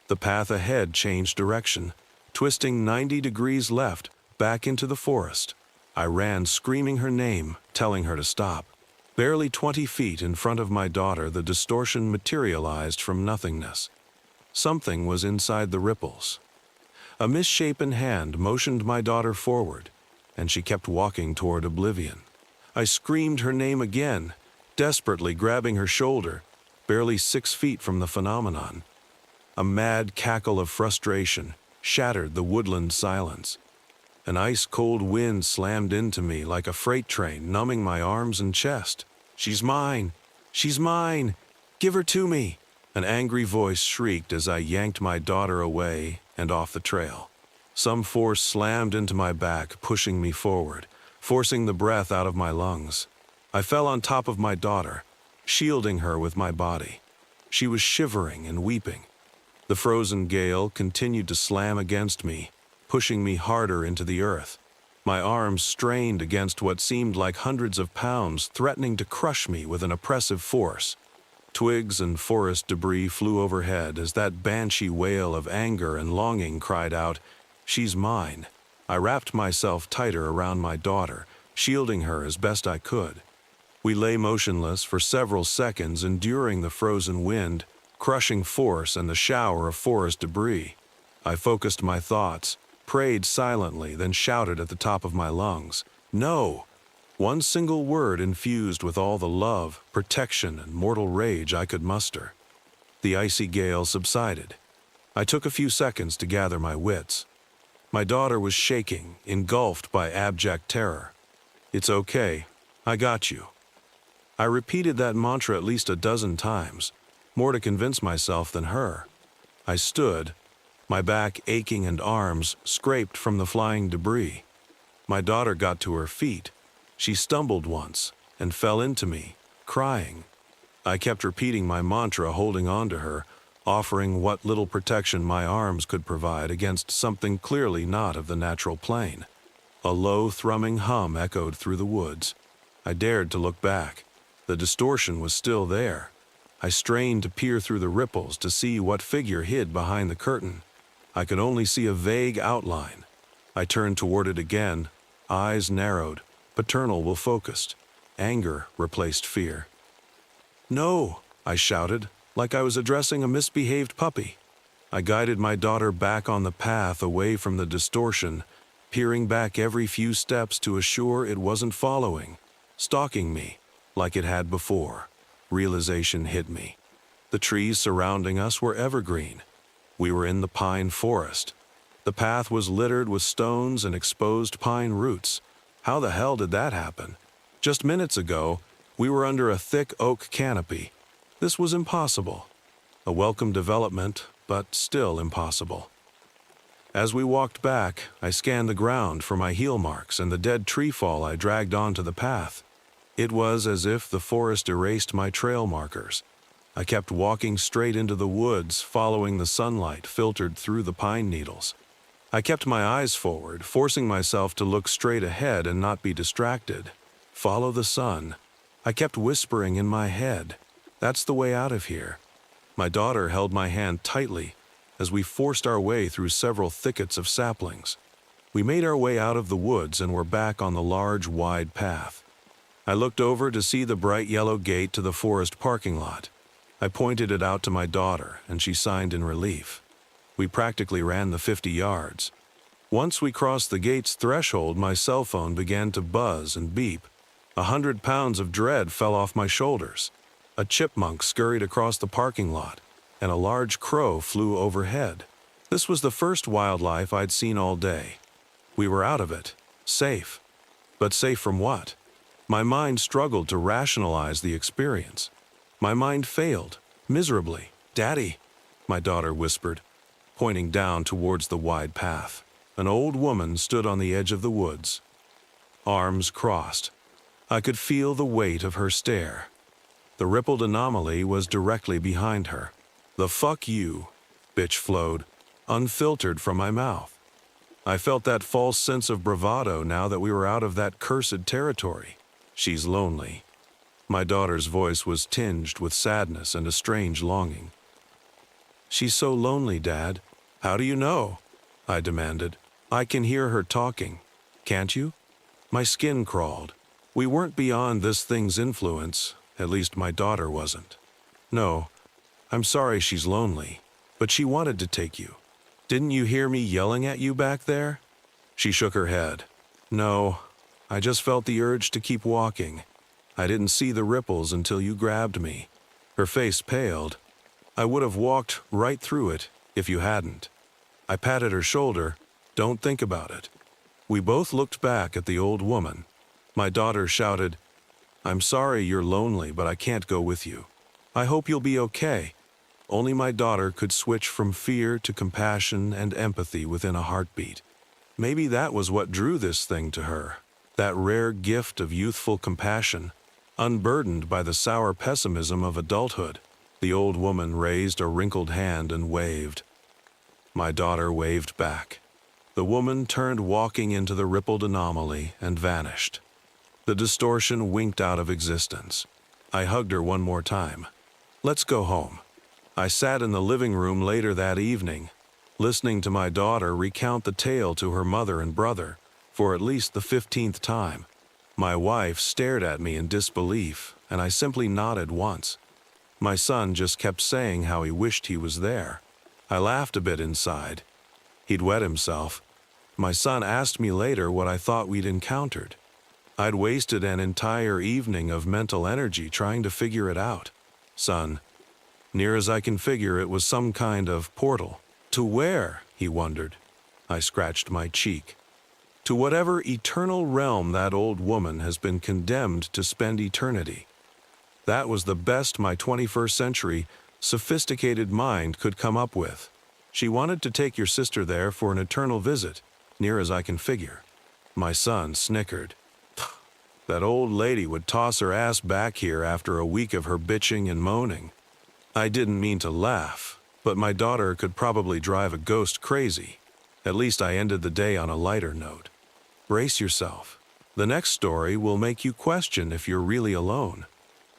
Speaker 1: The path ahead changed direction, twisting 90 degrees left, back into the forest. I ran, screaming her name, telling her to stop. Barely 20 feet in front of my daughter, the distortion materialized from nothingness. Something was inside the ripples. A misshapen hand motioned my daughter forward, and she kept walking toward oblivion. I screamed her name again, desperately grabbing her shoulder, barely 6 feet from the phenomenon. A mad cackle of frustration, shattered the woodland silence. An ice-cold wind slammed into me like a freight train, numbing my arms and chest. "She's mine! She's mine! Give her to me!" An angry voice shrieked as I yanked my daughter away and off the trail. Some force slammed into my back, pushing me forward, forcing the breath out of my lungs. I fell on top of my daughter, shielding her with my body. She was shivering and weeping. The frozen gale continued to slam against me, pushing me harder into the earth. My arms strained against what seemed like hundreds of pounds, threatening to crush me with an oppressive force. Twigs and forest debris flew overhead as that banshee wail of anger and longing cried out, "She's mine." I wrapped myself tighter around my daughter, shielding her as best I could. We lay motionless for several seconds, enduring the frozen wind, crushing force, and the shower of forest debris. I focused my thoughts, prayed silently, then shouted at the top of my lungs, "No!" One single word infused with all the love, protection, and mortal rage I could muster. The icy gale subsided. I took a few seconds to gather my wits. My daughter was shaking, engulfed by abject terror. "It's okay. I got you." I repeated that mantra at least a dozen times, more to convince myself than her. I stood, my back aching and arms scraped from the flying debris. My daughter got to her feet. She stumbled once and fell into me, crying. I kept repeating my mantra, holding on to her, offering what little protection my arms could provide against something clearly not of the natural plane. A low, thrumming hum echoed through the woods. I dared to look back. The distortion was still there. I strained to peer through the ripples to see what figure hid behind the curtain. I could only see a vague outline. I turned toward it again, eyes narrowed, paternal will focused. Anger replaced fear. "No!" I shouted, like I was addressing a misbehaved puppy. I guided my daughter back on the path away from the distortion, peering back every few steps to assure it wasn't following, stalking me, like it had before. Realization hit me. The trees surrounding us were evergreen. We were in the pine forest. The path was littered with stones and exposed pine roots. How the hell did that happen? Just minutes ago, we were under a thick oak canopy. This was impossible. A welcome development, but still impossible. As we walked back, I scanned the ground for my heel marks and the dead tree fall I dragged onto the path. It was as if the forest erased my trail markers. I kept walking straight into the woods, following the sunlight filtered through the pine needles. I kept my eyes forward, forcing myself to look straight ahead and not be distracted. Follow the sun. I kept whispering in my head, "That's the way out of here." My daughter held my hand tightly as we forced our way through several thickets of saplings. We made our way out of the woods and were back on the large, wide path. I looked over to see the bright yellow gate to the forest parking lot. I pointed it out to my daughter, and she signed in relief. We practically ran the 50 yards. Once we crossed the gate's threshold, my cell phone began to buzz and beep. 100 pounds of dread fell off my shoulders. A chipmunk scurried across the parking lot, and a large crow flew overhead. This was the first wildlife I'd seen all day. We were out of it, safe. But safe from what? My mind struggled to rationalize the experience. My mind failed, miserably. "Daddy," my daughter whispered, pointing down towards the wide path. An old woman stood on the edge of the woods, arms crossed. I could feel the weight of her stare. The rippled anomaly was directly behind her. The "fuck you" bitch flowed, unfiltered from my mouth. I felt that false sense of bravado now that we were out of that cursed territory. "She's lonely." My daughter's voice was tinged with sadness and a strange longing. "She's so lonely, Dad." "How do you know?" I demanded. "I can hear her talking. Can't you?" My skin crawled. We weren't beyond this thing's influence, at least my daughter wasn't. "No, I'm sorry she's lonely, but she wanted to take you. Didn't you hear me yelling at you back there?" She shook her head. "No, I just felt the urge to keep walking. I didn't see the ripples until you grabbed me." Her face paled. "I would have walked right through it if you hadn't." I patted her shoulder. Don't think about it. We both looked back at the old woman. My daughter shouted, I'm sorry you're lonely, but I can't go with you. I hope you'll be okay. Only my daughter could switch from fear to compassion and empathy within a heartbeat. Maybe that was what drew this thing to her, that rare gift of youthful compassion, unburdened by the sour pessimism of adulthood. The old woman raised a wrinkled hand and waved. My daughter waved back. The woman turned walking into the rippled anomaly and vanished. The distortion winked out of existence. I hugged her one more time. Let's go home. I sat in the living room later that evening, listening to my daughter recount the tale to her mother and brother, for at least the 15th time. My wife stared at me in disbelief, and I simply nodded once. My son just kept saying how he wished he was there. I laughed a bit inside. He'd wet himself. My son asked me later what I thought we'd encountered. I'd wasted an entire evening of mental energy trying to figure it out. Son, near as I can figure, it was some kind of portal. To where? He wondered. I scratched my cheek. To whatever eternal realm that old woman has been condemned to spend eternity. That was the best my 21st century, sophisticated mind could come up with. She wanted to take your sister there for an eternal visit, near as I can figure. My son snickered. That old lady would toss her ass back here after a week of her bitching and moaning. I didn't mean to laugh, but my daughter could probably drive a ghost crazy. At least I ended the day on a lighter note. Brace yourself. The next story will make you question if you're really alone.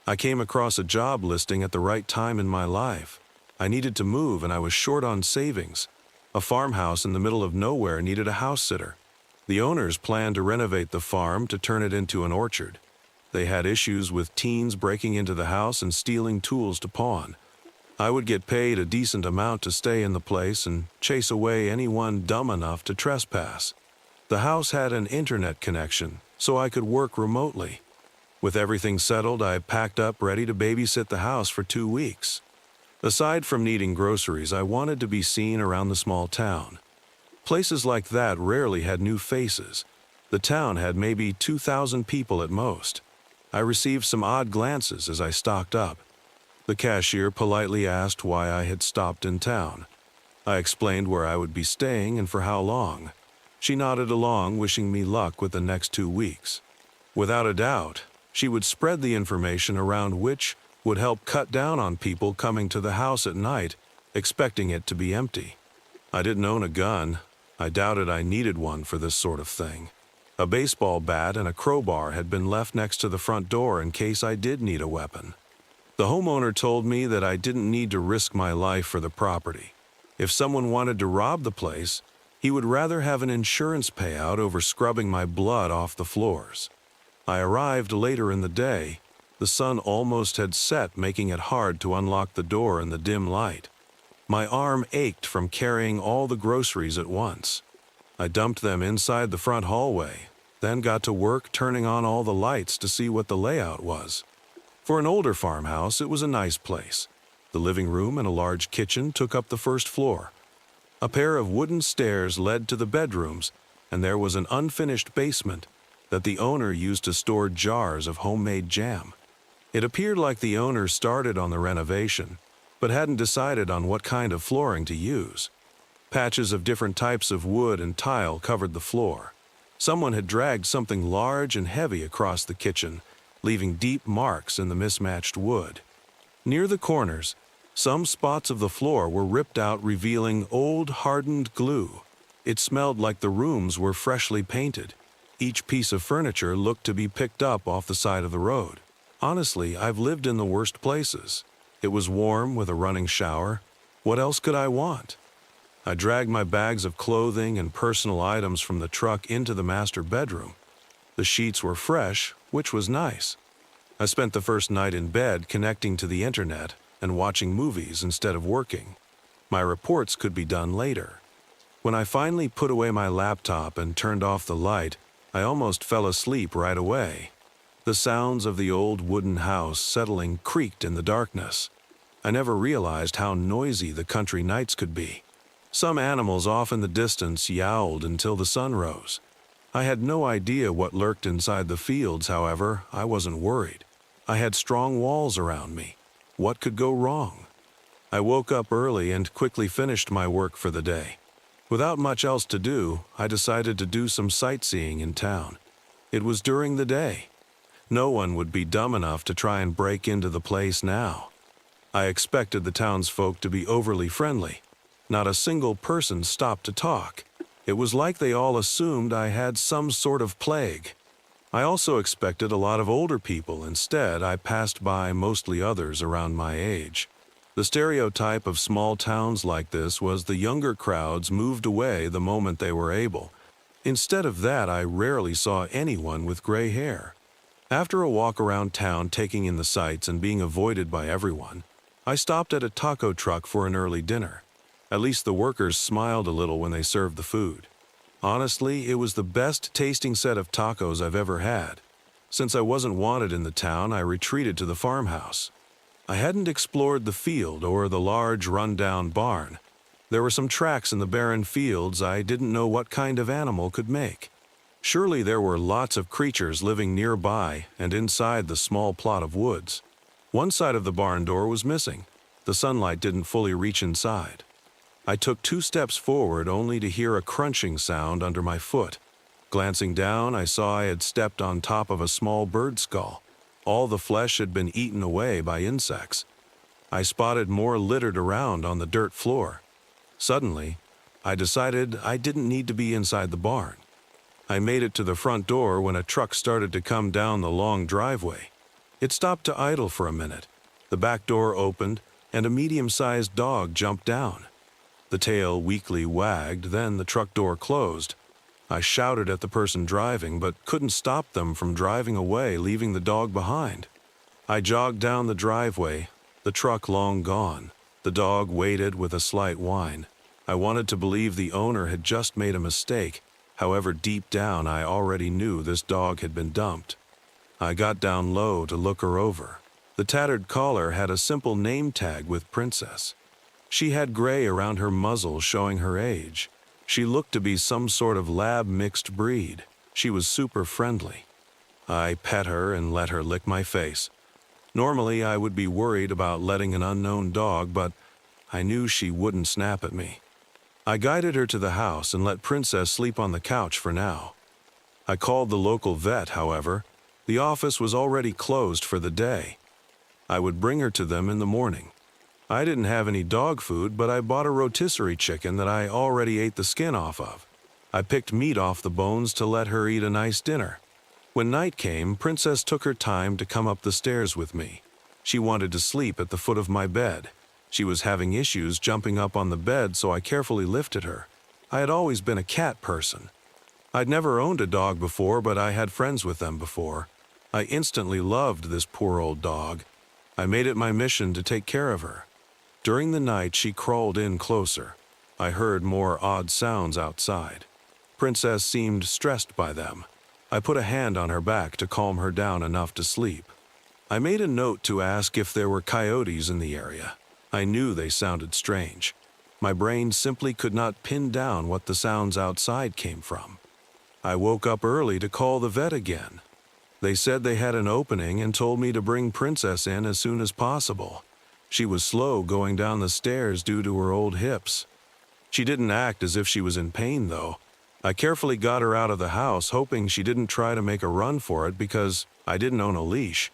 Speaker 1: I came across a job listing at the right time in my life. I needed to move and I was short on savings. A farmhouse in the middle of nowhere needed a house sitter. The owners planned to renovate the farm to turn it into an orchard. They had issues with teens breaking into the house and stealing tools to pawn. I would get paid a decent amount to stay in the place and chase away anyone dumb enough to trespass. The house had an internet connection, so I could work remotely. With everything settled, I packed up ready to babysit the house for 2 weeks. Aside from needing groceries, I wanted to be seen around the small town. Places like that rarely had new faces. The town had maybe 2,000 people at most. I received some odd glances as I stocked up. The cashier politely asked why I had stopped in town. I explained where I would be staying and for how long. She nodded along, wishing me luck with the next 2 weeks. Without a doubt, she would spread the information around, which would help cut down on people coming to the house at night, expecting it to be empty. I didn't own a gun. I doubted I needed one for this sort of thing. A baseball bat and a crowbar had been left next to the front door in case I did need a weapon. The homeowner told me that I didn't need to risk my life for the property. If someone wanted to rob the place, he would rather have an insurance payout over scrubbing my blood off the floors. I arrived later in the day. The sun almost had set, making it hard to unlock the door in the dim light. My arm ached from carrying all the groceries at once. I dumped them inside the front hallway, then got to work turning on all the lights to see what the layout was. For an older farmhouse, it was a nice place. The living room and a large kitchen took up the first floor. A pair of wooden stairs led to the bedrooms, and there was an unfinished basement that the owner used to store jars of homemade jam. It appeared like the owner started on the renovation, but hadn't decided on what kind of flooring to use. Patches of different types of wood and tile covered the floor. Someone had dragged something large and heavy across the kitchen, leaving deep marks in the mismatched wood. Near the corners, some spots of the floor were ripped out, revealing old, hardened glue. It smelled like the rooms were freshly painted. Each piece of furniture looked to be picked up off the side of the road. Honestly, I've lived in the worst places. It was warm with a running shower. What else could I want? I dragged my bags of clothing and personal items from the truck into the master bedroom. The sheets were fresh, which was nice. I spent the first night in bed connecting to the internet and watching movies instead of working. My reports could be done later. When I finally put away my laptop and turned off the light, I almost fell asleep right away. The sounds of the old wooden house settling creaked in the darkness. I never realized how noisy the country nights could be. Some animals off in the distance yowled until the sun rose. I had no idea what lurked inside the fields, however, I wasn't worried. I had strong walls around me. What could go wrong? I woke up early and quickly finished my work for the day. Without much else to do, I decided to do some sightseeing in town. It was during the day. No one would be dumb enough to try and break into the place now. I expected the townsfolk to be overly friendly. Not a single person stopped to talk. It was like they all assumed I had some sort of plague. I also expected a lot of older people. Instead, I passed by mostly others around my age. The stereotype of small towns like this was the younger crowds moved away the moment they were able. Instead of that, I rarely saw anyone with gray hair. After a walk around town taking in the sights and being avoided by everyone, I stopped at a taco truck for an early dinner. At least the workers smiled a little when they served the food. Honestly, it was the best tasting set of tacos I've ever had. Since I wasn't wanted in the town, I retreated to the farmhouse. I hadn't explored the field or the large run-down barn. There were some tracks in the barren fields I didn't know what kind of animal could make. Surely there were lots of creatures living nearby and inside the small plot of woods. One side of the barn door was missing. The sunlight didn't fully reach inside. I took 2 steps forward only to hear a crunching sound under my foot. Glancing down, I saw I had stepped on top of a small bird skull. All the flesh had been eaten away by insects. I spotted more littered around on the dirt floor. Suddenly, I decided I didn't need to be inside the barn. I made it to the front door when a truck started to come down the long driveway. It stopped to idle for a minute. The back door opened, and a medium-sized dog jumped down. The tail weakly wagged, then the truck door closed. I shouted at the person driving, but couldn't stop them from driving away, leaving the dog behind. I jogged down the driveway, the truck long gone. The dog waited with a slight whine. I wanted to believe the owner had just made a mistake. However, deep down, I already knew this dog had been dumped. I got down low to look her over. The tattered collar had a simple name tag with Princess. She had gray around her muzzle showing her age. She looked to be some sort of lab mixed breed. She was super friendly. I pet her and let her lick my face. Normally, I would be worried about letting an unknown dog, but I knew she wouldn't snap at me. I guided her to the house and let Princess sleep on the couch for now. I called the local vet, however. The office was already closed for the day. I would bring her to them in the morning. I didn't have any dog food, but I bought a rotisserie chicken that I already ate the skin off of. I picked meat off the bones to let her eat a nice dinner. When night came, Princess took her time to come up the stairs with me. She wanted to sleep at the foot of my bed. She was having issues jumping up on the bed, so I carefully lifted her. I had always been a cat person. I'd never owned a dog before, but I had friends with them before. I instantly loved this poor old dog. I made it my mission to take care of her. During the night, she crawled in closer. I heard more odd sounds outside. Princess seemed stressed by them. I put a hand on her back to calm her down enough to sleep. I made a note to ask if there were coyotes in the area. I knew they sounded strange. My brain simply could not pin down what the sounds outside came from. I woke up early to call the vet again. They said they had an opening and told me to bring Princess in as soon as possible. She was slow going down the stairs due to her old hips. She didn't act as if she was in pain, though. I carefully got her out of the house, hoping she didn't try to make a run for it because I didn't own a leash.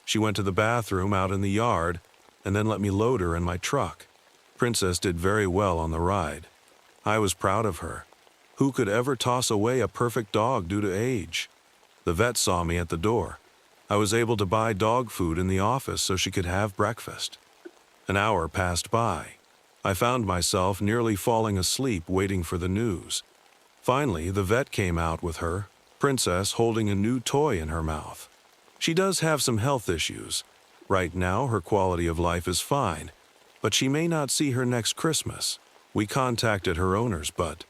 Speaker 1: She went to the bathroom out in the yard and then let me load her in my truck. Princess did very well on the ride. I was proud of her. Who could ever toss away a perfect dog due to age? The vet saw me at the door. I was able to buy dog food in the office so she could have breakfast. An hour passed by. I found myself nearly falling asleep waiting for the news. Finally, the vet came out with her, Princess holding a new toy in her mouth. She does have some health issues. Right now, her quality of life is fine, but she may not see her next Christmas. We contacted her owners, but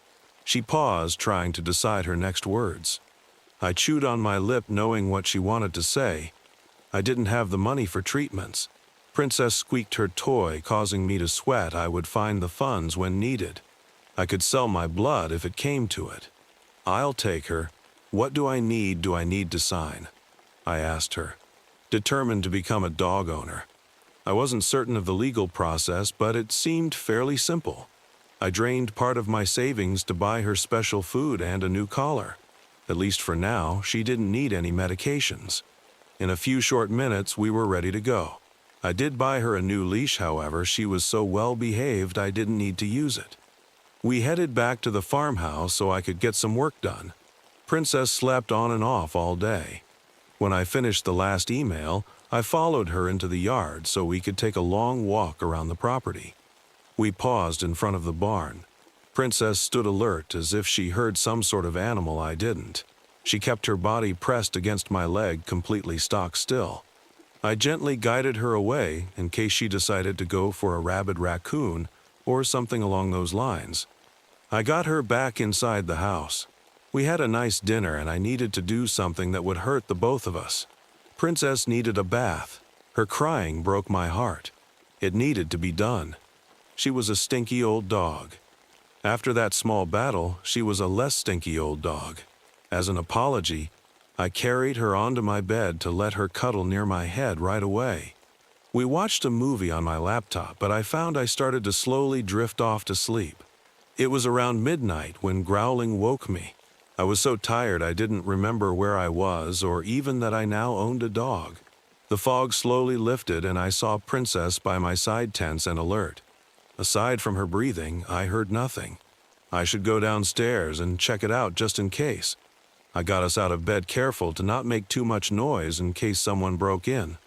Speaker 1: she paused, trying to decide her next words. I chewed on my lip, knowing what she wanted to say. I didn't have the money for treatments. Princess squeaked her toy, causing me to sweat. I would find the funds when needed. I could sell my blood if it came to it. I'll take her. What do I need to sign? I asked her, determined to become a dog owner. I wasn't certain of the legal process, but it seemed fairly simple. I drained part of my savings to buy her special food and a new collar. At least for now, she didn't need any medications. In a few short minutes, we were ready to go. I did buy her a new leash, however. She was so well behaved I didn't need to use it. We headed back to the farmhouse so I could get some work done. Princess slept on and off all day. When I finished the last email, I followed her into the yard so we could take a long walk around the property. We paused in front of the barn. Princess stood alert as if she heard some sort of animal I didn't. She kept her body pressed against my leg, completely stock still. I gently guided her away in case she decided to go for a rabid raccoon or something along those lines. I got her back inside the house. We had a nice dinner and I needed to do something that would hurt the both of us. Princess needed a bath. Her crying broke my heart. It needed to be done. She was a stinky old dog. After that small battle, she was a less stinky old dog. As an apology, I carried her onto my bed to let her cuddle near my head right away. We watched a movie on my laptop, but I found I started to slowly drift off to sleep. It was around midnight when growling woke me. I was so tired I didn't remember where I was or even that I now owned a dog. The fog slowly lifted and I saw Princess by my side, tense and alert. Aside from her breathing, I heard nothing. I should go downstairs and check it out just in case. I got us out of bed careful to not make too much noise in case someone broke in.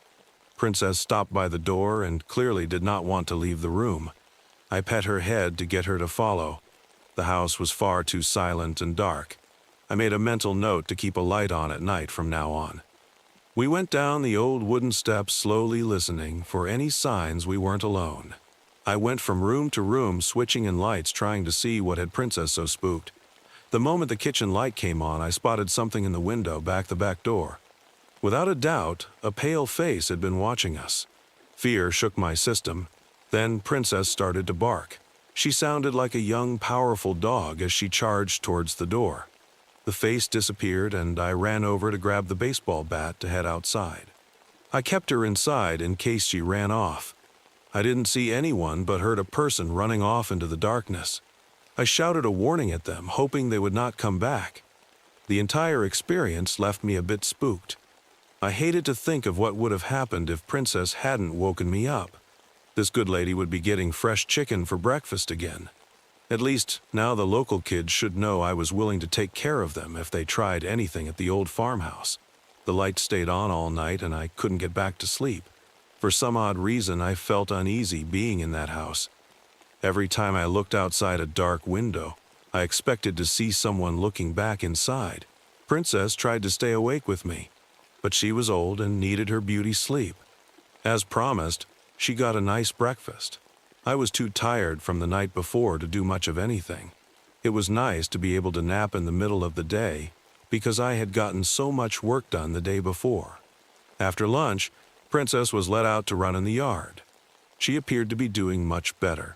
Speaker 1: Princess stopped by the door and clearly did not want to leave the room. I pet her head to get her to follow. The house was far too silent and dark. I made a mental note to keep a light on at night from now on. We went down the old wooden steps, slowly listening for any signs we weren't alone. I went from room to room, switching in lights, trying to see what had Princess so spooked. The moment the kitchen light came on, I spotted something in the window the back door. Without a doubt, a pale face had been watching us. Fear shook my system. Then Princess started to bark. She sounded like a young, powerful dog as she charged towards the door. The face disappeared and I ran over to grab the baseball bat to head outside. I kept her inside in case she ran off. I didn't see anyone but heard a person running off into the darkness. I shouted a warning at them, hoping they would not come back. The entire experience left me a bit spooked. I hated to think of what would have happened if Princess hadn't woken me up. This good lady would be getting fresh chicken for breakfast again. At least, now the local kids should know I was willing to take care of them if they tried anything at the old farmhouse. The lights stayed on all night and I couldn't get back to sleep. For some odd reason, I felt uneasy being in that house. Every time I looked outside a dark window, I expected to see someone looking back inside. Princess tried to stay awake with me, but she was old and needed her beauty sleep. As promised, she got a nice breakfast. I was too tired from the night before to do much of anything. It was nice to be able to nap in the middle of the day because I had gotten so much work done the day before. After lunch, Princess was let out to run in the yard. She appeared to be doing much better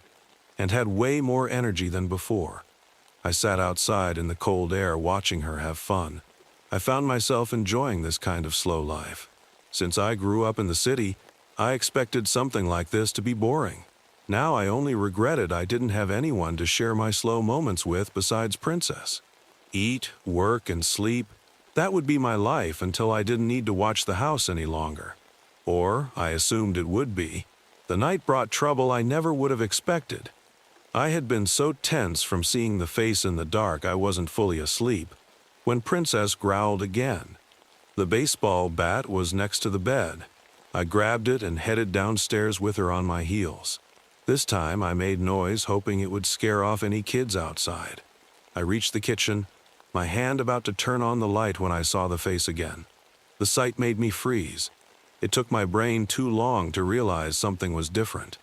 Speaker 1: and had way more energy than before. I sat outside in the cold air watching her have fun. I found myself enjoying this kind of slow life. Since I grew up in the city, I expected something like this to be boring. Now I only regretted I didn't have anyone to share my slow moments with besides Princess. Eat, work, and sleep, that would be my life until I didn't need to watch the house any longer. Or, I assumed it would be. The night brought trouble I never would have expected. I had been so tense from seeing the face in the dark I wasn't fully asleep when Princess growled again. The baseball bat was next to the bed. I grabbed it and headed downstairs with her on my heels. This time I made noise, hoping it would scare off any kids outside. I reached the kitchen, my hand about to turn on the light when I saw the face again. The sight made me freeze. It took my brain too long to realize something was different.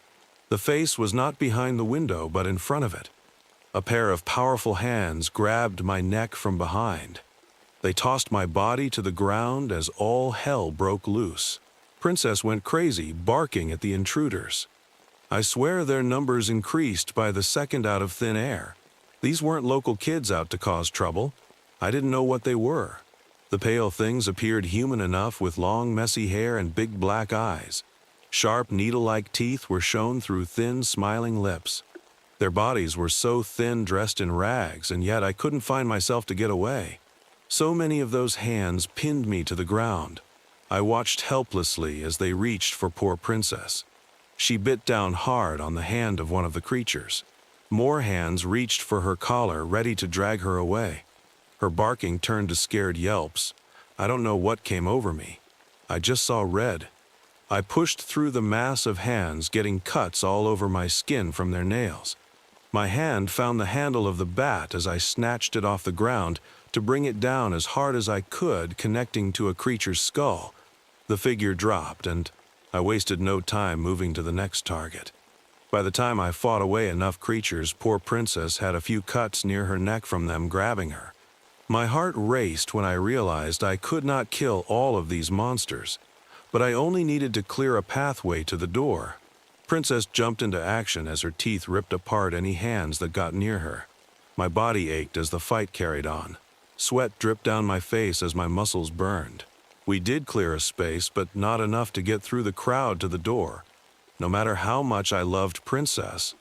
Speaker 1: The face was not behind the window, but in front of it. A pair of powerful hands grabbed my neck from behind. They tossed my body to the ground as all hell broke loose. Princess went crazy, barking at the intruders. I swear their numbers increased by the second out of thin air. These weren't local kids out to cause trouble. I didn't know what they were. The pale things appeared human enough with long, messy hair and big black eyes. Sharp, needle-like teeth were shown through thin, smiling lips. Their bodies were so thin, dressed in rags, and yet I couldn't find myself to get away. So many of those hands pinned me to the ground. I watched helplessly as they reached for poor Princess. She bit down hard on the hand of one of the creatures. More hands reached for her collar, ready to drag her away. Her barking turned to scared yelps. I don't know what came over me. I just saw red. I pushed through the mass of hands, getting cuts all over my skin from their nails. My hand found the handle of the bat as I snatched it off the ground to bring it down as hard as I could, connecting to a creature's skull. The figure dropped, and I wasted no time moving to the next target. By the time I fought away enough creatures, poor Princess had a few cuts near her neck from them grabbing her. My heart raced when I realized I could not kill all of these monsters, but I only needed to clear a pathway to the door. Princess jumped into action as her teeth ripped apart any hands that got near her. My body ached as the fight carried on. Sweat dripped down my face as my muscles burned. We did clear a space, but not enough to get through the crowd to the door. No matter how much I loved Princess,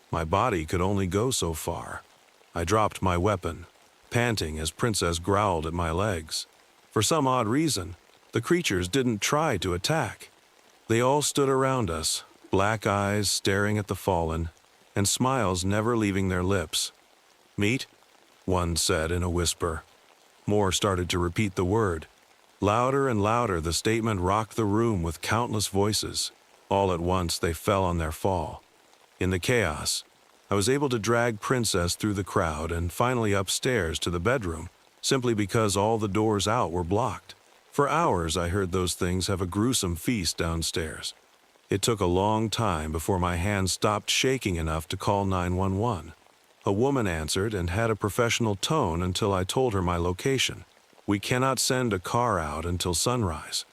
Speaker 1: my body could only go so far. I dropped my weapon, panting as Princess growled at my legs. For some odd reason, the creatures didn't try to attack. They all stood around us, black eyes staring at the fallen, and smiles never leaving their lips. "Meat?" one said in a whisper. More started to repeat the word. Louder and louder, the statement rocked the room with countless voices. All at once, they fell on their fall. In the chaos, I was able to drag Princess through the crowd and finally upstairs to the bedroom, simply because all the doors out were blocked. For hours, I heard those things have a gruesome feast downstairs. It took a long time before my hands stopped shaking enough to call 911. A woman answered and had a professional tone until I told her my location. "We cannot send a car out until sunrise.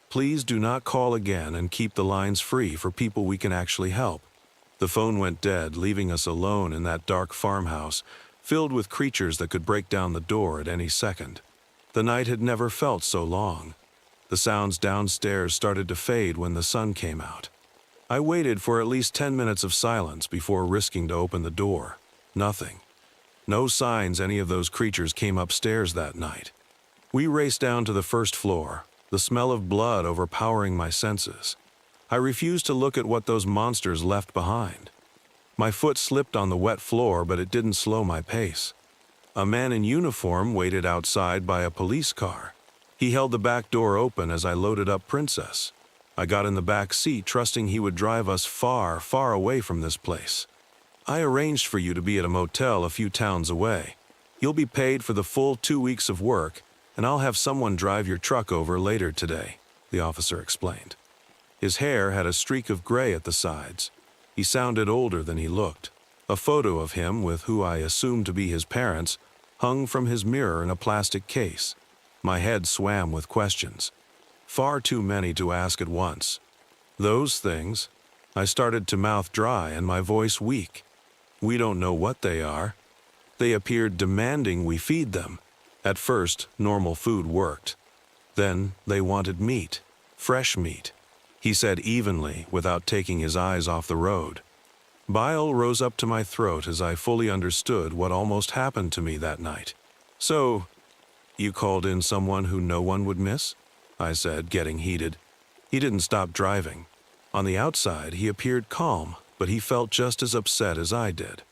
Speaker 1: Please do not call again and keep the lines free for people we can actually help." The phone went dead, leaving us alone in that dark farmhouse, filled with creatures that could break down the door at any second. The night had never felt so long. The sounds downstairs started to fade when the sun came out. I waited for at least 10 minutes of silence before risking to open the door. Nothing. No signs any of those creatures came upstairs that night. We raced down to the first floor, the smell of blood overpowering my senses. I refused to look at what those monsters left behind. My foot slipped on the wet floor, but it didn't slow my pace. A man in uniform waited outside by a police car. He held the back door open as I loaded up Princess. I got in the back seat, trusting he would drive us far, far away from this place. "I arranged for you to be at a motel a few towns away. You'll be paid for the full 2 weeks of work, and I'll have someone drive your truck over later today," the officer explained. His hair had a streak of gray at the sides. He sounded older than he looked. A photo of him, with who I assumed to be his parents, hung from his mirror in a plastic case. My head swam with questions. Far too many to ask at once. "Those things," I started to mouth dry and my voice weak. "We don't know what they are." They appeared demanding we feed them. At first, normal food worked. Then they wanted meat, fresh meat. He said evenly, without taking his eyes off the road. Bile rose up to my throat as I fully understood what almost happened to me that night. "So, you called in someone who no one would miss?" I said, getting heated. He didn't stop driving. On the outside, he appeared calm, but he felt just as upset as I did.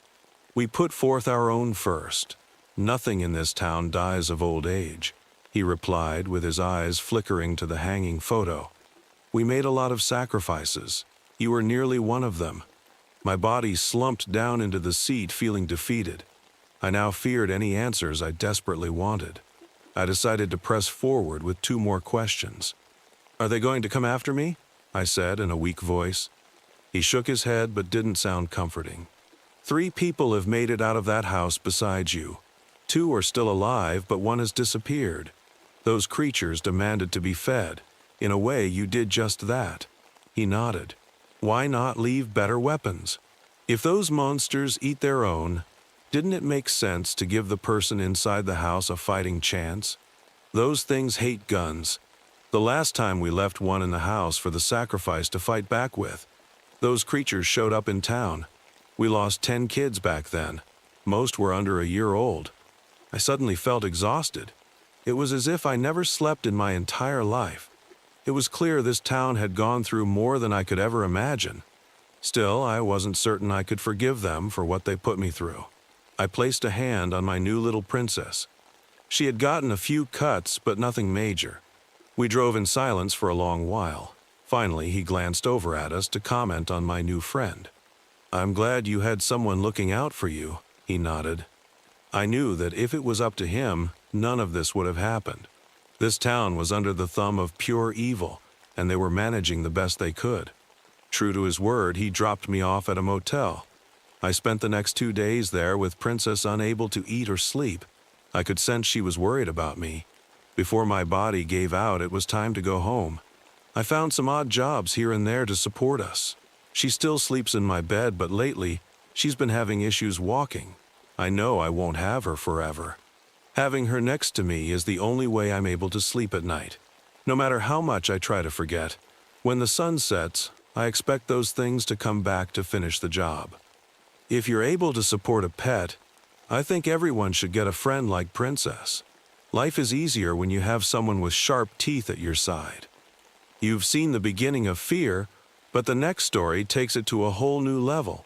Speaker 1: "We put forth our own first. Nothing in this town dies of old age," he replied with his eyes flickering to the hanging photo. "We made a lot of sacrifices. You were nearly one of them." My body slumped down into the seat, feeling defeated. I now feared any answers I desperately wanted. I decided to press forward with 2 more questions. "Are they going to come after me?" I said in a weak voice. He shook his head but didn't sound comforting. 3 people have made it out of that house besides you. 2 are still alive, but 1 has disappeared. Those creatures demanded to be fed. In a way, you did just that." He nodded. "Why not leave better weapons? If those monsters eat their own, Didn't it make sense to give the person inside the house a fighting chance? Those things hate guns. The last time we left one in the house for the sacrifice to fight back with, those creatures showed up in town. We lost 10 kids back then. Most were under a year old. I suddenly felt exhausted. It was as if I never slept in my entire life. It was clear this town had gone through more than I could ever imagine. Still, I wasn't certain I could forgive them for what they put me through. I placed a hand on my new little princess. She had gotten a few cuts, but nothing major. We drove in silence for a long while. Finally, he glanced over at us to comment on my new friend. "I'm glad you had someone looking out for you," he nodded. I knew that if it was up to him, none of this would have happened. This town was under the thumb of pure evil, and they were managing the best they could. True to his word, he dropped me off at a motel. I spent the next 2 days there with Princess unable to eat or sleep. I could sense she was worried about me. Before my body gave out, it was time to go home. I found some odd jobs here and there to support us. She still sleeps in my bed, but lately, she's been having issues walking. I know I won't have her forever. Having her next to me is the only way I'm able to sleep at night. No matter how much I try to forget, when the sun sets, I expect those things to come back to finish the job. If you're able to support a pet, I think everyone should get a friend like Princess. Life is easier when you have someone with sharp teeth at your side. You've seen the beginning of Fear, but the next story takes it to a whole new level.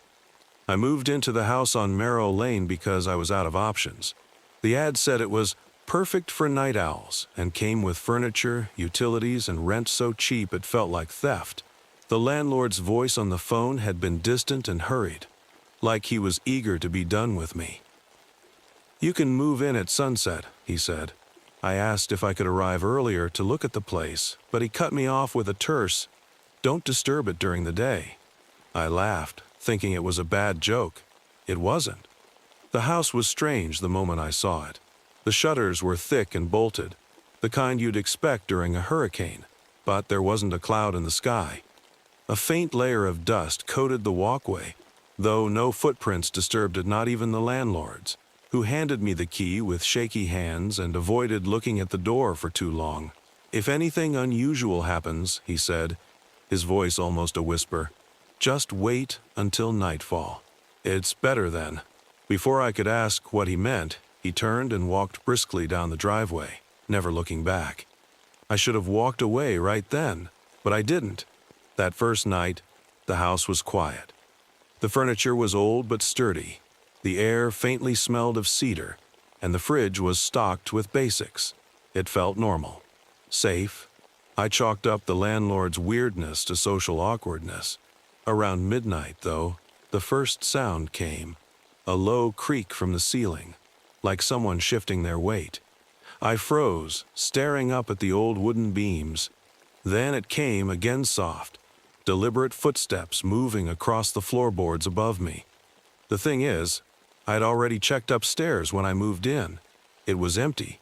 Speaker 1: I moved into the house on Merrow Lane because I was out of options. The ad said it was perfect for night owls and came with furniture, utilities, and rent so cheap it felt like theft. The landlord's voice on the phone had been distant and hurried, like he was eager to be done with me. "You can move in at sunset," he said. I asked if I could arrive earlier to look at the place, but he cut me off with a terse, "Don't disturb it during the day." I laughed, thinking it was a bad joke. It wasn't. The house was strange the moment I saw it. The shutters were thick and bolted, the kind you'd expect during a hurricane, but there wasn't a cloud in the sky. A faint layer of dust coated the walkway, though no footprints disturbed it, not even the landlord's, who handed me the key with shaky hands and avoided looking at the door for too long. "If anything unusual happens," he said, his voice almost a whisper, "just wait until nightfall. It's better then." Before I could ask what he meant, he turned and walked briskly down the driveway, never looking back. I should have walked away right then, but I didn't. That first night, the house was quiet. The furniture was old but sturdy. The air faintly smelled of cedar, and the fridge was stocked with basics. It felt normal. Safe. I chalked up the landlord's weirdness to social awkwardness. Around midnight, though, the first sound came. A low creak from the ceiling, like someone shifting their weight. I froze, staring up at the old wooden beams. Then it came again, soft, deliberate footsteps moving across the floorboards above me. The thing is, I'd already checked upstairs when I moved in. It was empty.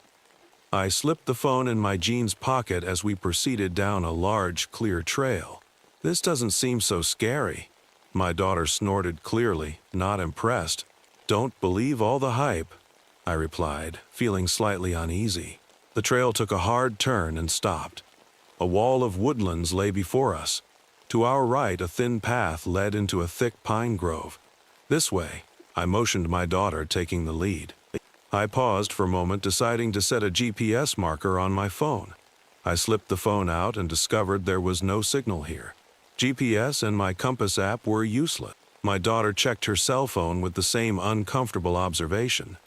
Speaker 1: I slipped the phone in my jeans pocket as we proceeded down a large, clear trail. "This doesn't seem so scary." My daughter snorted clearly, not impressed. "Don't believe all the hype," I replied, feeling slightly uneasy. The trail took a hard turn and stopped. A wall of woodlands lay before us. To our right, a thin path led into a thick pine grove. "This way," I motioned, my daughter taking the lead. I paused for a moment, deciding to set a GPS marker on my phone. I slipped the phone out and discovered there was no signal here. GPS and my compass app were useless. My daughter checked her cell phone with the same uncomfortable observation.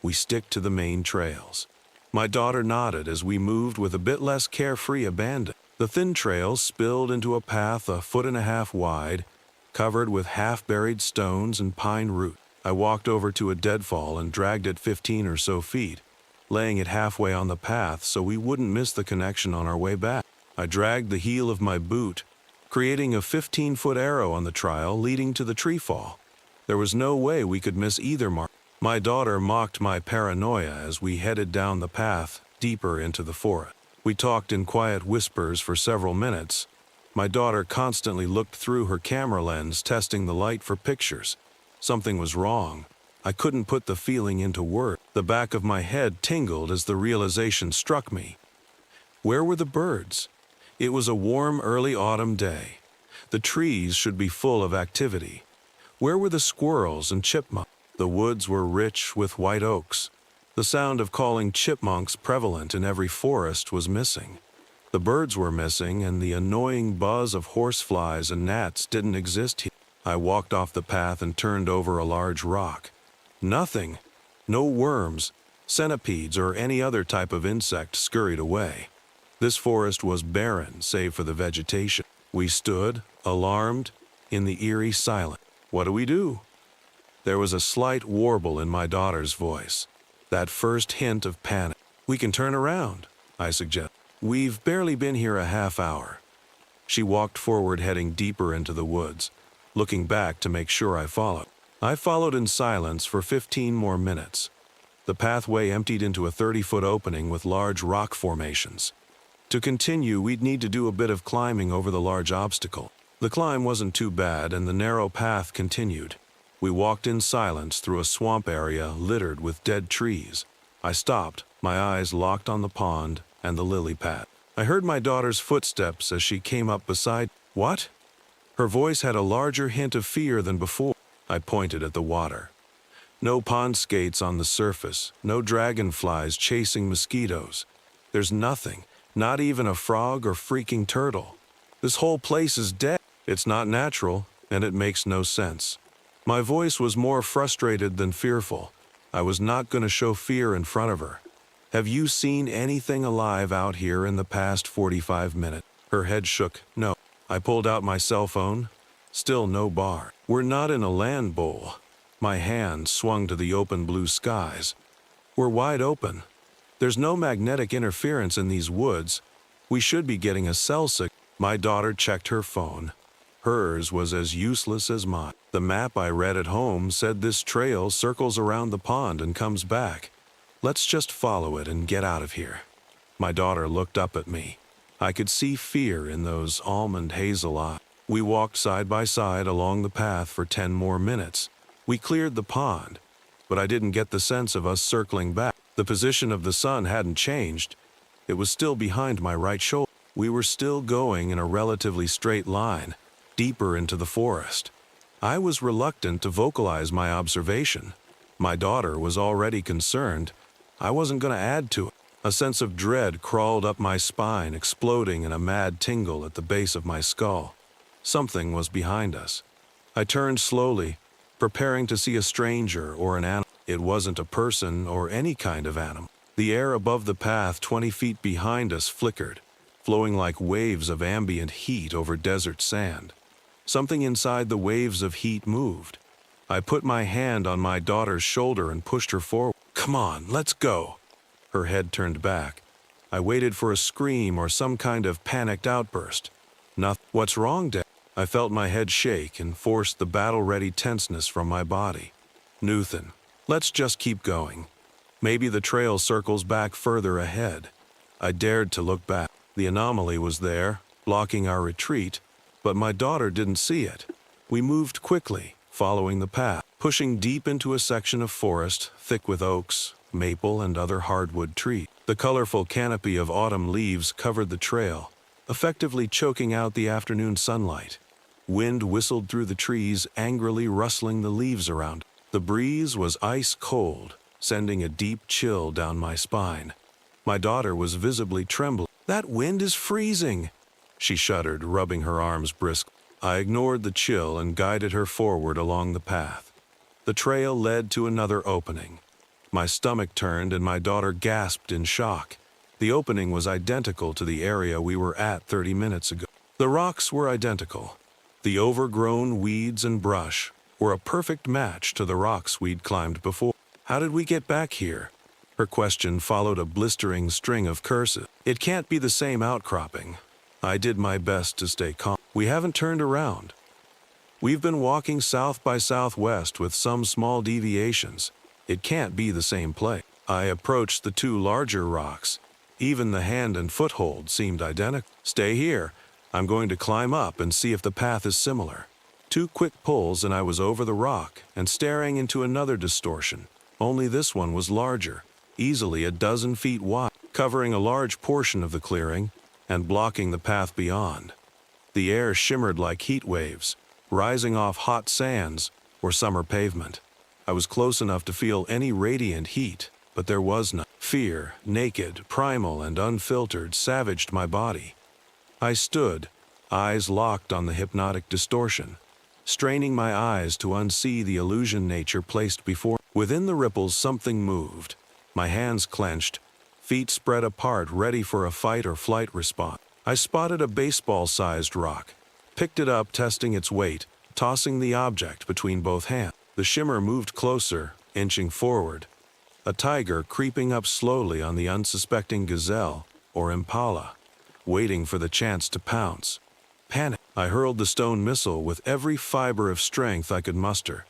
Speaker 1: "We stick to the main trails." My daughter nodded as we moved with a bit less carefree abandon. The thin trail spilled into a path 1.5 feet wide, covered with half-buried stones and pine root. I walked over to a deadfall and dragged it 15 or so feet, laying it halfway on the path so we wouldn't miss the connection on our way back. I dragged the heel of my boot, creating a 15-foot arrow on the trail leading to the tree fall. There was no way we could miss either mark. My daughter mocked my paranoia as we headed down the path, deeper into the forest. We talked in quiet whispers for several minutes. My daughter constantly looked through her camera lens, testing the light for pictures. Something was wrong. I couldn't put the feeling into words. The back of my head tingled as the realization struck me. Where were the birds? It was a warm early autumn day. The trees should be full of activity. Where were the squirrels and chipmunks? The woods were rich with white oaks. The sound of calling chipmunks prevalent in every forest was missing. The birds were missing, and the annoying buzz of horseflies and gnats didn't exist here. I walked off the path and turned over a large rock. Nothing. No worms, centipedes, or any other type of insect scurried away. This forest was barren, save for the vegetation. We stood, alarmed, in the eerie silence. What do we do? There was a slight warble in my daughter's voice. That first hint of panic. We can turn around, I suggested. We've barely been here a half hour. She walked forward, heading deeper into the woods, looking back to make sure I followed. I followed in silence for 15 more minutes. The pathway emptied into a 30-foot opening with large rock formations. To continue, we'd need to do a bit of climbing over the large obstacle. The climb wasn't too bad, and the narrow path continued. We walked in silence through a swamp area littered with dead trees. I stopped, my eyes locked on the pond and the lily pad. I heard my daughter's footsteps as she came up beside. What? Her voice had a larger hint of fear than before. I pointed at the water. No pond skates on the surface, no dragonflies chasing mosquitoes. There's nothing, not even a frog or freaking turtle. This whole place is dead. It's not natural, and it makes no sense. My voice was more frustrated than fearful. I was not going to show fear in front of her. Have you seen anything alive out here in the past 45 minutes? Her head shook. No. I pulled out my cell phone. Still no bar. We're not in a land bowl. My hand swung to the open blue skies. We're wide open. There's no magnetic interference in these woods. We should be getting a cell signal. My daughter checked her phone. Hers was as useless as mine. The map I read at home said this trail circles around the pond and comes back. Let's just follow it and get out of here. My daughter looked up at me. I could see fear in those almond hazel eyes. We walked side by side along the path for 10 more minutes. We cleared the pond, but I didn't get the sense of us circling back. The position of the sun hadn't changed. It was still behind my right shoulder. We were still going in a relatively straight line, deeper into the forest. I was reluctant to vocalize my observation. My daughter was already concerned. I wasn't going to add to it. A sense of dread crawled up my spine, exploding in a mad tingle at the base of my skull. Something was behind us. I turned slowly, preparing to see a stranger or an animal. It wasn't a person or any kind of animal. The air above the path 20 feet behind us flickered, flowing like waves of ambient heat over desert sand. Something inside the waves of heat moved. I put my hand on my daughter's shoulder and pushed her forward. Come on, let's go. Her head turned back. I waited for a scream or some kind of panicked outburst. Nothing. What's wrong, Dad? I felt my head shake and forced the battle-ready tenseness from my body. Nuthan, let's just keep going. Maybe the trail circles back further ahead. I dared to look back. The anomaly was there, blocking our retreat, but my daughter didn't see it. We moved quickly, following the path, pushing deep into a section of forest thick with oaks, maple, and other hardwood trees. The colorful canopy of autumn leaves covered the trail, effectively choking out the afternoon sunlight. Wind whistled through the trees, angrily rustling the leaves around. The breeze was ice cold, sending a deep chill down my spine. My daughter was visibly trembling. That wind is freezing, she shuddered, rubbing her arms briskly. I ignored the chill and guided her forward along the path. The trail led to another opening. My stomach turned and my daughter gasped in shock. The opening was identical to the area we were at 30 minutes ago. The rocks were identical. The overgrown weeds and brush were a perfect match to the rocks we'd climbed before. How did we get back here? Her question followed a blistering string of curses. It can't be the same outcropping. I did my best to stay calm. We haven't turned around. We've been walking south by southwest with some small deviations. It can't be the same place. I approached the two larger rocks. Even the hand and foothold seemed identical. Stay here. I'm going to climb up and see if the path is similar. 2 quick pulls and I was over the rock and staring into another distortion. Only this one was larger, easily a dozen feet wide, covering a large portion of the clearing and blocking the path beyond. The air shimmered like heat waves, rising off hot sands or summer pavement. I was close enough to feel any radiant heat, but there was none. Fear, naked, primal, and unfiltered, savaged my body. I stood, eyes locked on the hypnotic distortion, straining my eyes to unsee the illusion nature placed before me. Within the ripples something moved. My hands clenched, feet spread apart, ready for a fight or flight response. I spotted a baseball-sized rock, picked it up, testing its weight, tossing the object between both hands. The shimmer moved closer, inching forward. A tiger creeping up slowly on the unsuspecting gazelle or impala, waiting for the chance to pounce. Panic. I hurled the stone missile with every fiber of strength I could muster.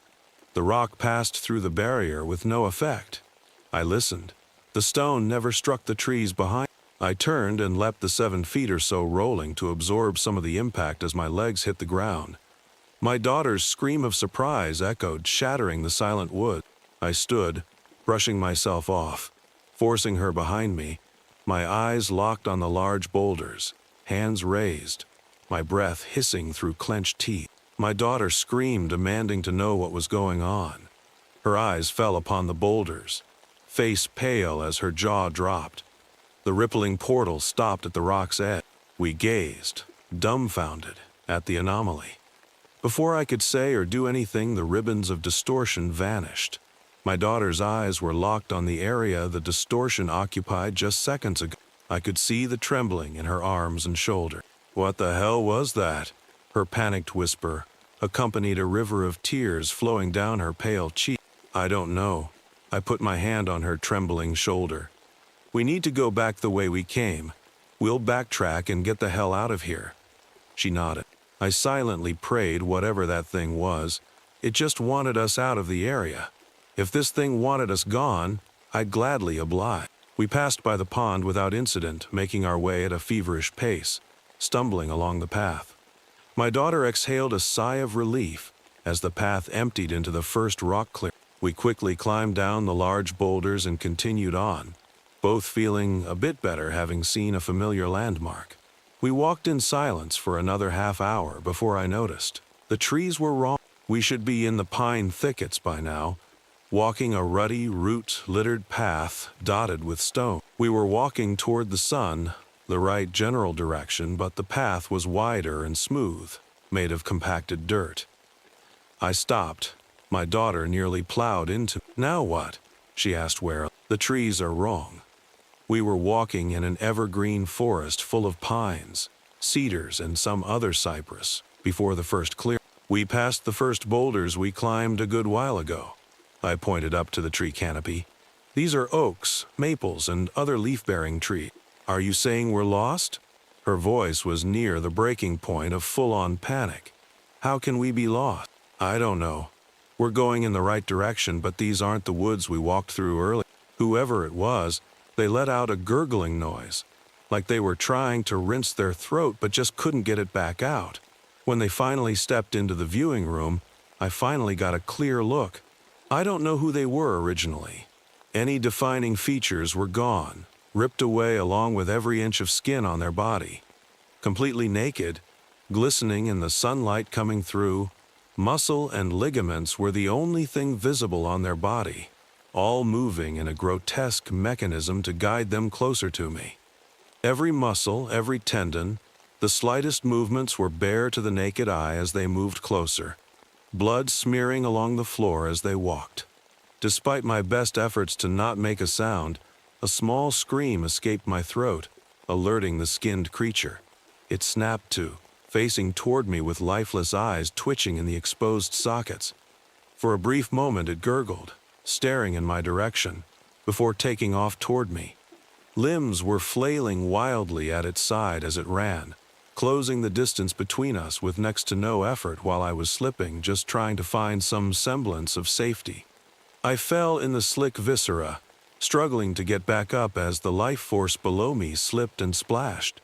Speaker 1: The rock passed through the barrier with no effect. I listened. The stone never struck the trees behind. I turned and leapt the 7 feet or so, rolling to absorb some of the impact as my legs hit the ground. My daughter's scream of surprise echoed, shattering the silent wood. I stood, brushing myself off, forcing her behind me, my eyes locked on the large boulders, hands raised, my breath hissing through clenched teeth. My daughter screamed, demanding to know what was going on. Her eyes fell upon the boulders, face pale as her jaw dropped. The rippling portal stopped at the rock's edge. We gazed, dumbfounded, at the anomaly. Before I could say or do anything, the ribbons of distortion vanished. My daughter's eyes were locked on the area the distortion occupied just seconds ago. I could see the trembling in her arms and shoulder. "What the hell was that?" Her panicked whisper accompanied a river of tears flowing down her pale cheek. "I don't know." I put my hand on her trembling shoulder. "We need to go back the way we came. We'll backtrack and get the hell out of here." She nodded. I silently prayed whatever that thing was. It just wanted us out of the area. If this thing wanted us gone, I'd gladly oblige. We passed by the pond without incident, making our way at a feverish pace, stumbling along the path. My daughter exhaled a sigh of relief as the path emptied into the first rock clearing. We quickly climbed down the large boulders and continued on, both feeling a bit better having seen a familiar landmark. We walked in silence for another half hour before I noticed. The trees were wrong. We should be in the pine thickets by now, walking a rutty, root-littered path dotted with stone. We were walking toward the sun, the right general direction, but the path was wider and smooth, made of compacted dirt. I stopped. My daughter nearly plowed into me. "Now what?" she asked warily. "The trees are wrong." We were walking in an evergreen forest full of pines, cedars, and some other cypress before the first clearing. We passed the first boulders we climbed a good while ago. I pointed up to the tree canopy. "These are oaks, maples, and other leaf-bearing trees. Are you saying we're lost?" Her voice was near the breaking point of full-on panic. "How can we be lost?" "I don't know. We're going in the right direction, but these aren't the woods we walked through earlier." Whoever it was, they let out a gurgling noise, like they were trying to rinse their throat but just couldn't get it back out. When they finally stepped into the viewing room, I finally got a clear look. I don't know who they were originally. Any defining features were gone, ripped away along with every inch of skin on their body. Completely naked, glistening in the sunlight coming through, muscle and ligaments were the only thing visible on their body, all moving in a grotesque mechanism to guide them closer to me. Every muscle, every tendon, the slightest movements were bare to the naked eye as they moved closer, blood smearing along the floor as they walked. Despite my best efforts to not make a sound, a small scream escaped my throat, alerting the skinned creature. It snapped to, facing toward me with lifeless eyes twitching in the exposed sockets. For a brief moment it gurgled, staring in my direction, before taking off toward me. Limbs were flailing wildly at its side as it ran, closing the distance between us with next to no effort while I was slipping, just trying to find some semblance of safety. I fell in the slick viscera, struggling to get back up as the life force below me slipped and splashed.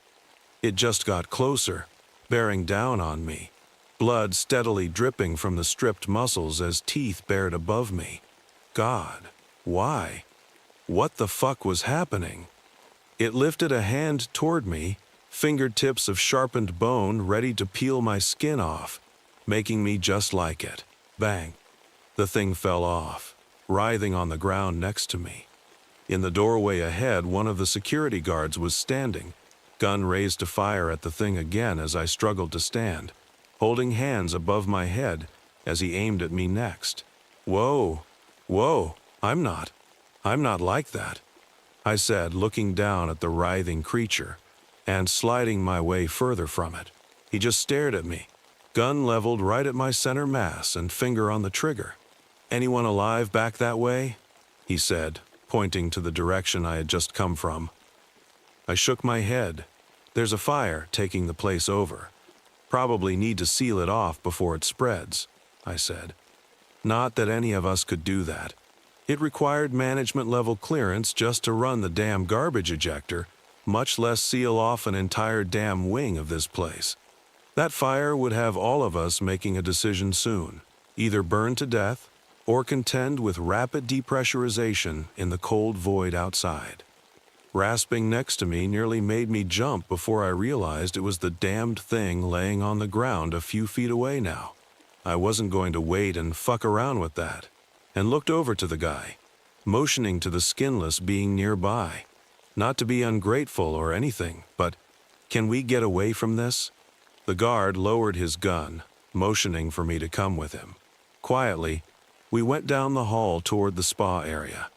Speaker 1: It just got closer, bearing down on me, blood steadily dripping from the stripped muscles as teeth bared above me. God, why? What the fuck was happening? It lifted a hand toward me, fingertips of sharpened bone ready to peel my skin off, making me just like it. Bang. The thing fell off, writhing on the ground next to me. In the doorway ahead, one of the security guards was standing, gun raised to fire at the thing again as I struggled to stand, holding hands above my head as he aimed at me next. Whoa, I'm not like that, I said, looking down at the writhing creature and sliding my way further from it. He just stared at me, gun leveled right at my center mass and finger on the trigger. Anyone alive back that way? He said, pointing to the direction I had just come from. I shook my head. There's a fire taking the place over. Probably need to seal it off before it spreads, I said. Not that any of us could do that. It required management-level clearance just to run the damn garbage ejector, much less seal off an entire damn wing of this place. That fire would have all of us making a decision soon, either burn to death or contend with rapid depressurization in the cold void outside. Rasping next to me nearly made me jump before I realized it was the damned thing laying on the ground a few feet away now. I wasn't going to wait and fuck around with that, and looked over to the guy, motioning to the skinless being nearby. Not to be ungrateful or anything, but can we get away from this? The guard lowered his gun, motioning for me to come with him. Quietly, we went down the hall toward the spa area.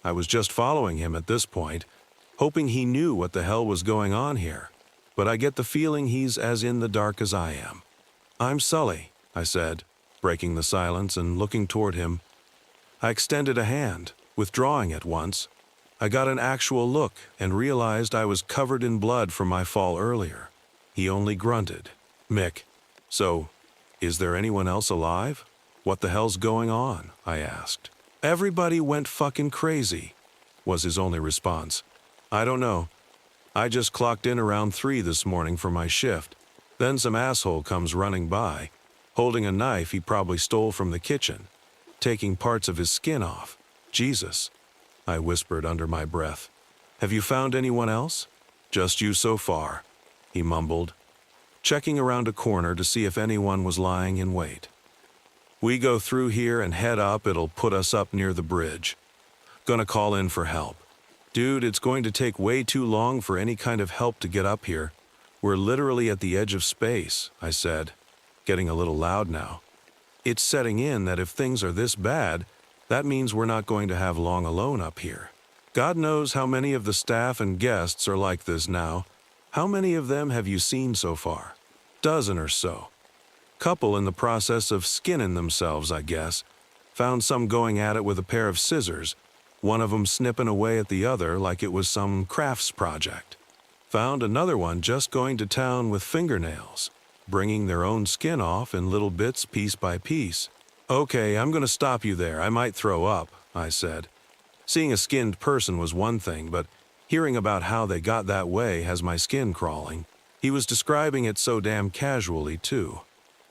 Speaker 1: I was just following him at this point, hoping he knew what the hell was going on here, but I get the feeling he's as in the dark as I am. I'm Sully, I said, breaking the silence and looking toward him. I extended a hand, withdrawing at once. I got an actual look and realized I was covered in blood from my fall earlier. He only grunted. Mick, so, is there anyone else alive? What the hell's going on? I asked. Everybody went fucking crazy, was his only response. I don't know. I just clocked in around 3 this morning for my shift. Then some asshole comes running by, holding a knife he probably stole from the kitchen, taking parts of his skin off. Jesus, I whispered under my breath. Have you found anyone else? Just you so far, he mumbled, checking around a corner to see if anyone was lying in wait. We go through here and head up, it'll put us up near the bridge. Gonna call in for help. Dude, it's going to take way too long for any kind of help to get up here. We're literally at the edge of space, I said, getting a little loud now. It's setting in that if things are this bad, that means we're not going to have long alone up here. God knows how many of the staff and guests are like this now. How many of them have you seen so far? Dozen or so. Couple in the process of skinning themselves, I guess. Found some going at it with a pair of scissors, one of them snipping away at the other like it was some crafts project. Found another one just going to town with fingernails, bringing their own skin off in little bits piece by piece. Okay, I'm gonna stop you there, I might throw up, I said. Seeing a skinned person was one thing, but hearing about how they got that way has my skin crawling. He was describing it so damn casually, too.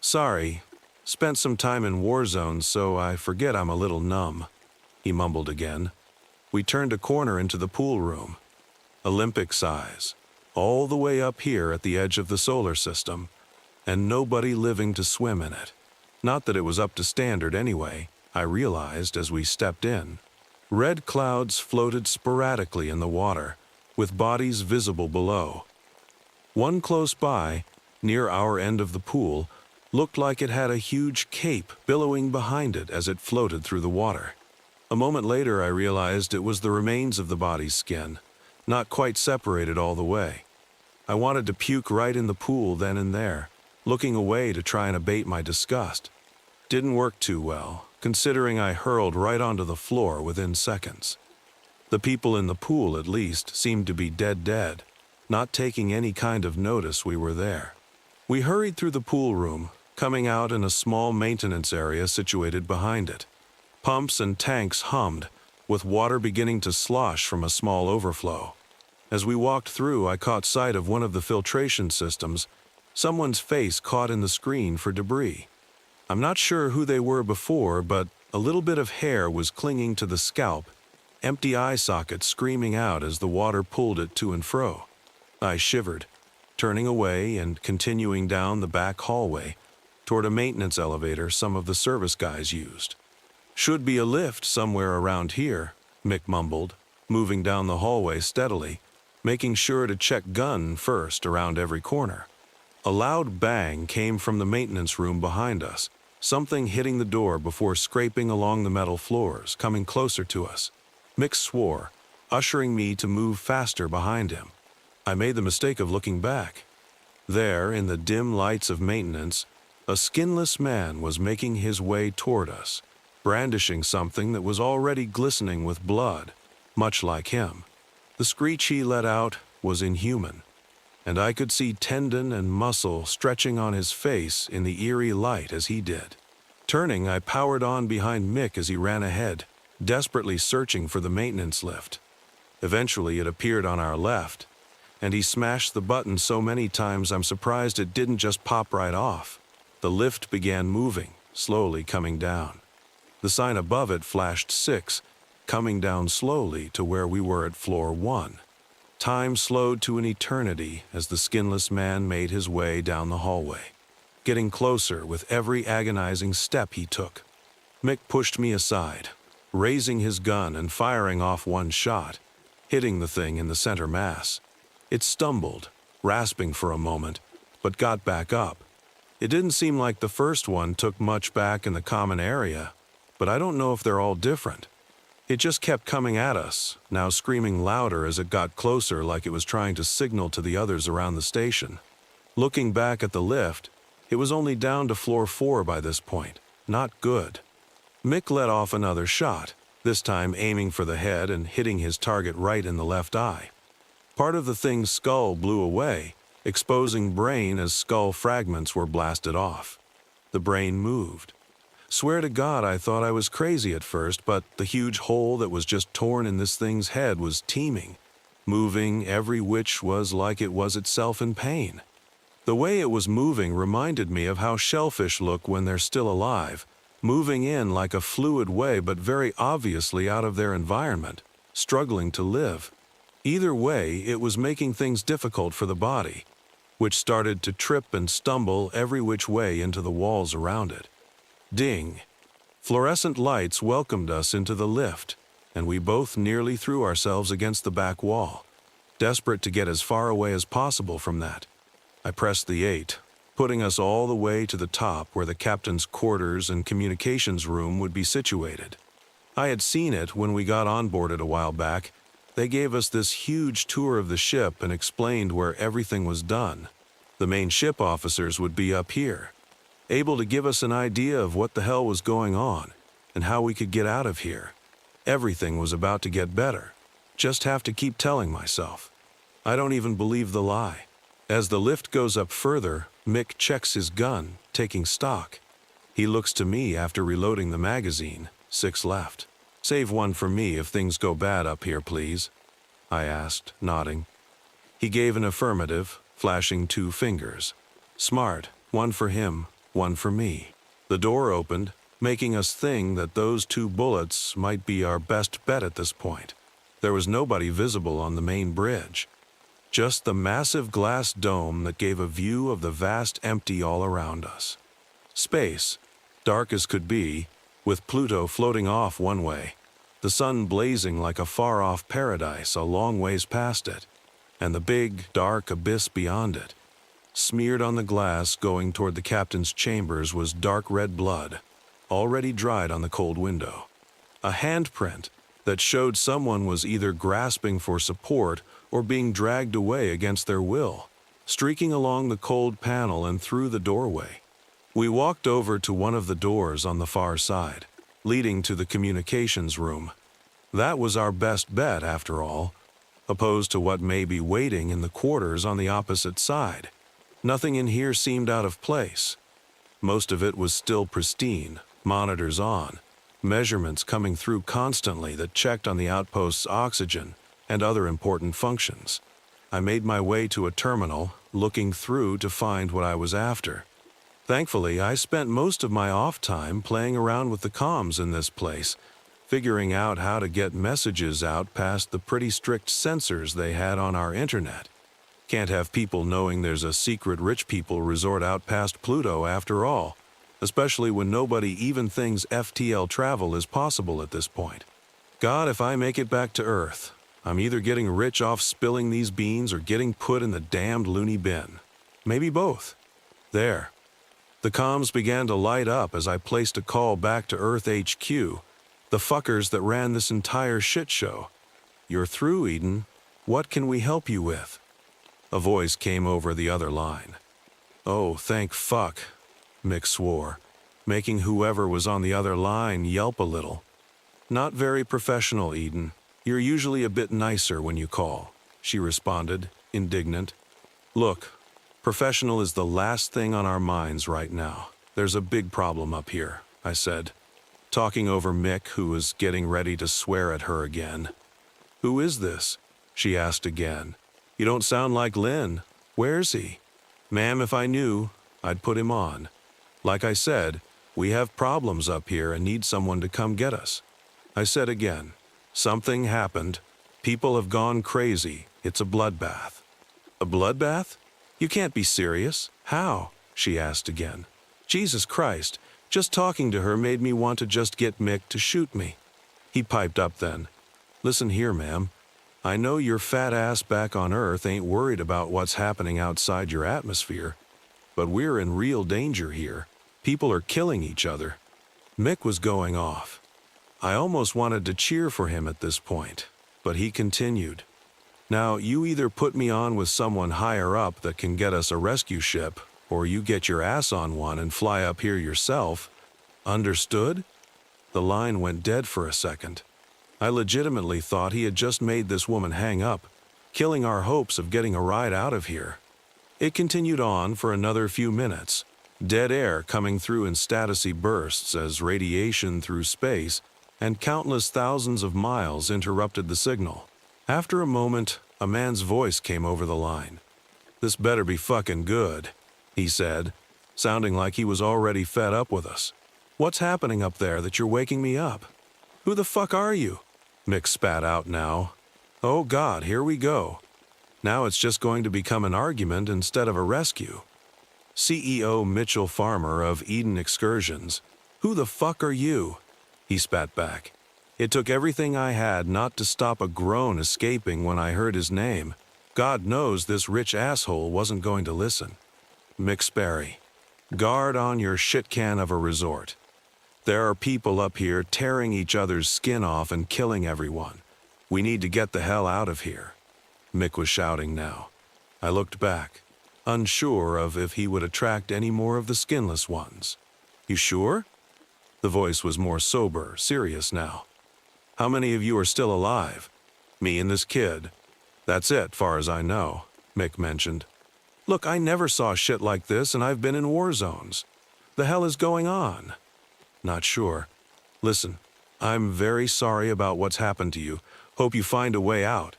Speaker 1: Sorry, spent some time in war zones, so I forget I'm a little numb, he mumbled again. We turned a corner into the pool room. Olympic size, all the way up here at the edge of the solar system, and nobody living to swim in it. Not that it was up to standard anyway, I realized as we stepped in. Red clouds floated sporadically in the water, with bodies visible below. One close by, near our end of the pool, looked like it had a huge cape billowing behind it as it floated through the water. A moment later I realized it was the remains of the body's skin, not quite separated all the way. I wanted to puke right in the pool then and there, looking away to try and abate my disgust. Didn't work too well, considering I hurled right onto the floor within seconds. The people in the pool, at least, seemed to be dead, not taking any kind of notice we were there. We hurried through the pool room, coming out in a small maintenance area situated behind it. Pumps and tanks hummed, with water beginning to slosh from a small overflow. As we walked through, I caught sight of one of the filtration systems, Someone's face caught in the screen for debris. I'm not sure who they were before, but a little bit of hair was clinging to the scalp, empty eye sockets screaming out as the water pulled it to and fro. I shivered, turning away and continuing down the back hallway toward a maintenance elevator some of the service guys used. Should be a lift somewhere around here, Mick mumbled, moving down the hallway steadily, making sure to check gun first around every corner. A loud bang came from the maintenance room behind us, something hitting the door before scraping along the metal floors, coming closer to us. Mick swore, ushering me to move faster behind him. I made the mistake of looking back. There, in the dim lights of maintenance, a skinless man was making his way toward us, brandishing something that was already glistening with blood, much like him. The screech he let out was inhuman, and I could see tendon and muscle stretching on his face in the eerie light as he did. Turning, I powered on behind Mick as he ran ahead, desperately searching for the maintenance lift. Eventually, it appeared on our left, and he smashed the button so many times I'm surprised it didn't just pop right off. The lift began moving, slowly coming down. The sign above it flashed 6, coming down slowly to where we were at floor 1. Time slowed to an eternity as the skinless man made his way down the hallway, getting closer with every agonizing step he took. Mick pushed me aside, raising his gun and firing off one shot, hitting the thing in the center mass. It stumbled, rasping for a moment, but got back up. It didn't seem like the first one took much back in the common area, but I don't know if they're all different. It just kept coming at us, now screaming louder as it got closer like it was trying to signal to the others around the station. Looking back at the lift, it was only down to floor 4 by this point. Not good. Mick let off another shot, this time aiming for the head and hitting his target right in the left eye. Part of the thing's skull blew away, exposing brain as skull fragments were blasted off. The brain moved. Swear to God, I thought I was crazy at first, but the huge hole that was just torn in this thing's head was teeming, moving every which was like it was itself in pain. The way it was moving reminded me of how shellfish look when they're still alive, moving in like a fluid way but very obviously out of their environment, struggling to live. Either way, it was making things difficult for the body, which started to trip and stumble every which way into the walls around it. Ding! Fluorescent lights welcomed us into the lift, and we both nearly threw ourselves against the back wall, desperate to get as far away as possible from that. I pressed the 8, putting us all the way to the top where the captain's quarters and communications room would be situated. I had seen it when we got onboarded a while back. They gave us this huge tour of the ship and explained where everything was done. The main ship officers would be up here, able to give us an idea of what the hell was going on and how we could get out of here. Everything was about to get better. Just have to keep telling myself. I don't even believe the lie. As the lift goes up further, Mick checks his gun, taking stock. He looks to me after reloading the magazine. 6 left. Save one for me if things go bad up here, please, I asked, nodding. He gave an affirmative, flashing 2 fingers. Smart, one for him, one for me. The door opened, making us think that those 2 bullets might be our best bet at this point. There was nobody visible on the main bridge, just the massive glass dome that gave a view of the vast empty all around us. Space, dark as could be, with Pluto floating off one way, the sun blazing like a far-off paradise a long ways past it, and the big, dark abyss beyond it. Smeared on the glass going toward the captain's chambers was dark red blood, already dried on the cold window. A handprint that showed someone was either grasping for support or being dragged away against their will, streaking along the cold panel and through the doorway. We walked over to one of the doors on the far side, leading to the communications room. That was our best bet, after all, opposed to what may be waiting in the quarters on the opposite side. Nothing in here seemed out of place. Most of it was still pristine, monitors on, measurements coming through constantly that checked on the outpost's oxygen and other important functions. I made my way to a terminal, looking through to find what I was after. Thankfully, I spent most of my off time playing around with the comms in this place, figuring out how to get messages out past the pretty strict censors they had on our internet. Can't have people knowing there's a secret rich people resort out past Pluto after all, especially when nobody even thinks FTL travel is possible at this point. God, if I make it back to Earth, I'm either getting rich off spilling these beans or getting put in the damned loony bin. Maybe both. There. The comms began to light up as I placed a call back to Earth HQ, the fuckers that ran this entire shit show. You're through, Eden. What can we help you with? A voice came over the other line. Oh, thank fuck, Mick swore, making whoever was on the other line yelp a little. Not very professional, Eden. You're usually a bit nicer when you call, she responded, indignant. Look, professional is the last thing on our minds right now. There's a big problem up here, I said, talking over Mick, who was getting ready to swear at her again. Who is this? She asked again. You don't sound like Lynn. Where's he? Ma'am, if I knew, I'd put him on. Like I said, we have problems up here and need someone to come get us. I said again, something happened. People have gone crazy. It's a bloodbath. A bloodbath? You can't be serious. How? She asked again. Jesus Christ, just talking to her made me want to just get Mick to shoot me. He piped up then. Listen here, ma'am. I know your fat ass back on Earth ain't worried about what's happening outside your atmosphere, but we're in real danger here. People are killing each other. Mick was going off. I almost wanted to cheer for him at this point, but he continued. Now, you either put me on with someone higher up that can get us a rescue ship, or you get your ass on one and fly up here yourself. Understood? The line went dead for a second. I legitimately thought he had just made this woman hang up, killing our hopes of getting a ride out of here. It continued on for another few minutes, dead air coming through in statusy bursts as radiation through space and countless thousands of miles interrupted the signal. After a moment, a man's voice came over the line. This better be fucking good, he said, sounding like he was already fed up with us. What's happening up there that you're waking me up? Who the fuck are you? Mick spat out now. Oh God, here we go. Now it's just going to become an argument instead of a rescue. CEO Mitchell Farmer of Eden Excursions. Who the fuck are you? He spat back. It took everything I had not to stop a groan escaping when I heard his name. God knows this rich asshole wasn't going to listen. Mick Sperry. Guard on your shit can of a resort. There are people up here tearing each other's skin off and killing everyone. We need to get the hell out of here. Mick was shouting now. I looked back, unsure of if he would attract any more of the skinless ones. You sure? The voice was more sober, serious now. How many of you are still alive? Me and this kid. That's it, far as I know, Mick mentioned. Look, I never saw shit like this and I've been in war zones. The hell is going on? Not sure. Listen, I'm very sorry about what's happened to you. Hope you find a way out.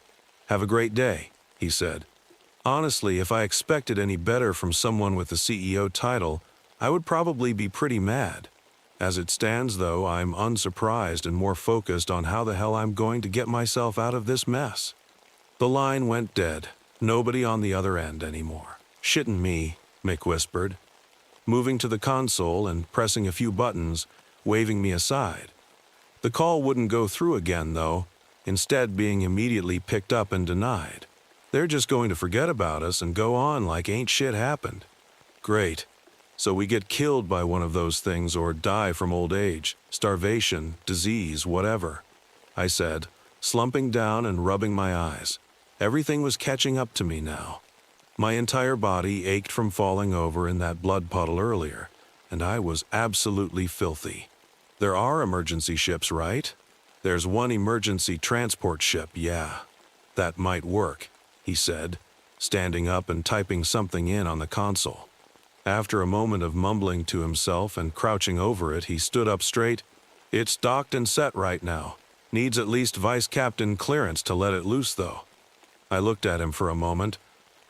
Speaker 1: Have a great day, he said. Honestly, if I expected any better from someone with the CEO title, I would probably be pretty mad. As it stands, though, I'm unsurprised and more focused on how the hell I'm going to get myself out of this mess. The line went dead. Nobody on the other end anymore. Shitting me, Mick whispered, moving to the console and pressing a few buttons, waving me aside. The call wouldn't go through again, though, instead being immediately picked up and denied. They're just going to forget about us and go on like ain't shit happened. Great. So we get killed by one of those things or die from old age, starvation, disease, whatever, I said, slumping down and rubbing my eyes. Everything was catching up to me now. My entire body ached from falling over in that blood puddle earlier, and I was absolutely filthy. There are emergency ships, right? There's one emergency transport ship, yeah. That might work, he said, standing up and typing something in on the console. After a moment of mumbling to himself and crouching over it, he stood up straight. It's docked and set right now. Needs at least vice captain clearance to let it loose, though. I looked at him for a moment.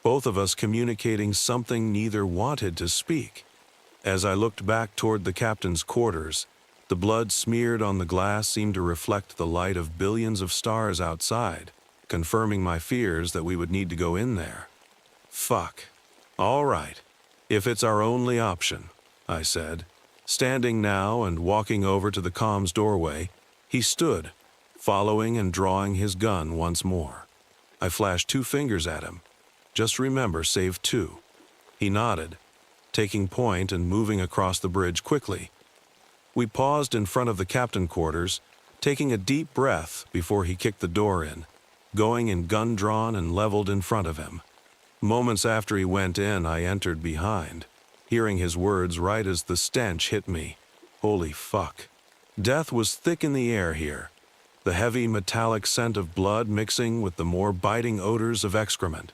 Speaker 1: both of us communicating something neither wanted to speak. As I looked back toward the captain's quarters, the blood smeared on the glass seemed to reflect the light of billions of stars outside, confirming my fears that we would need to go in there. Fuck. All right. If it's our only option, I said. Standing now and walking over to the comms doorway, he stood, following and drawing his gun once more. I flashed 2 fingers at him. Just remember, save 2. He nodded, taking point and moving across the bridge quickly. We paused in front of the captain quarters, taking a deep breath before he kicked the door in, going in gun drawn and leveled in front of him. Moments after he went in, I entered behind, hearing his words right as the stench hit me. Holy fuck. Death was thick in the air here, the heavy metallic scent of blood mixing with the more biting odors of excrement.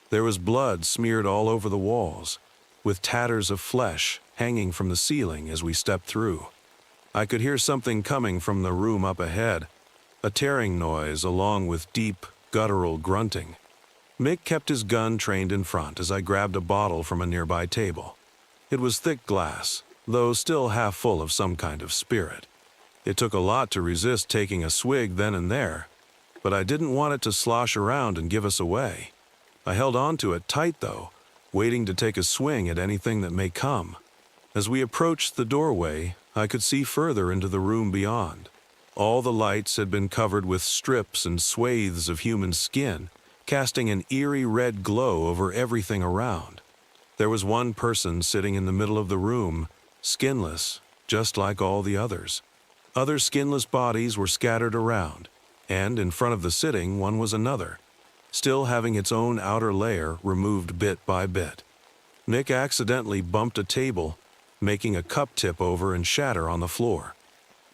Speaker 1: There was blood smeared all over the walls, with tatters of flesh hanging from the ceiling as we stepped through. I could hear something coming from the room up ahead, a tearing noise along with deep, guttural grunting. Mick kept his gun trained in front as I grabbed a bottle from a nearby table. It was thick glass, though still half full of some kind of spirit. It took a lot to resist taking a swig then and there, but I didn't want it to slosh around and give us away. I held on to it tight though, waiting to take a swing at anything that may come. As we approached the doorway, I could see further into the room beyond. All the lights had been covered with strips and swathes of human skin, casting an eerie red glow over everything around. There was one person sitting in the middle of the room, skinless, just like all the others. Other skinless bodies were scattered around, and in front of the sitting one was another, still having its own outer layer removed bit by bit. Nick accidentally bumped a table, making a cup tip over and shatter on the floor.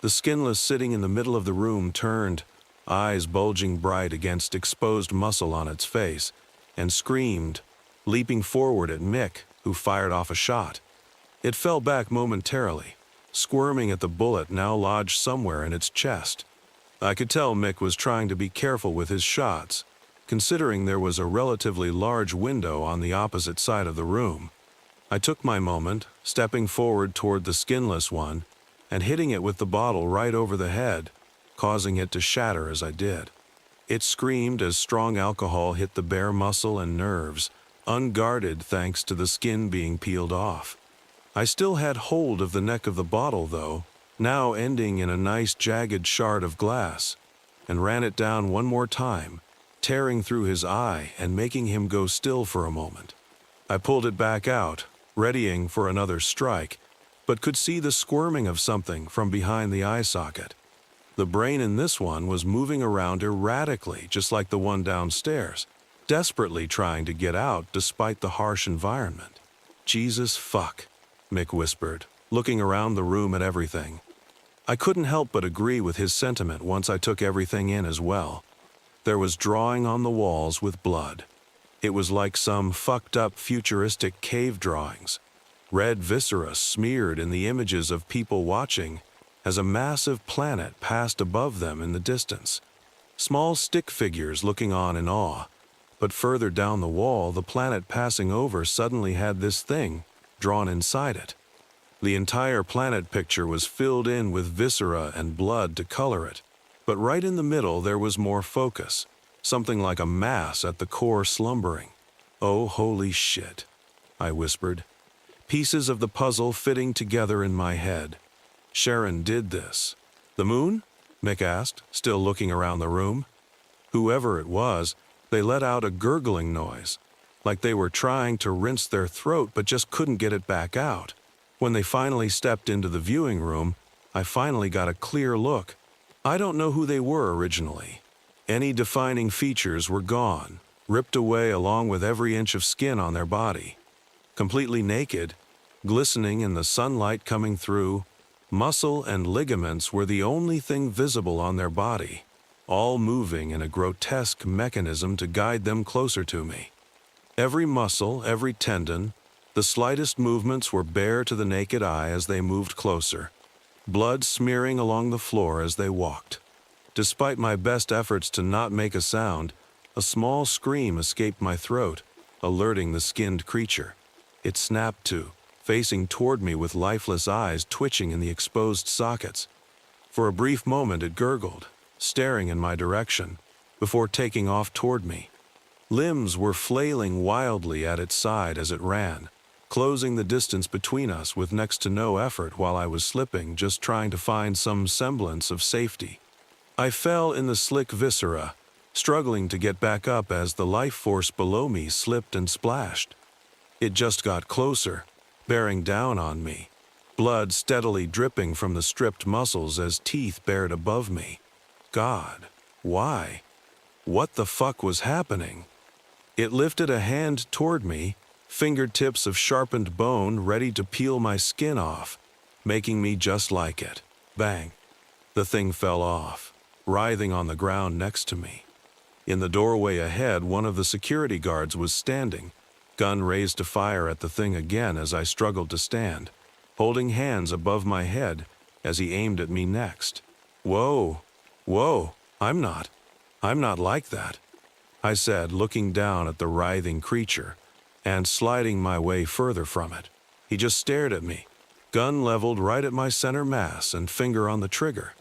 Speaker 1: The skinless sitting in the middle of the room turned, eyes bulging bright against exposed muscle on its face, and screamed, leaping forward at Mick, who fired off a shot. It fell back momentarily, squirming at the bullet now lodged somewhere in its chest. I could tell Mick was trying to be careful with his shots, considering there was a relatively large window on the opposite side of the room. I took my moment, stepping forward toward the skinless one, and hitting it with the bottle right over the head, causing it to shatter as I did. It screamed as strong alcohol hit the bare muscle and nerves, unguarded thanks to the skin being peeled off. I still had hold of the neck of the bottle, though, now ending in a nice jagged shard of glass, and ran it down one more time, tearing through his eye and making him go still for a moment. I pulled it back out, readying for another strike, but could see the squirming of something from behind the eye socket. The brain in this one was moving around erratically, just like the one downstairs, desperately trying to get out despite the harsh environment. Jesus fuck, Mick whispered, looking around the room at everything. I couldn't help but agree with his sentiment once I took everything in as well. There was drawing on the walls with blood. It was like some fucked up futuristic cave drawings. Red viscera smeared in the images of people watching as a massive planet passed above them in the distance. Small stick figures looking on in awe, but further down the wall the planet passing over suddenly had this thing drawn inside it. The entire planet picture was filled in with viscera and blood to color it, but right in the middle there was more focus, something like a mass at the core slumbering. Oh, holy shit, I whispered, pieces of the puzzle fitting together in my head. Sharon did this. The moon? Mick asked, still looking around the room. Whoever it was, they let out a gurgling noise, like they were trying to rinse their throat but just couldn't get it back out. When they finally stepped into the viewing room, I finally got a clear look. I don't know who they were originally. Any defining features were gone, ripped away along with every inch of skin on their body. Completely naked, glistening in the sunlight coming through, muscle and ligaments were the only thing visible on their body, all moving in a grotesque mechanism to guide them closer to me. Every muscle, every tendon, the slightest movements were bare to the naked eye as they moved closer, blood smearing along the floor as they walked. Despite my best efforts to not make a sound, a small scream escaped my throat, alerting the skinned creature. It snapped to, facing toward me with lifeless eyes twitching in the exposed sockets. For a brief moment it gurgled, staring in my direction, before taking off toward me. Limbs were flailing wildly at its side as it ran, closing the distance between us with next to no effort while I was slipping, just trying to find some semblance of safety. I fell in the slick viscera, struggling to get back up as the life force below me slipped and splashed. It just got closer, bearing down on me, blood steadily dripping from the stripped muscles as teeth bared above me. God, why? What the fuck was happening? It lifted a hand toward me, fingertips of sharpened bone ready to peel my skin off, making me just like it. Bang. The thing fell off, writhing on the ground next to me. In the doorway ahead, one of the security guards was standing, gun raised to fire at the thing again as I struggled to stand, holding hands above my head as he aimed at me next. Whoa, I'm not like that, I said, looking down at the writhing creature and sliding my way further from it. He just stared at me, gun leveled right at my center mass and finger on the trigger.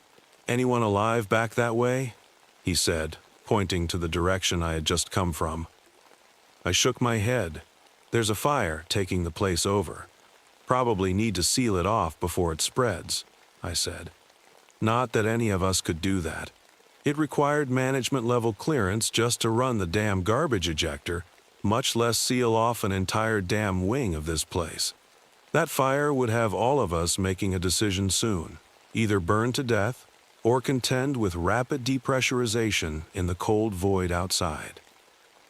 Speaker 1: Anyone alive back that way? He said, pointing to the direction I had just come from. I shook my head. There's a fire taking the place over. Probably need to seal it off before it spreads, I said. Not that any of us could do that. It required management-level clearance just to run the damn garbage ejector, much less seal off an entire damn wing of this place. That fire would have all of us making a decision soon, either burn to death or contend with rapid depressurization in the cold void outside.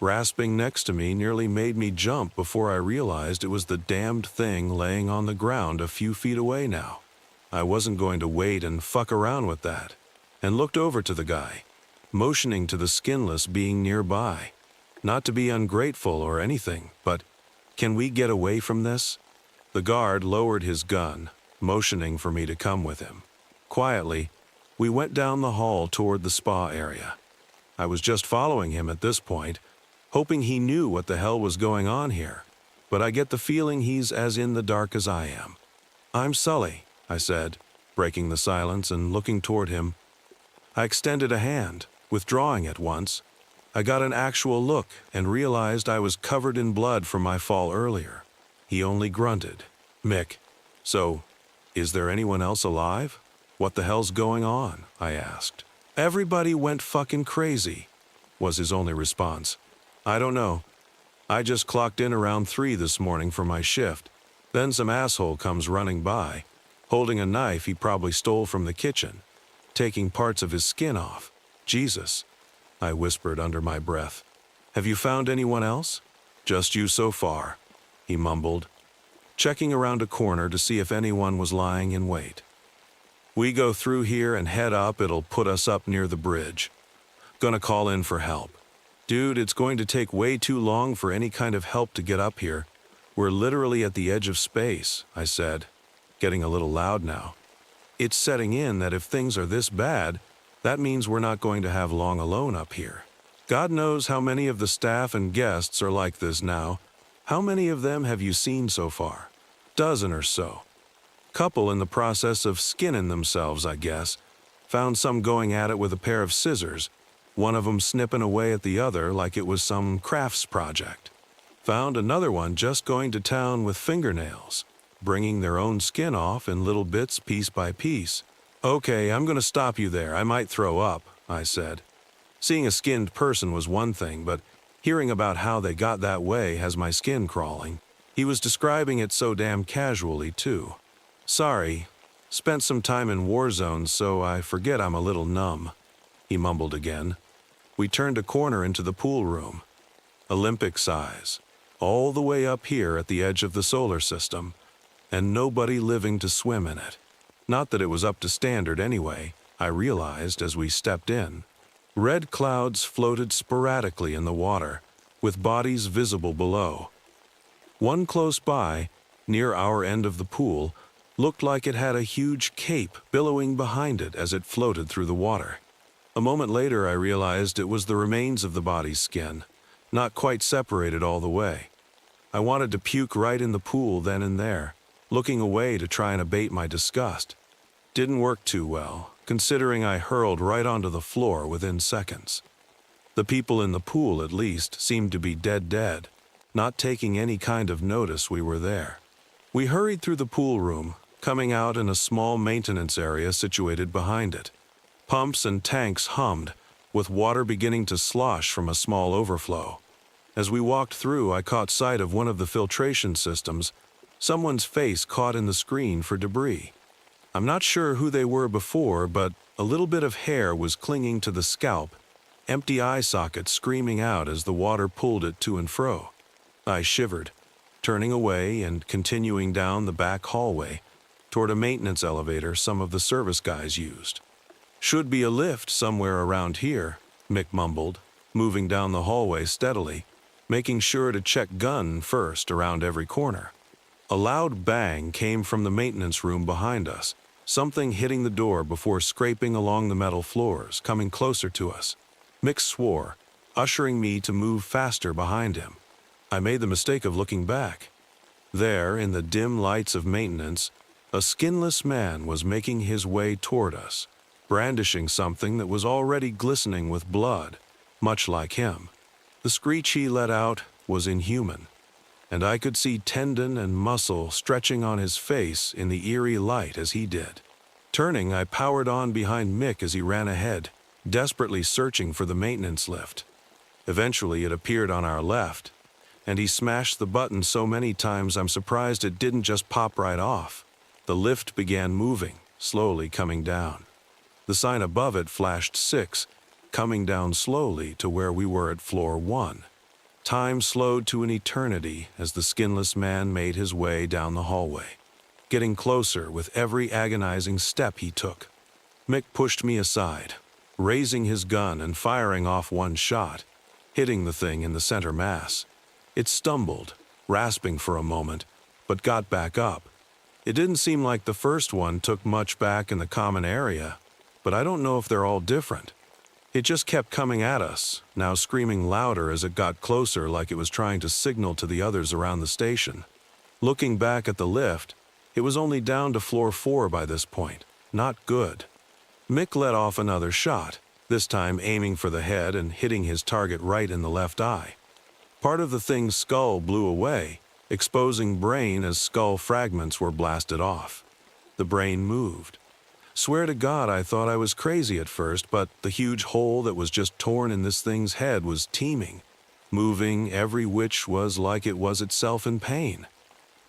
Speaker 1: Rasping next to me nearly made me jump before I realized it was the damned thing laying on the ground a few feet away now. I wasn't going to wait and fuck around with that, and looked over to the guy, motioning to the skinless being nearby. Not to be ungrateful or anything, but can we get away from this? The guard lowered his gun, motioning for me to come with him. Quietly, we went down the hall toward the spa area. I was just following him at this point, hoping he knew what the hell was going on here, but I get the feeling he's as in the dark as I am. I'm Sully, I said, breaking the silence and looking toward him. I extended a hand, withdrawing at once. I got an actual look and realized I was covered in blood from my fall earlier. He only grunted. Mick, so, is there anyone else alive? What the hell's going on? I asked. Everybody went fucking crazy, was his only response. I don't know. I just clocked in around 3 this morning for my shift. Then some asshole comes running by, holding a knife he probably stole from the kitchen, taking parts of his skin off. Jesus, I whispered under my breath. Have you found anyone else? Just you so far, he mumbled, checking around a corner to see if anyone was lying in wait. We go through here and head up, it'll put us up near the bridge. Gonna call in for help. Dude, it's going to take way too long for any kind of help to get up here. We're literally at the edge of space, I said, getting a little loud now. It's setting in that if things are this bad, that means we're not going to have long alone up here. God knows how many of the staff and guests are like this now. How many of them have you seen so far? Dozen or so. Couple in the process of skinning themselves, I guess. Found some going at it with a pair of scissors, one of them snipping away at the other like it was some crafts project. Found another one just going to town with fingernails, bringing their own skin off in little bits piece by piece. Okay, I'm going to stop you there. I might throw up, I said. Seeing a skinned person was one thing, but hearing about how they got that way has my skin crawling. He was describing it so damn casually, too. Sorry, spent some time in war zones, so I forget I'm a little numb, he mumbled again. We turned a corner into the pool room. Olympic size, all the way up here at the edge of the solar system, and nobody living to swim in it. Not that it was up to standard anyway, I realized as we stepped in. Red clouds floated sporadically in the water, with bodies visible below. One close by, near our end of the pool, looked like it had a huge cape billowing behind it as it floated through the water. A moment later I realized it was the remains of the body's skin, not quite separated all the way. I wanted to puke right in the pool then and there, looking away to try and abate my disgust. Didn't work too well, considering I hurled right onto the floor within seconds. The people in the pool, at least, seemed to be dead, not taking any kind of notice we were there. We hurried through the pool room, coming out in a small maintenance area situated behind it. Pumps and tanks hummed, with water beginning to slosh from a small overflow. As we walked through, I caught sight of one of the filtration systems, someone's face caught in the screen for debris. I'm not sure who they were before, but a little bit of hair was clinging to the scalp, empty eye sockets screaming out as the water pulled it to and fro. I shivered, turning away and continuing down the back hallway toward a maintenance elevator some of the service guys used. "Should be a lift somewhere around here," Mick mumbled, moving down the hallway steadily, making sure to check gun first around every corner. A loud bang came from the maintenance room behind us, something hitting the door before scraping along the metal floors, coming closer to us. Mick swore, ushering me to move faster behind him. I made the mistake of looking back. There, in the dim lights of maintenance, a skinless man was making his way toward us, brandishing something that was already glistening with blood, much like him. The screech he let out was inhuman, and I could see tendon and muscle stretching on his face in the eerie light as he did. Turning, I powered on behind Mick as he ran ahead, desperately searching for the maintenance lift. Eventually, it appeared on our left, and he smashed the button so many times I'm surprised it didn't just pop right off. The lift began moving, slowly coming down. The sign above it flashed 6, coming down slowly to where we were at floor 1. Time slowed to an eternity as the skinless man made his way down the hallway, getting closer with every agonizing step he took. Mick pushed me aside, raising his gun and firing off one shot, hitting the thing in the center mass. It stumbled, rasping for a moment, but got back up. It didn't seem like the first one took much back in the common area, but I don't know if they're all different. It just kept coming at us, now screaming louder as it got closer, like it was trying to signal to the others around the station. Looking back at the lift, it was only down to floor 4 by this point. Not good. Mick let off another shot, this time aiming for the head and hitting his target right in the left eye. Part of the thing's skull blew away, exposing brain as skull fragments were blasted off. The brain moved. Swear to God, I thought I was crazy at first, but the huge hole that was just torn in this thing's head was teeming, moving every which was like it was itself in pain.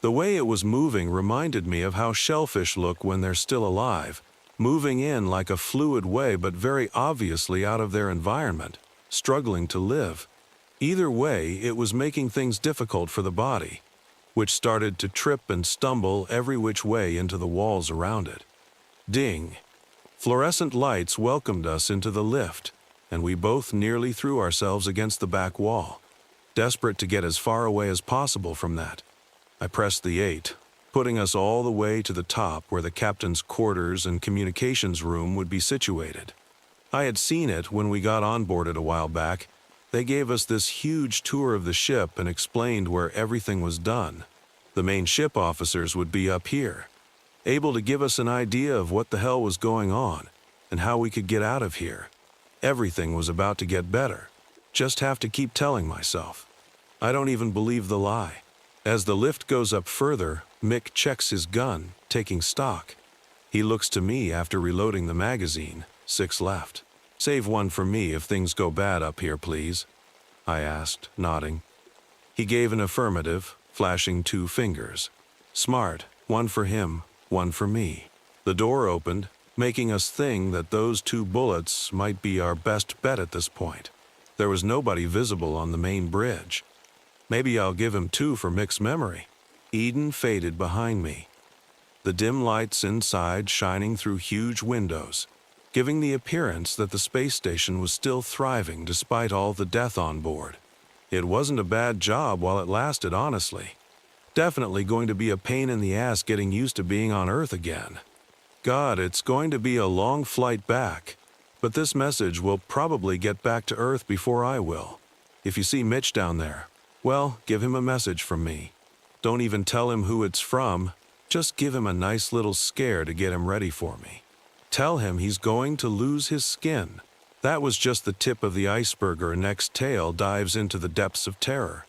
Speaker 1: The way it was moving reminded me of how shellfish look when they're still alive, moving in like a fluid way but very obviously out of their environment, struggling to live. Either way, it was making things difficult for the body, which started to trip and stumble every which way into the walls around it. Ding! Fluorescent lights welcomed us into the lift, and we both nearly threw ourselves against the back wall, desperate to get as far away as possible from that. I pressed the 8, putting us all the way to the top where the captain's quarters and communications room would be situated. I had seen it when we got onboarded a while back. They gave us this huge tour of the ship and explained where everything was done. The main ship officers would be up here, able to give us an idea of what the hell was going on and how we could get out of here. Everything was about to get better. Just have to keep telling myself. I don't even believe the lie. As the lift goes up further, Mick checks his gun, taking stock. He looks to me after reloading the magazine. 6 left. "Save one for me if things go bad up here, please," I asked, nodding. He gave an affirmative, flashing 2 fingers. Smart, one for him, one for me. The door opened, making us think that those 2 bullets might be our best bet at this point. There was nobody visible on the main bridge. Maybe I'll give him 2 for Mick's memory. Eden faded behind me, the dim lights inside shining through huge windows, giving the appearance that the space station was still thriving despite all the death on board. It wasn't a bad job while it lasted, honestly. Definitely going to be a pain in the ass getting used to being on Earth again. God, it's going to be a long flight back, but this message will probably get back to Earth before I will. If you see Mitch down there, well, give him a message from me. Don't even tell him who it's from, just give him a nice little scare to get him ready for me. Tell him he's going to lose his skin. That was just the tip of the iceberg. Our next tale dives into the depths of terror.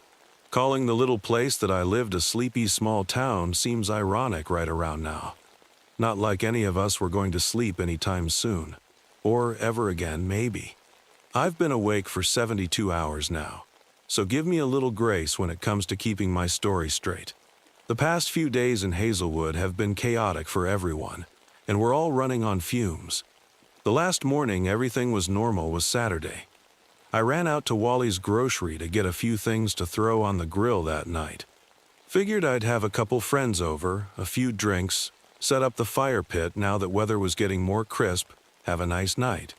Speaker 1: Calling the little place that I lived a sleepy small town seems ironic right around now. Not like any of us were going to sleep anytime soon. Or ever again, maybe. I've been awake for 72 hours now, so give me a little grace when it comes to keeping my story straight. The past few days in Hazelwood have been chaotic for everyone, and we're all running on fumes. The last morning everything was normal was Saturday. I ran out to Wally's grocery to get a few things to throw on the grill that night. Figured I'd have a couple friends over, a few drinks, set up the fire pit now that weather was getting more crisp, have a nice night.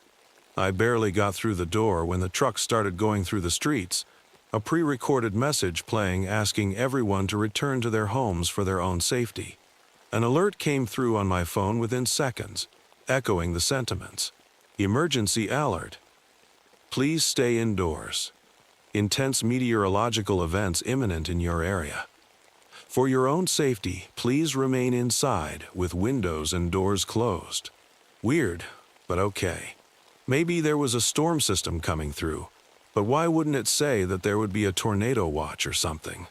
Speaker 1: I barely got through the door when the truck started going through the streets, a pre-recorded message playing asking everyone to return to their homes for their own safety. An alert came through on my phone within seconds, echoing the sentiments. Emergency alert. Please stay indoors. Intense meteorological events imminent in your area. For your own safety, please remain inside with windows and doors closed. Weird, but okay. Maybe there was a storm system coming through, but why wouldn't it say that there would be a tornado watch or something?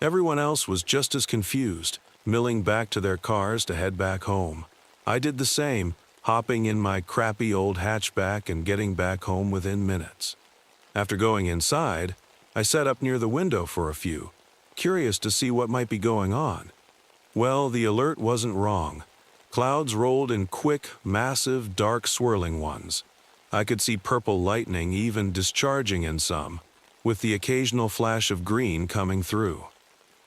Speaker 1: Everyone else was just as confused, milling back to their cars to head back home. I did the same, hopping in my crappy old hatchback and getting back home within minutes. After going inside, I sat up near the window for a few, curious to see what might be going on. Well, the alert wasn't wrong. Clouds rolled in quick, massive, dark swirling ones. I could see purple lightning even discharging in some, with the occasional flash of green coming through.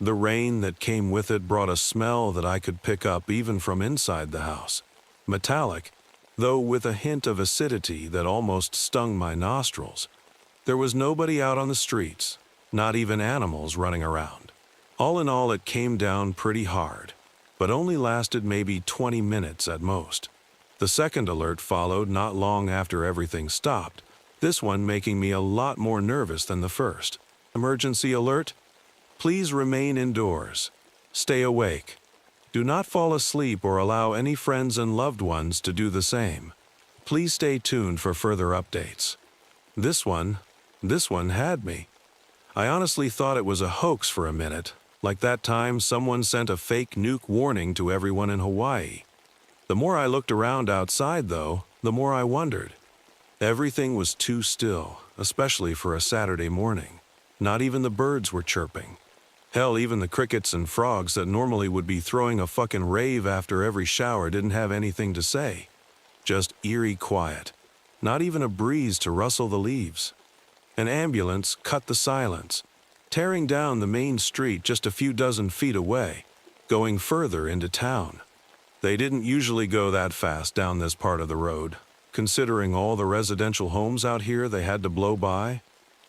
Speaker 1: The rain that came with it brought a smell that I could pick up even from inside the house. Metallic, though with a hint of acidity that almost stung my nostrils. There was nobody out on the streets, not even animals running around. All in all, it came down pretty hard, but only lasted maybe 20 minutes at most. The second alert followed not long after everything stopped, this one making me a lot more nervous than the first. Emergency alert? Please remain indoors. Stay awake. Do not fall asleep or allow any friends and loved ones to do the same. Please stay tuned for further updates. This one had me. I honestly thought it was a hoax for a minute, like that time someone sent a fake nuke warning to everyone in Hawaii. The more I looked around outside, though, the more I wondered. Everything was too still, especially for a Saturday morning. Not even the birds were chirping. Hell, even the crickets and frogs that normally would be throwing a fucking rave after every shower didn't have anything to say. Just eerie quiet. Not even a breeze to rustle the leaves. An ambulance cut the silence, tearing down the main street just a few dozen feet away, going further into town. They didn't usually go that fast down this part of the road, considering all the residential homes out here they had to blow by.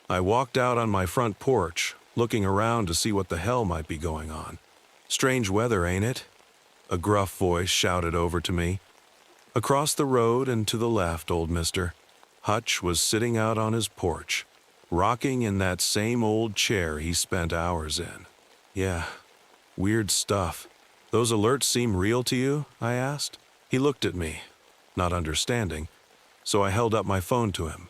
Speaker 1: I walked out on my front porch, looking around to see what the hell might be going on. Strange weather, ain't it? A gruff voice shouted over to me. Across the road and to the left, old mister, Hutch was sitting out on his porch, rocking in that same old chair he spent hours in. Yeah, weird stuff. Those alerts seem real to you? I asked. He looked at me, not understanding, so I held up my phone to him.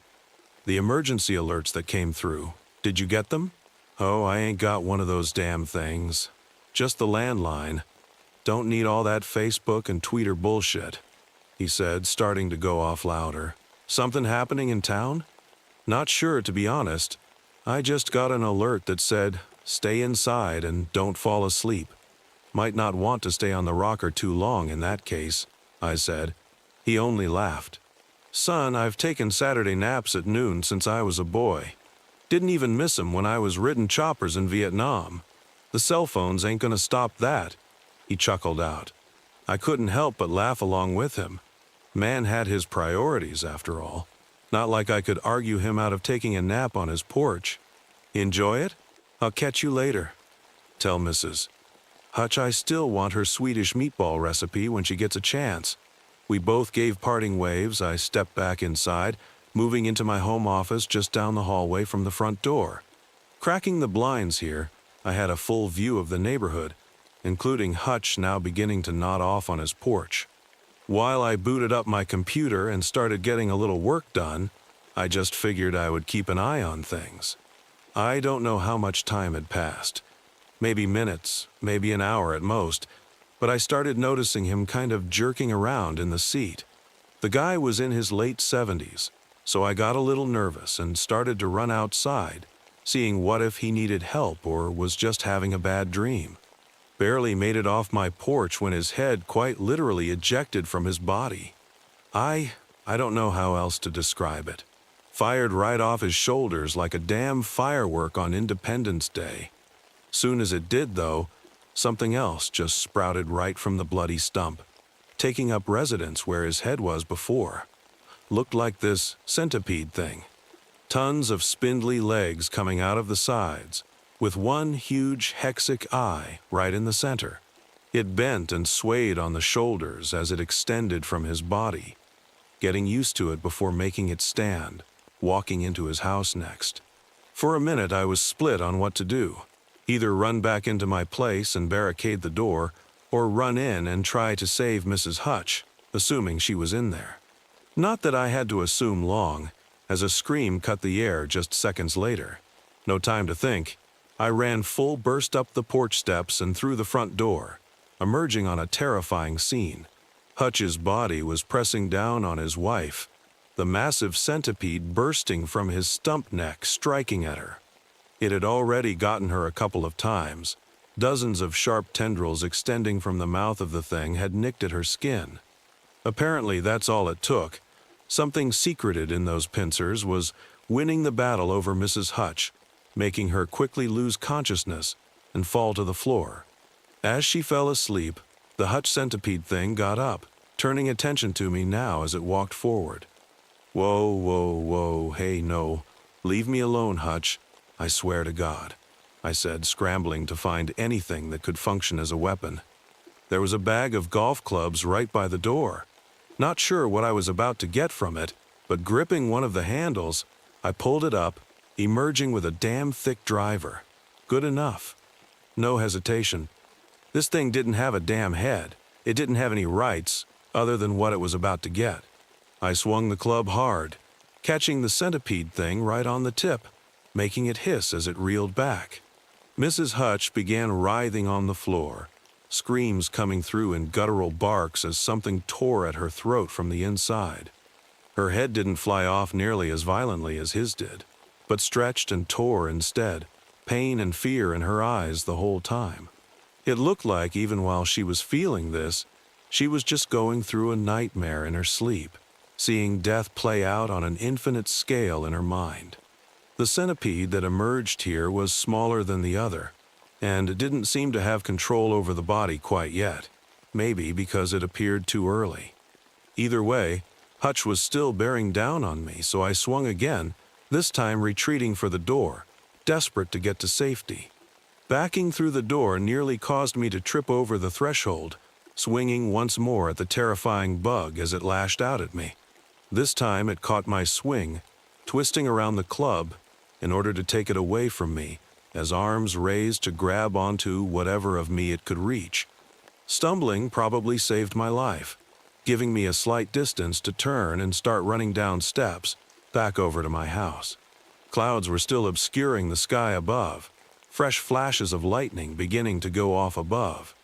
Speaker 1: The emergency alerts that came through, did you get them? Oh, I ain't got one of those damn things. Just the landline. Don't need all that Facebook and Twitter bullshit, he said, starting to go off louder. Something happening in town? Not sure, to be honest. I just got an alert that said, stay inside and don't fall asleep. Might not want to stay on the rocker too long in that case, I said. He only laughed. Son, I've taken Saturday naps at noon since I was a boy. Didn't even miss 'em when I was ridden choppers in Vietnam. The cell phones ain't gonna stop that, he chuckled out. I couldn't help but laugh along with him. Man had his priorities, after all. Not like I could argue him out of taking a nap on his porch. Enjoy it? I'll catch you later. Tell Mrs. Hutch I still want her Swedish meatball recipe when she gets a chance. We both gave parting waves. I stepped back inside, moving into my home office just down the hallway from the front door. Cracking the blinds here, I had a full view of the neighborhood, including Hutch now beginning to nod off on his porch. While I booted up my computer and started getting a little work done, I just figured I would keep an eye on things. I don't know how much time had passed. Maybe minutes, maybe an hour at most, but I started noticing him kind of jerking around in the seat. The guy was in his late 70s, so I got a little nervous and started to run outside, seeing what if he needed help or was just having a bad dream. Barely made it off my porch when his head quite literally ejected from his body. I don't know how else to describe it. Fired right off his shoulders like a damn firework on Independence Day. Soon as it did, though, something else just sprouted right from the bloody stump, taking up residence where his head was before. Looked like this centipede thing. Tons of spindly legs coming out of the sides, with one huge hexic eye right in the center. It bent and swayed on the shoulders as it extended from his body, getting used to it before making it stand, walking into his house next. For a minute I was split on what to do. Either run back into my place and barricade the door, or run in and try to save Mrs. Hutch, assuming she was in there. Not that I had to assume long, as a scream cut the air just seconds later. No time to think. I ran full burst up the porch steps and through the front door, emerging on a terrifying scene. Hutch's body was pressing down on his wife, the massive centipede bursting from his stump neck, striking at her. It had already gotten her a couple of times. Dozens of sharp tendrils extending from the mouth of the thing had nicked at her skin. Apparently that's all it took. Something secreted in those pincers was winning the battle over Mrs. Hutch, making her quickly lose consciousness and fall to the floor. As she fell asleep, the Hutch centipede thing got up, turning attention to me now as it walked forward. Whoa, whoa, whoa, hey no, leave me alone, Hutch. I swear to God, I said, scrambling to find anything that could function as a weapon. There was a bag of golf clubs right by the door. Not sure what I was about to get from it, but gripping one of the handles, I pulled it up, emerging with a damn thick driver. Good enough. No hesitation. This thing didn't have a damn head. It didn't have any rights, other than what it was about to get. I swung the club hard, catching the centipede thing right on the tip, making it hiss as it reeled back. Mrs. Hutch began writhing on the floor, screams coming through in guttural barks as something tore at her throat from the inside. Her head didn't fly off nearly as violently as his did, but stretched and tore instead, pain and fear in her eyes the whole time. It looked like even while she was feeling this, she was just going through a nightmare in her sleep, seeing death play out on an infinite scale in her mind. The centipede that emerged here was smaller than the other, and didn't seem to have control over the body quite yet, maybe because it appeared too early. Either way, Hutch was still bearing down on me, so I swung again, this time retreating for the door, desperate to get to safety. Backing through the door nearly caused me to trip over the threshold, swinging once more at the terrifying bug as it lashed out at me. This time it caught my swing, twisting around the club in order to take it away from me, as arms raised to grab onto whatever of me it could reach. Stumbling probably saved my life, giving me a slight distance to turn and start running down steps, back over to my house. Clouds were still obscuring the sky above, fresh flashes of lightning beginning to go off above.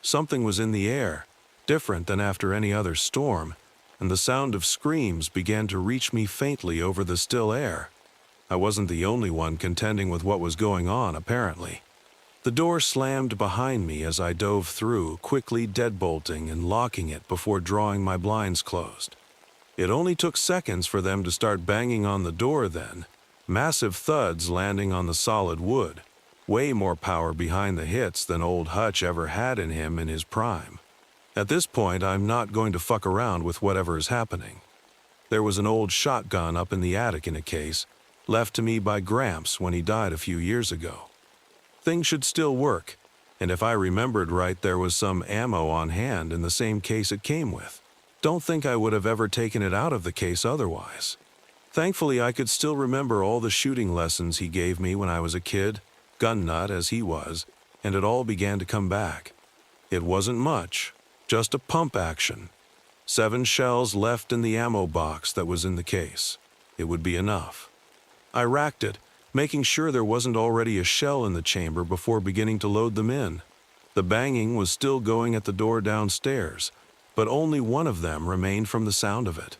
Speaker 1: Something was in the air, different than after any other storm, and the sound of screams began to reach me faintly over the still air. I wasn't the only one contending with what was going on, apparently. The door slammed behind me as I dove through, quickly deadbolting and locking it before drawing my blinds closed. It only took seconds for them to start banging on the door then, massive thuds landing on the solid wood. Way more power behind the hits than old Hutch ever had in him in his prime. At this point, I'm not going to fuck around with whatever is happening. There was an old shotgun up in the attic in a case, left to me by Gramps when he died a few years ago. Things should still work, and if I remembered right, there was some ammo on hand in the same case it came with. Don't think I would have ever taken it out of the case otherwise. Thankfully, I could still remember all the shooting lessons he gave me when I was a kid, gun nut as he was, and it all began to come back. It wasn't much, just a pump action. 7 shells left in the ammo box that was in the case. It would be enough. I racked it, making sure there wasn't already a shell in the chamber before beginning to load them in. The banging was still going at the door downstairs, but only one of them remained from the sound of it.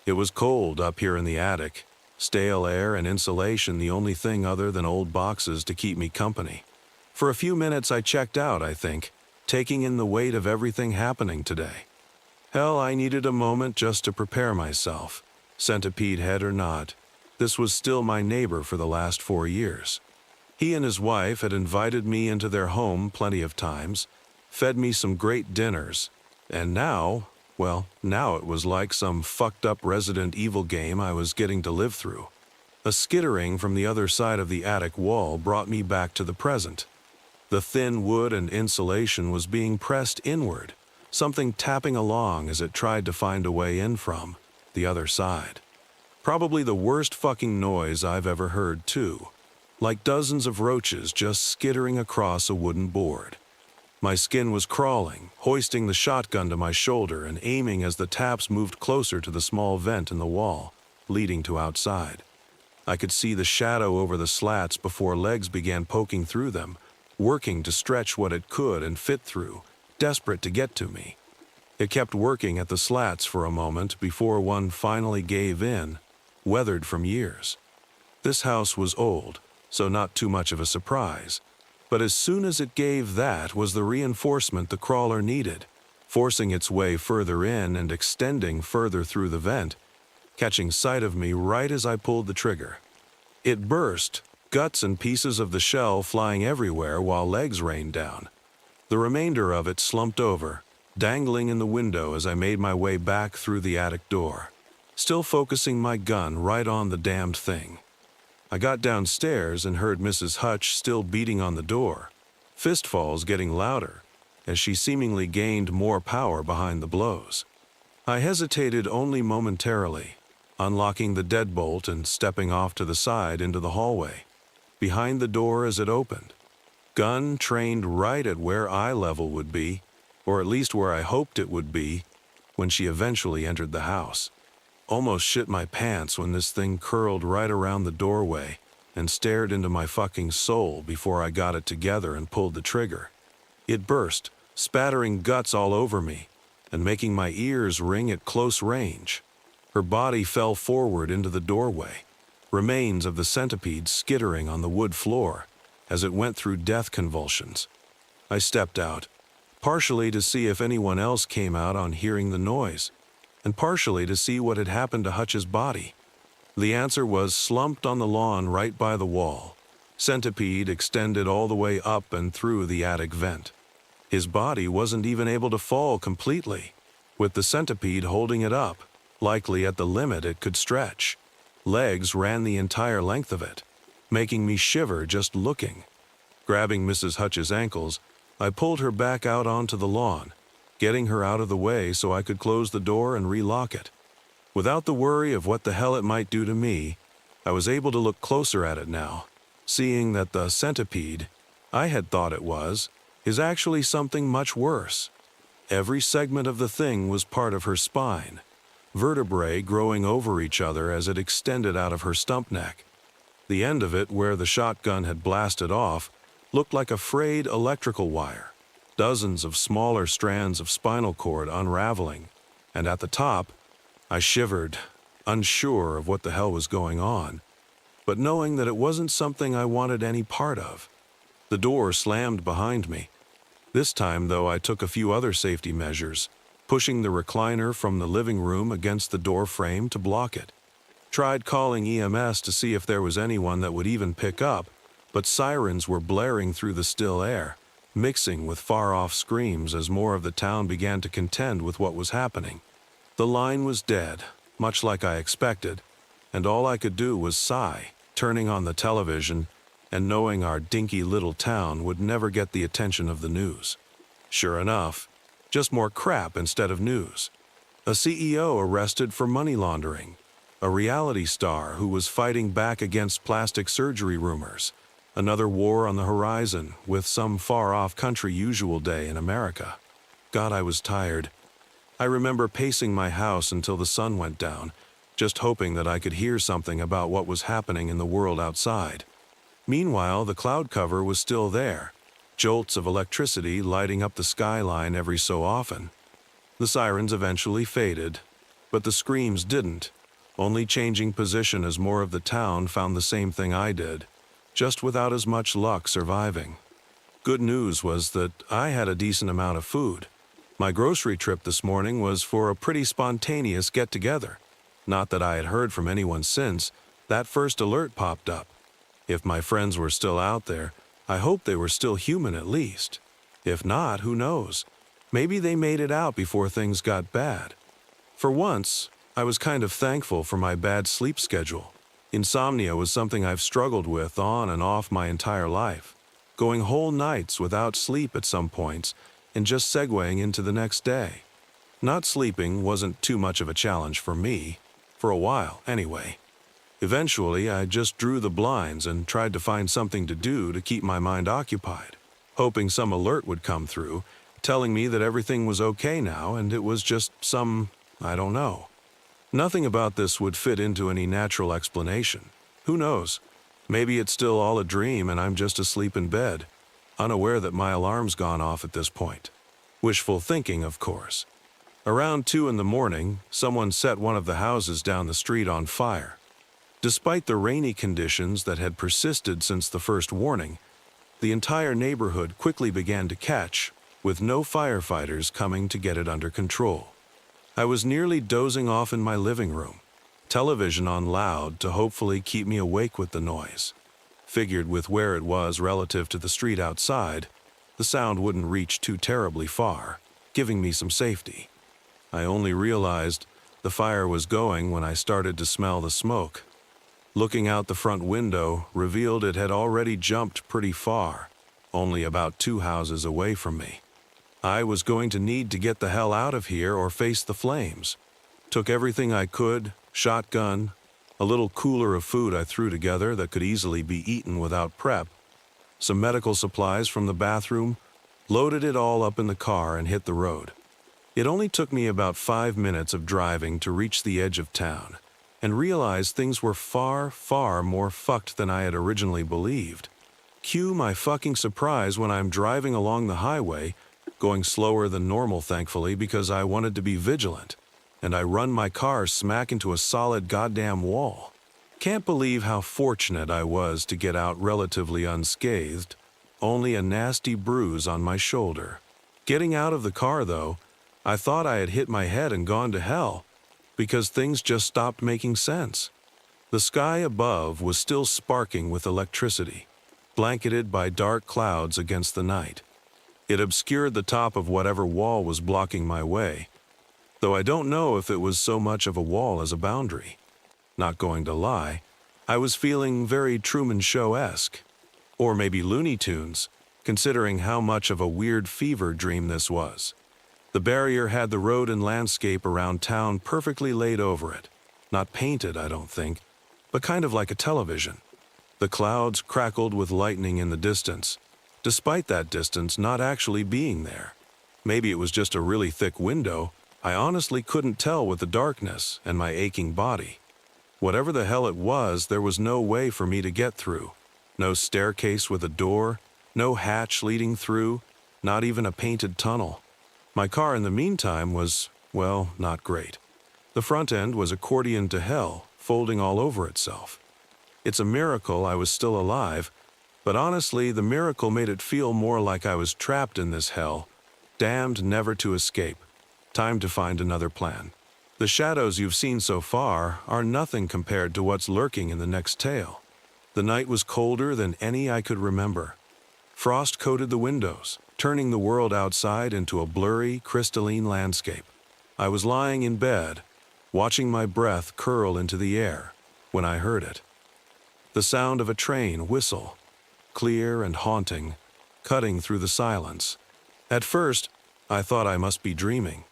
Speaker 1: It was cold up here in the attic, stale air and insulation the only thing other than old boxes to keep me company. For a few minutes I checked out, I think, taking in the weight of everything happening today. Hell, I needed a moment just to prepare myself. Centipede head or not, this was still my neighbor for the last 4 years. He and his wife had invited me into their home plenty of times, fed me some great dinners, and now it was like some fucked up Resident Evil game I was getting to live through. A skittering from the other side of the attic wall brought me back to the present. The thin wood and insulation was being pressed inward, something tapping along as it tried to find a way in from the other side. Probably the worst fucking noise I've ever heard, too. Like dozens of roaches just skittering across a wooden board. My skin was crawling, hoisting the shotgun to my shoulder and aiming as the taps moved closer to the small vent in the wall, leading to outside. I could see the shadow over the slats before legs began poking through them, working to stretch what it could and fit through, desperate to get to me. It kept working at the slats for a moment before one finally gave in, weathered from years. This house was old, so not too much of a surprise. But as soon as it gave, that was the reinforcement the crawler needed, forcing its way further in and extending further through the vent, catching sight of me right as I pulled the trigger. It burst, guts and pieces of the shell flying everywhere while legs rained down. The remainder of it slumped over, dangling in the window as I made my way back through the attic door, still focusing my gun right on the damned thing. I got downstairs and heard Mrs. Hutch still beating on the door, fistfalls getting louder as she seemingly gained more power behind the blows. I hesitated only momentarily, unlocking the deadbolt and stepping off to the side into the hallway, behind the door as it opened. Gun trained right at where eye level would be, or at least where I hoped it would be, when she eventually entered the house. Almost shit my pants when this thing curled right around the doorway and stared into my fucking soul before I got it together and pulled the trigger. It burst, spattering guts all over me and making my ears ring at close range. Her body fell forward into the doorway, remains of the centipede skittering on the wood floor as it went through death convulsions. I stepped out, partially to see if anyone else came out on hearing the noise, and partially to see what had happened to Hutch's body. The answer was slumped on the lawn right by the wall, centipede extended all the way up and through the attic vent. His body wasn't even able to fall completely, with the centipede holding it up, likely at the limit it could stretch. Legs ran the entire length of it, making me shiver just looking. Grabbing Mrs. Hutch's ankles, I pulled her back out onto the lawn, getting her out of the way so I could close the door and relock it. Without the worry of what the hell it might do to me, I was able to look closer at it now, seeing that the centipede I had thought it was is actually something much worse. Every segment of the thing was part of her spine, vertebrae growing over each other as it extended out of her stump neck. The end of it, where the shotgun had blasted off, looked like a frayed electrical wire, dozens of smaller strands of spinal cord unraveling, and at the top, I shivered, unsure of what the hell was going on, but knowing that it wasn't something I wanted any part of. The door slammed behind me. This time, though, I took a few other safety measures, pushing the recliner from the living room against the door frame to block it. Tried calling EMS to see if there was anyone that would even pick up, but sirens were blaring through the still air, mixing with far-off screams as more of the town began to contend with what was happening. The line was dead, much like I expected, and all I could do was sigh, turning on the television and knowing our dinky little town would never get the attention of the news. Sure enough, just more crap instead of news. A CEO arrested for money laundering, A reality star who was fighting back against plastic surgery rumors. Another war on the horizon, with some far-off country usual day in America. God, I was tired. I remember pacing my house until the sun went down, just hoping that I could hear something about what was happening in the world outside. Meanwhile, the cloud cover was still there, jolts of electricity lighting up the skyline every so often. The sirens eventually faded, but the screams didn't, only changing position as more of the town found the same thing I did, just without as much luck surviving. Good news was that I had a decent amount of food. My grocery trip this morning was for a pretty spontaneous get-together. Not that I had heard from anyone since that first alert popped up. If my friends were still out there, I hoped they were still human at least. If not, who knows? Maybe they made it out before things got bad. For once, I was kind of thankful for my bad sleep schedule. Insomnia was something I've struggled with on and off my entire life, going whole nights without sleep at some points and just segueing into the next day. Not sleeping wasn't too much of a challenge for me, for a while anyway. Eventually, I just drew the blinds and tried to find something to do to keep my mind occupied, hoping some alert would come through, telling me that everything was okay now and it was just I don't know. Nothing about this would fit into any natural explanation. Who knows? Maybe it's still all a dream and I'm just asleep in bed, unaware that my alarm's gone off at this point. Wishful thinking, of course. Around 2 in the morning, someone set one of the houses down the street on fire. Despite the rainy conditions that had persisted since the first warning, the entire neighborhood quickly began to catch, with no firefighters coming to get it under control. I was nearly dozing off in my living room, television on loud to hopefully keep me awake with the noise. Figured with where it was relative to the street outside, the sound wouldn't reach too terribly far, giving me some safety. I only realized the fire was going when I started to smell the smoke. Looking out the front window revealed it had already jumped pretty far, only about 2 houses away from me. I was going to need to get the hell out of here or face the flames. Took everything I could, shotgun, a little cooler of food I threw together that could easily be eaten without prep, some medical supplies from the bathroom, loaded it all up in the car and hit the road. It only took me about 5 minutes of driving to reach the edge of town and realize things were far, far more fucked than I had originally believed. Cue my fucking surprise when I'm driving along the highway, going slower than normal thankfully because I wanted to be vigilant, and I run my car smack into a solid goddamn wall. Can't believe how fortunate I was to get out relatively unscathed, only a nasty bruise on my shoulder. Getting out of the car though, I thought I had hit my head and gone to hell, because things just stopped making sense. The sky above was still sparking with electricity, blanketed by dark clouds against the night. It obscured the top of whatever wall was blocking my way, though I don't know if it was so much of a wall as a boundary. Not going to lie, I was feeling very Truman Show-esque, or maybe Looney Tunes, considering how much of a weird fever dream this was. The barrier had the road and landscape around town perfectly laid over it. Not painted, I don't think, but kind of like a television. The clouds crackled with lightning in the distance, despite that distance not actually being there. Maybe it was just a really thick window. I honestly couldn't tell with the darkness and my aching body. Whatever the hell it was, there was no way for me to get through. No staircase with a door, no hatch leading through, not even a painted tunnel. My car in the meantime was, well, not great. The front end was accordion to hell, folding all over itself. It's a miracle I was still alive, but honestly, the miracle made it feel more like I was trapped in this hell, damned never to escape. Time to find another plan. The shadows you've seen so far are nothing compared to what's lurking in the next tale. The night was colder than any I could remember. Frost coated the windows, turning the world outside into a blurry, crystalline landscape. I was lying in bed, watching my breath curl into the air, when I heard it. The sound of a train whistle, clear and haunting, cutting through the silence. At first, I thought I must be dreaming.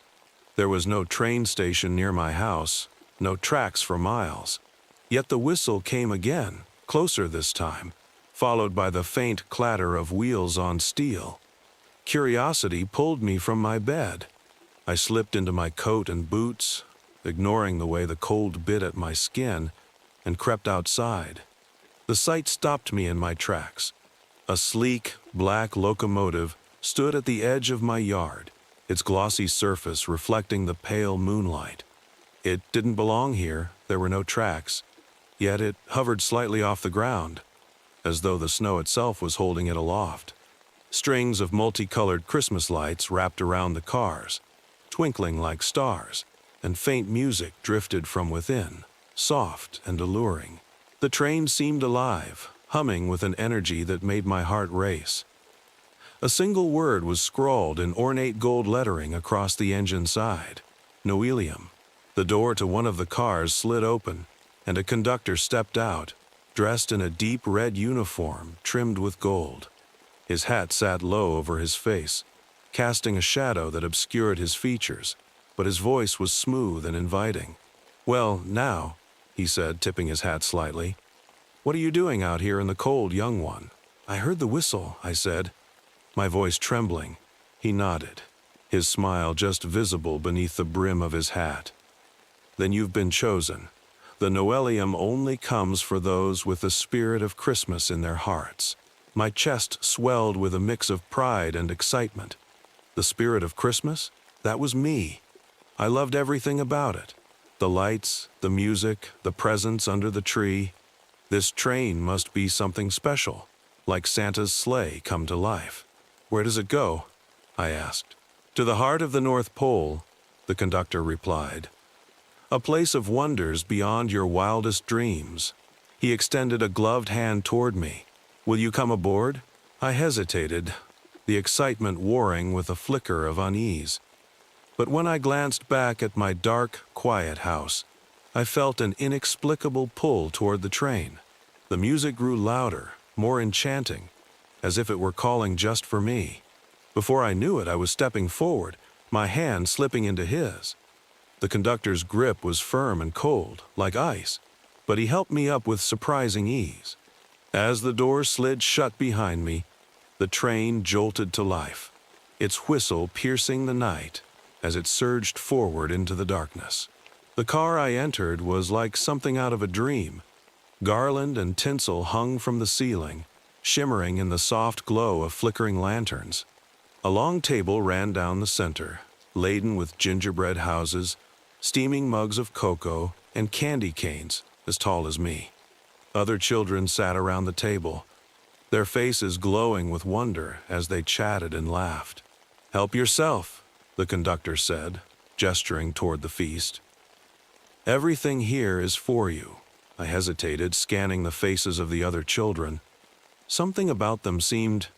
Speaker 1: There was no train station near my house, no tracks for miles. Yet the whistle came again, closer this time, followed by the faint clatter of wheels on steel. Curiosity pulled me from my bed. I slipped into my coat and boots, ignoring the way the cold bit at my skin, and crept outside. The sight stopped me in my tracks. A sleek, black locomotive stood at the edge of my yard, its glossy surface reflecting the pale moonlight. It didn't belong here, there were no tracks, yet it hovered slightly off the ground, as though the snow itself was holding it aloft. Strings of multicolored Christmas lights wrapped around the cars, twinkling like stars, and faint music drifted from within, soft and alluring. The train seemed alive, humming with an energy that made my heart race. A single word was scrawled in ornate gold lettering across the engine side: Noelium. The door to one of the cars slid open, and a conductor stepped out, dressed in a deep red uniform trimmed with gold. His hat sat low over his face, casting a shadow that obscured his features, but his voice was smooth and inviting. "Well, now," he said, tipping his hat slightly. "What are you doing out here in the cold, young one?" "I heard the whistle," I said, my voice trembling. He nodded, his smile just visible beneath the brim of his hat. "Then you've been chosen. The Noelium only comes for those with the spirit of Christmas in their hearts." My chest swelled with a mix of pride and excitement. The spirit of Christmas? That was me. I loved everything about it. The lights, the music, the presents under the tree. This train must be something special, like Santa's sleigh come to life. "Where does it go?" I asked. "To the heart of the North Pole," the conductor replied. "A place of wonders beyond your wildest dreams." He extended a gloved hand toward me. "Will you come aboard?" I hesitated, the excitement warring with a flicker of unease. But when I glanced back at my dark, quiet house, I felt an inexplicable pull toward the train. The music grew louder, more enchanting, as if it were calling just for me. Before I knew it, I was stepping forward, my hand slipping into his. The conductor's grip was firm and cold, like ice, but he helped me up with surprising ease. As the door slid shut behind me, the train jolted to life, its whistle piercing the night as it surged forward into the darkness. The car I entered was like something out of a dream. Garland and tinsel hung from the ceiling, shimmering in the soft glow of flickering lanterns. A long table ran down the center, laden with gingerbread houses, steaming mugs of cocoa, and candy canes as tall as me. Other children sat around the table, their faces glowing with wonder as they chatted and laughed. "Help yourself," the conductor said, gesturing toward the feast. "Everything here is for you." I hesitated, scanning the faces of the other children. Something about them seemed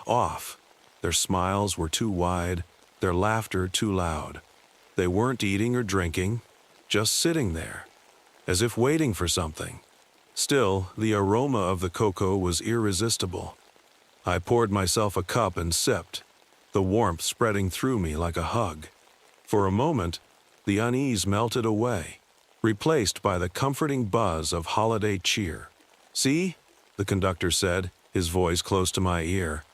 Speaker 1: off. Their smiles were too wide, their laughter too loud. They weren't eating or drinking, just sitting there, as if waiting for something. Still, the aroma of the cocoa was irresistible. I poured myself a cup and sipped, the warmth spreading through me like a hug. For a moment, the unease melted away, replaced by the comforting buzz of holiday cheer. "See?" the conductor said, his voice close to my ear.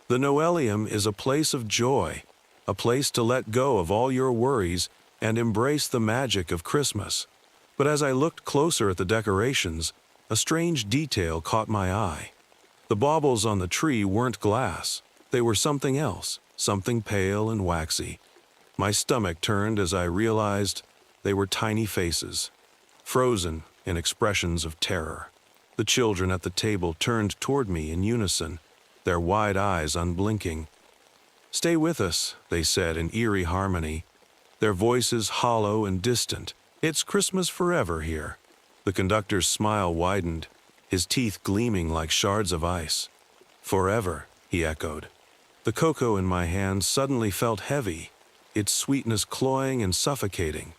Speaker 1: "The Noelium is a place of joy, a place to let go of all your worries and embrace the magic of Christmas." But as I looked closer at the decorations, a strange detail caught my eye. The baubles on the tree weren't glass. They were something else, something pale and waxy. My stomach turned as I realized they were tiny faces, frozen in expressions of terror. The children at the table turned toward me in unison, their wide eyes unblinking. "Stay with us," they said in eerie harmony, their voices hollow and distant. "It's Christmas forever here." The conductor's smile widened, his teeth gleaming like shards of ice. "Forever," he echoed. The cocoa in my hand suddenly felt heavy, its sweetness cloying and suffocating.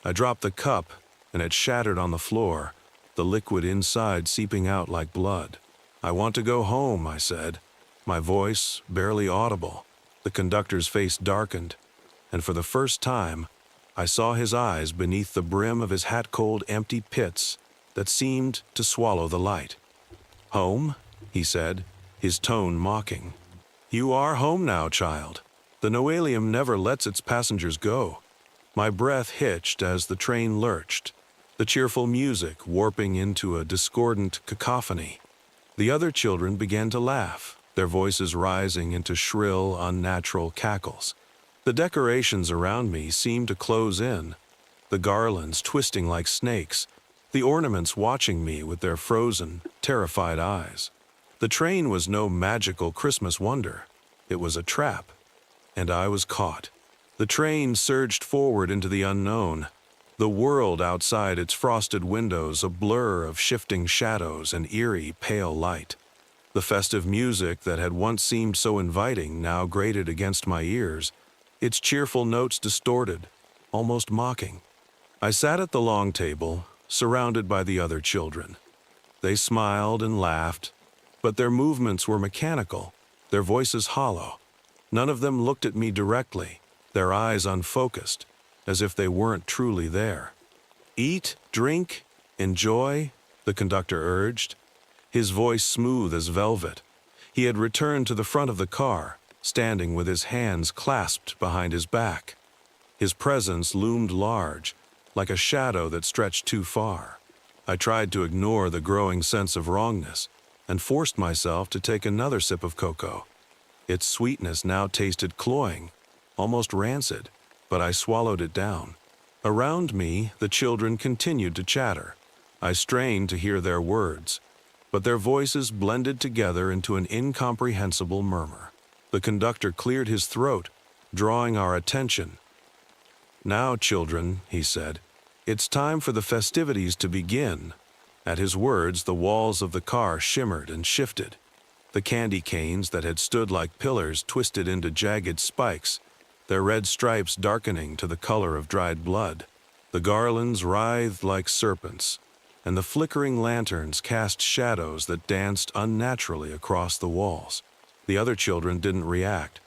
Speaker 1: I dropped the cup, and it shattered on the floor, the liquid inside seeping out like blood. "I want to go home," I said, my voice barely audible. The conductor's face darkened, and for the first time, I saw his eyes beneath the brim of his hat-cold empty pits that seemed to swallow the light. "Home?" he said, his tone mocking. "You are home now, child. The Noelium never lets its passengers go." My breath hitched as the train lurched, the cheerful music warping into a discordant cacophony. The other children began to laugh, their voices rising into shrill, unnatural cackles. The decorations around me seemed to close in, the garlands twisting like snakes, the ornaments watching me with their frozen, terrified eyes. The train was no magical Christmas wonder. It was a trap, and I was caught. The train surged forward into the unknown, the world outside its frosted windows a blur of shifting shadows and eerie, pale light. The festive music that had once seemed so inviting now grated against my ears, its cheerful notes distorted, almost mocking. I sat at the long table, surrounded by the other children. They smiled and laughed, but their movements were mechanical, their voices hollow. None of them looked at me directly, their eyes unfocused, as if they weren't truly there. "Eat, drink, enjoy," the conductor urged, his voice smooth as velvet. He had returned to the front of the car, standing with his hands clasped behind his back. His presence loomed large, like a shadow that stretched too far. I tried to ignore the growing sense of wrongness and forced myself to take another sip of cocoa. Its sweetness now tasted cloying, almost rancid, but I swallowed it down. Around me, the children continued to chatter. I strained to hear their words, but their voices blended together into an incomprehensible murmur. The conductor cleared his throat, drawing our attention. "Now, children," he said, "it's time for the festivities to begin." At his words, the walls of the car shimmered and shifted. The candy canes that had stood like pillars twisted into jagged spikes, their red stripes darkening to the color of dried blood. The garlands writhed like serpents, and the flickering lanterns cast shadows that danced unnaturally across the walls. The other children didn't react.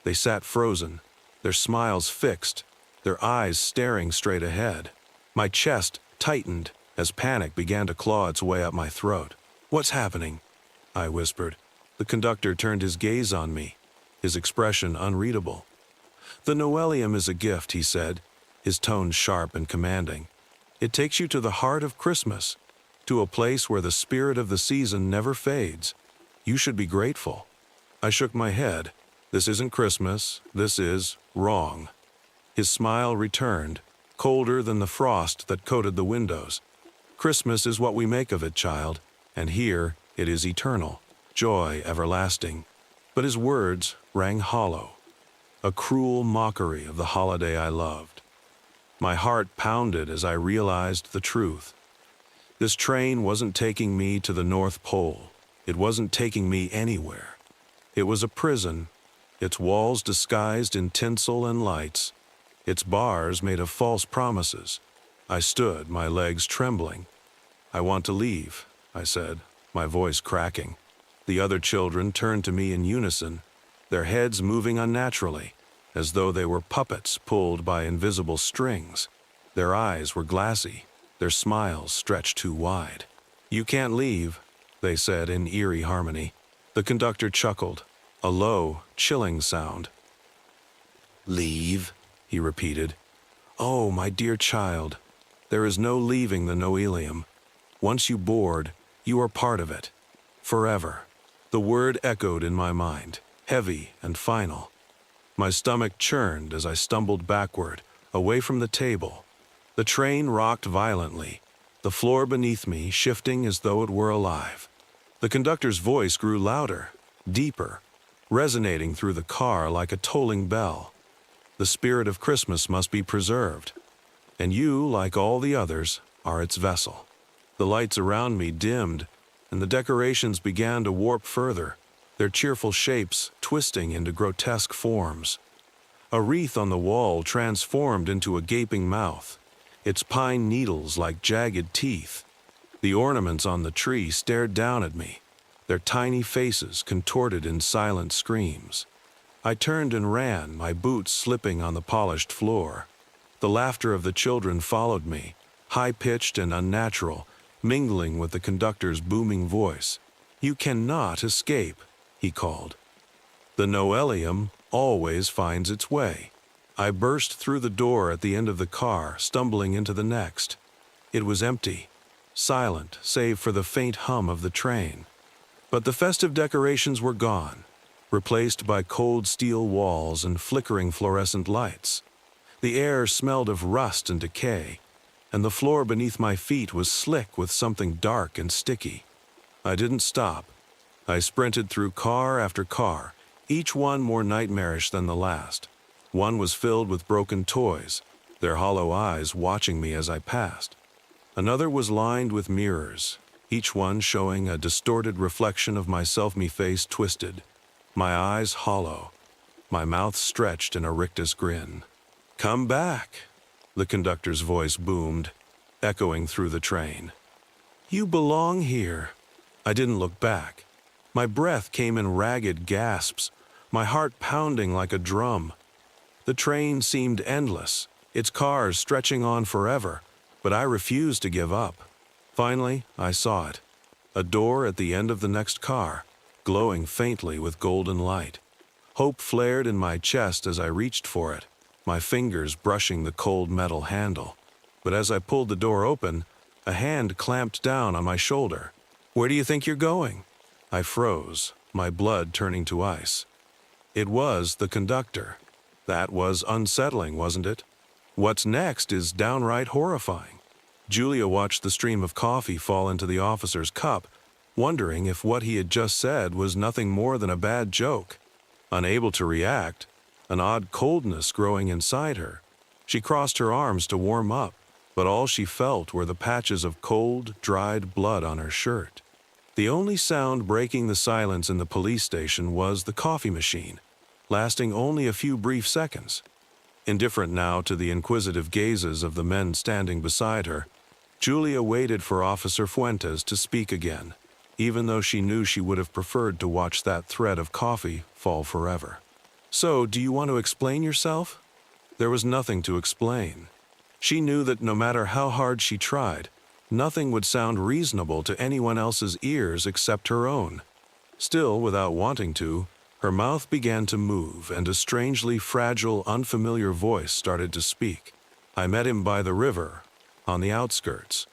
Speaker 1: They sat frozen, their smiles fixed, their eyes staring straight ahead. My chest tightened as panic began to claw its way up my throat. "What's happening?" I whispered. The conductor turned his gaze on me, his expression unreadable. "The Noelium is a gift," he said, his tone sharp and commanding. "It takes you to the heart of Christmas, to a place where the spirit of the season never fades. You should be grateful." I shook my head. "This isn't Christmas. This is wrong." His smile returned, colder than the frost that coated the windows. "Christmas is what we make of it, child, and here it is eternal, joy everlasting." But his words rang hollow, a cruel mockery of the holiday I loved. My heart pounded as I realized the truth. This train wasn't taking me to the North Pole. It wasn't taking me anywhere. It was a prison, its walls disguised in tinsel and lights, its bars made of false promises. I stood, my legs trembling. "I want to leave," I said, my voice cracking. The other children turned to me in unison, their heads moving unnaturally, as though they were puppets pulled by invisible strings. Their eyes were glassy, their smiles stretched too wide. "You can't leave," they said in eerie harmony. The conductor chuckled, a low, chilling sound. "Leave?" he repeated. "Oh, my dear child, there is no leaving the Noelium. Once you board, you are part of it. Forever." The word echoed in my mind, heavy and final. My stomach churned as I stumbled backward, away from the table. The train rocked violently, the floor beneath me shifting as though it were alive. The conductor's voice grew louder, deeper, resonating through the car like a tolling bell. The spirit of Christmas must be preserved, and you, like all the others, are its vessel. The lights around me dimmed, and the decorations began to warp further, their cheerful shapes twisting into grotesque forms. A wreath on the wall transformed into a gaping mouth, its pine needles like jagged teeth. The ornaments on the tree stared down at me, their tiny faces contorted in silent screams. I turned and ran, my boots slipping on the polished floor. The laughter of the children followed me, high-pitched and unnatural, mingling with the conductor's booming voice. "You cannot escape," he called. "The Noelium always finds its way." I burst through the door at the end of the car, stumbling into the next. It was empty, silent save for the faint hum of the train. But the festive decorations were gone, replaced by cold steel walls and flickering fluorescent lights. The air smelled of rust and decay, and the floor beneath my feet was slick with something dark and sticky. I didn't stop. I sprinted through car after car, each one more nightmarish than the last. One was filled with broken toys, their hollow eyes watching me as I passed. Another was lined with mirrors, each one showing a distorted reflection of myself, me face twisted, my eyes hollow, my mouth stretched in a rictus grin. "Come back," the conductor's voice boomed, echoing through the train. "You belong here." I didn't look back. My breath came in ragged gasps, my heart pounding like a drum. The train seemed endless, its cars stretching on forever, but I refused to give up. Finally, I saw it. A door at the end of the next car, glowing faintly with golden light. Hope flared in my chest as I reached for it, my fingers brushing the cold metal handle. But as I pulled the door open, a hand clamped down on my shoulder. "Where do you think you're going?" I froze, my blood turning to ice. It was the conductor. That was unsettling, wasn't it? What's next is downright horrifying. Julia watched the stream of coffee fall into the officer's cup, wondering if what he had just said was nothing more than a bad joke. Unable to react, an odd coldness growing inside her, she crossed her arms to warm up, but all she felt were the patches of cold, dried blood on her shirt. The only sound breaking the silence in the police station was the coffee machine, lasting only a few brief seconds. Indifferent now to the inquisitive gazes of the men standing beside her, Julia waited for Officer Fuentes to speak again, even though she knew she would have preferred to watch that thread of coffee fall forever. "So, do you want to explain yourself?" There was nothing to explain. She knew that no matter how hard she tried, nothing would sound reasonable to anyone else's ears except her own. Still, without wanting to, her mouth began to move, and a strangely fragile, unfamiliar voice started to speak. "I met him by the river, on the outskirts.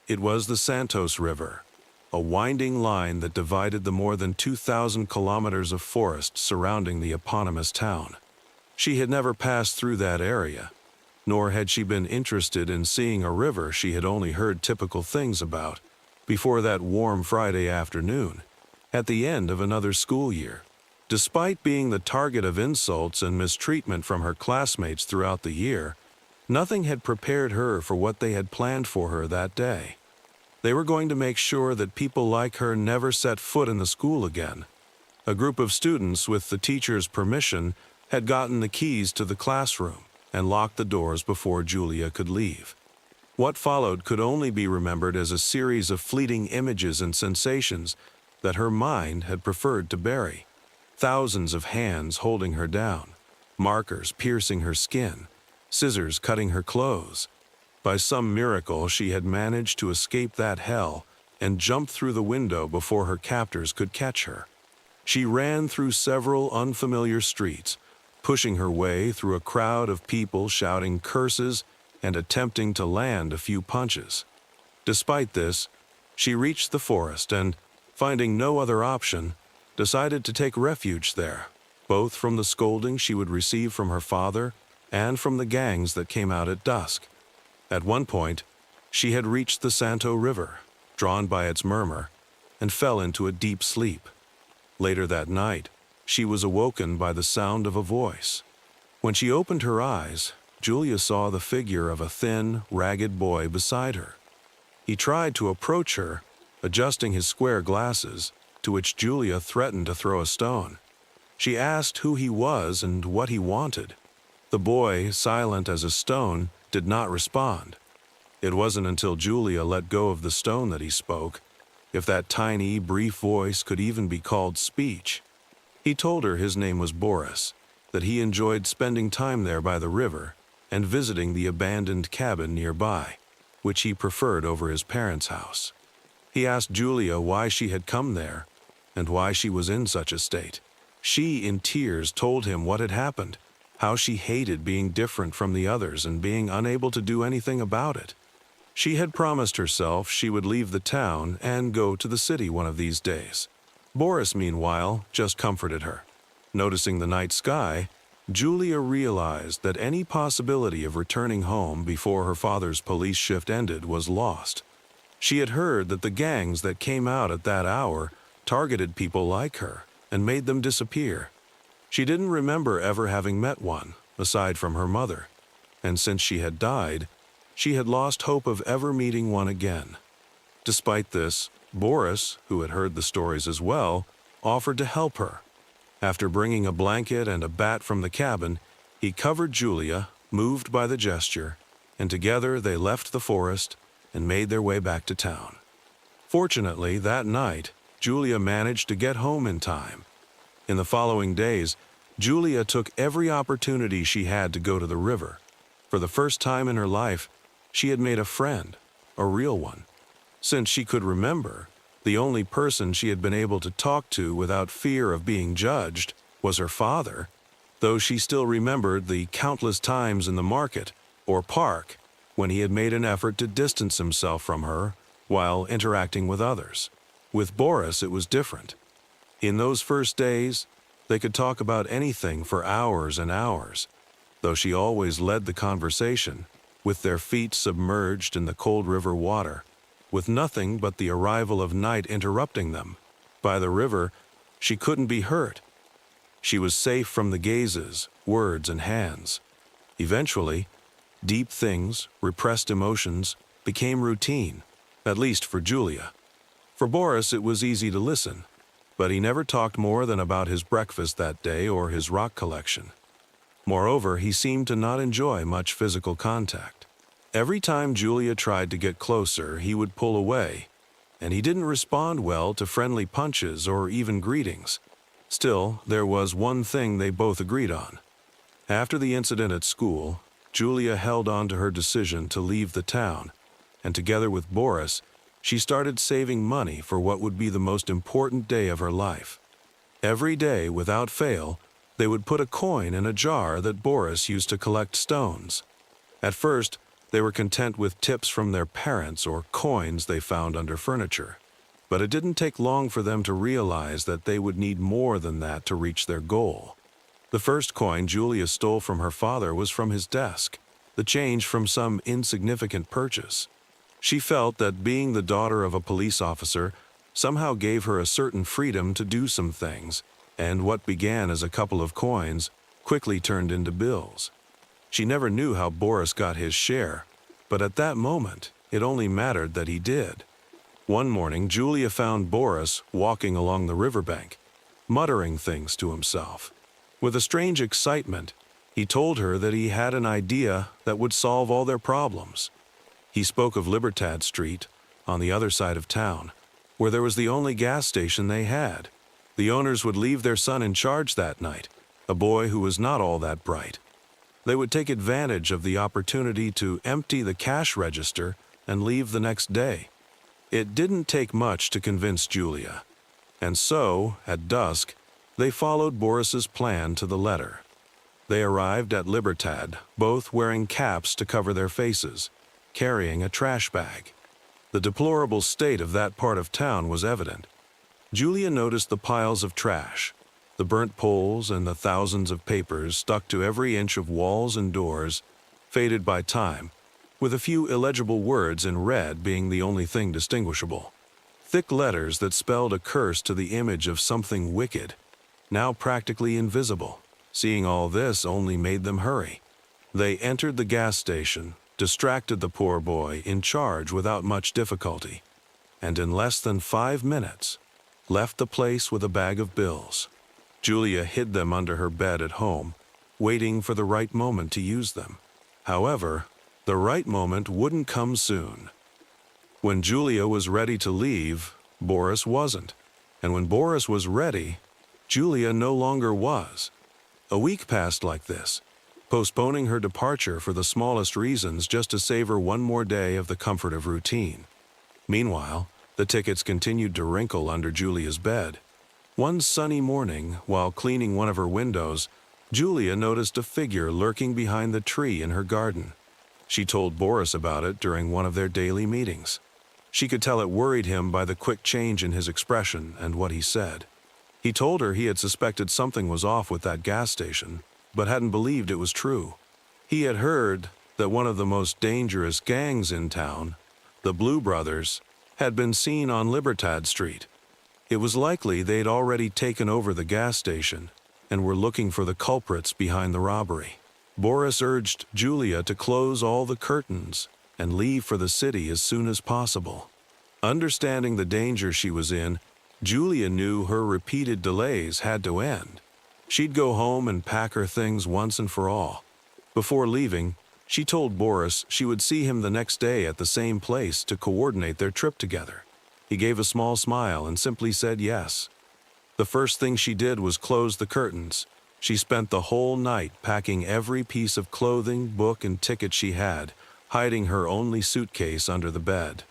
Speaker 1: It was the Santos River, a winding line that divided the more than 2,000 kilometers of forest surrounding the eponymous town. She had never passed through that area, nor had she been interested in seeing a river she had only heard typical things about, before that warm Friday afternoon, at the end of another school year. Despite being the target of insults and mistreatment from her classmates throughout the year, nothing had prepared her for what they had planned for her that day. They were going to make sure that people like her never set foot in the school again. A group of students, with the teacher's permission, had gotten the keys to the classroom and locked the doors before Julia could leave. What followed could only be remembered as a series of fleeting images and sensations that her mind had preferred to bury. Thousands of hands holding her down, markers piercing her skin, scissors cutting her clothes. By some miracle, she had managed to escape that hell and jump through the window before her captors could catch her. She ran through several unfamiliar streets, pushing her way through a crowd of people shouting curses and attempting to land a few punches. Despite this, she reached the forest and, finding no other option, decided to take refuge there, both from the scolding she would receive from her father and from the gangs that came out at dusk. At one point, she had reached the Santo River, drawn by its murmur, and fell into a deep sleep. Later that night, she was awoken by the sound of a voice. When she opened her eyes, Julia saw the figure of a thin, ragged boy beside her. He tried to approach her, adjusting his square glasses, to which Julia threatened to throw a stone. She asked who he was and what he wanted. The boy, silent as a stone, did not respond. It wasn't until Julia let go of the stone that he spoke, if that tiny, brief voice could even be called speech. He told her his name was Boris, that he enjoyed spending time there by the river, and visiting the abandoned cabin nearby, which he preferred over his parents' house. He asked Julia why she had come there and why she was in such a state. She, in tears, told him what had happened, how she hated being different from the others and being unable to do anything about it. She had promised herself she would leave the town and go to the city one of these days. Boris, meanwhile, just comforted her. Noticing the night sky, Julia realized that any possibility of returning home before her father's police shift ended was lost. She had heard that the gangs that came out at that hour targeted people like her and made them disappear. She didn't remember ever having met one, aside from her mother, and since she had died, she had lost hope of ever meeting one again. Despite this, Boris, who had heard the stories as well, offered to help her. After bringing a blanket and a bat from the cabin, he covered Julia, moved by the gesture, and together they left the forest and made their way back to town. Fortunately, that night, Julia managed to get home in time. In the following days, Julia took every opportunity she had to go to the river. For the first time in her life, she had made a friend, a real one. Since she could remember, the only person she had been able to talk to without fear of being judged was her father, though she still remembered the countless times in the market or park when he had made an effort to distance himself from her while interacting with others. With Boris, it was different. In those first days, they could talk about anything for hours and hours, though she always led the conversation, with their feet submerged in the cold river water, with nothing but the arrival of night interrupting them. By the river, she couldn't be hurt. She was safe from the gazes, words, and hands. Eventually, deep things, repressed emotions, became routine, at least for Julia. For Boris, it was easy to listen, but he never talked more than about his breakfast that day or his rock collection. Moreover, he seemed to not enjoy much physical contact. Every time Julia tried to get closer, he would pull away, and he didn't respond well to friendly punches or even greetings. Still, there was one thing they both agreed on. After the incident at school, Julia held on to her decision to leave the town, and together with Boris, she started saving money for what would be the most important day of her life. Every day, without fail, they would put a coin in a jar that Boris used to collect stones. At first, they were content with tips from their parents or coins they found under furniture. But it didn't take long for them to realize that they would need more than that to reach their goal. The first coin Julia stole from her father was from his desk, the change from some insignificant purchase. She felt that being the daughter of a police officer somehow gave her a certain freedom to do some things, and what began as a couple of coins quickly turned into bills. She never knew how Boris got his share, but at that moment, it only mattered that he did. One morning, Julia found Boris walking along the riverbank, muttering things to himself. With a strange excitement, he told her that he had an idea that would solve all their problems. He spoke of Libertad Street, on the other side of town, where there was the only gas station they had. The owners would leave their son in charge that night, a boy who was not all that bright. They would take advantage of the opportunity to empty the cash register and leave the next day. It didn't take much to convince Julia. And so, at dusk, they followed Boris's plan to the letter. They arrived at Libertad, both wearing caps to cover their faces, carrying a trash bag. The deplorable state of that part of town was evident. Julia noticed the piles of trash, the burnt poles and the thousands of papers stuck to every inch of walls and doors, faded by time, with a few illegible words in red being the only thing distinguishable. Thick letters that spelled a curse to the image of something wicked, now practically invisible. Seeing all this only made them hurry. They entered the gas station, distracted the poor boy in charge without much difficulty, and in less than 5 minutes, left the place with a bag of bills. Julia hid them under her bed at home, waiting for the right moment to use them. However, the right moment wouldn't come soon. When Julia was ready to leave, Boris wasn't. And when Boris was ready, Julia no longer was. A week passed like this. postponing her departure for the smallest reasons just to save her one more day of the comfort of routine. Meanwhile, the tickets continued to wrinkle under Julia's bed. One sunny morning, while cleaning one of her windows, Julia noticed a figure lurking behind the tree in her garden. She told Boris about it during one of their daily meetings. She could tell it worried him by the quick change in his expression and what he said. He told her he had suspected something was off with that gas station, but hadn't believed it was true. He had heard that one of the most dangerous gangs in town, the Blue Brothers, had been seen on Libertad Street. It was likely they'd already taken over the gas station and were looking for the culprits behind the robbery. Boris urged Julia to close all the curtains and leave for the city as soon as possible. Understanding the danger she was in, Julia knew her repeated delays had to end. She'd go home and pack her things once and for all. Before leaving, she told Boris she would see him the next day at the same place to coordinate their trip together. He gave a small smile and simply said yes. The first thing she did was close the curtains. She spent the whole night packing every piece of clothing, book, and ticket she had, hiding her only suitcase under the bed.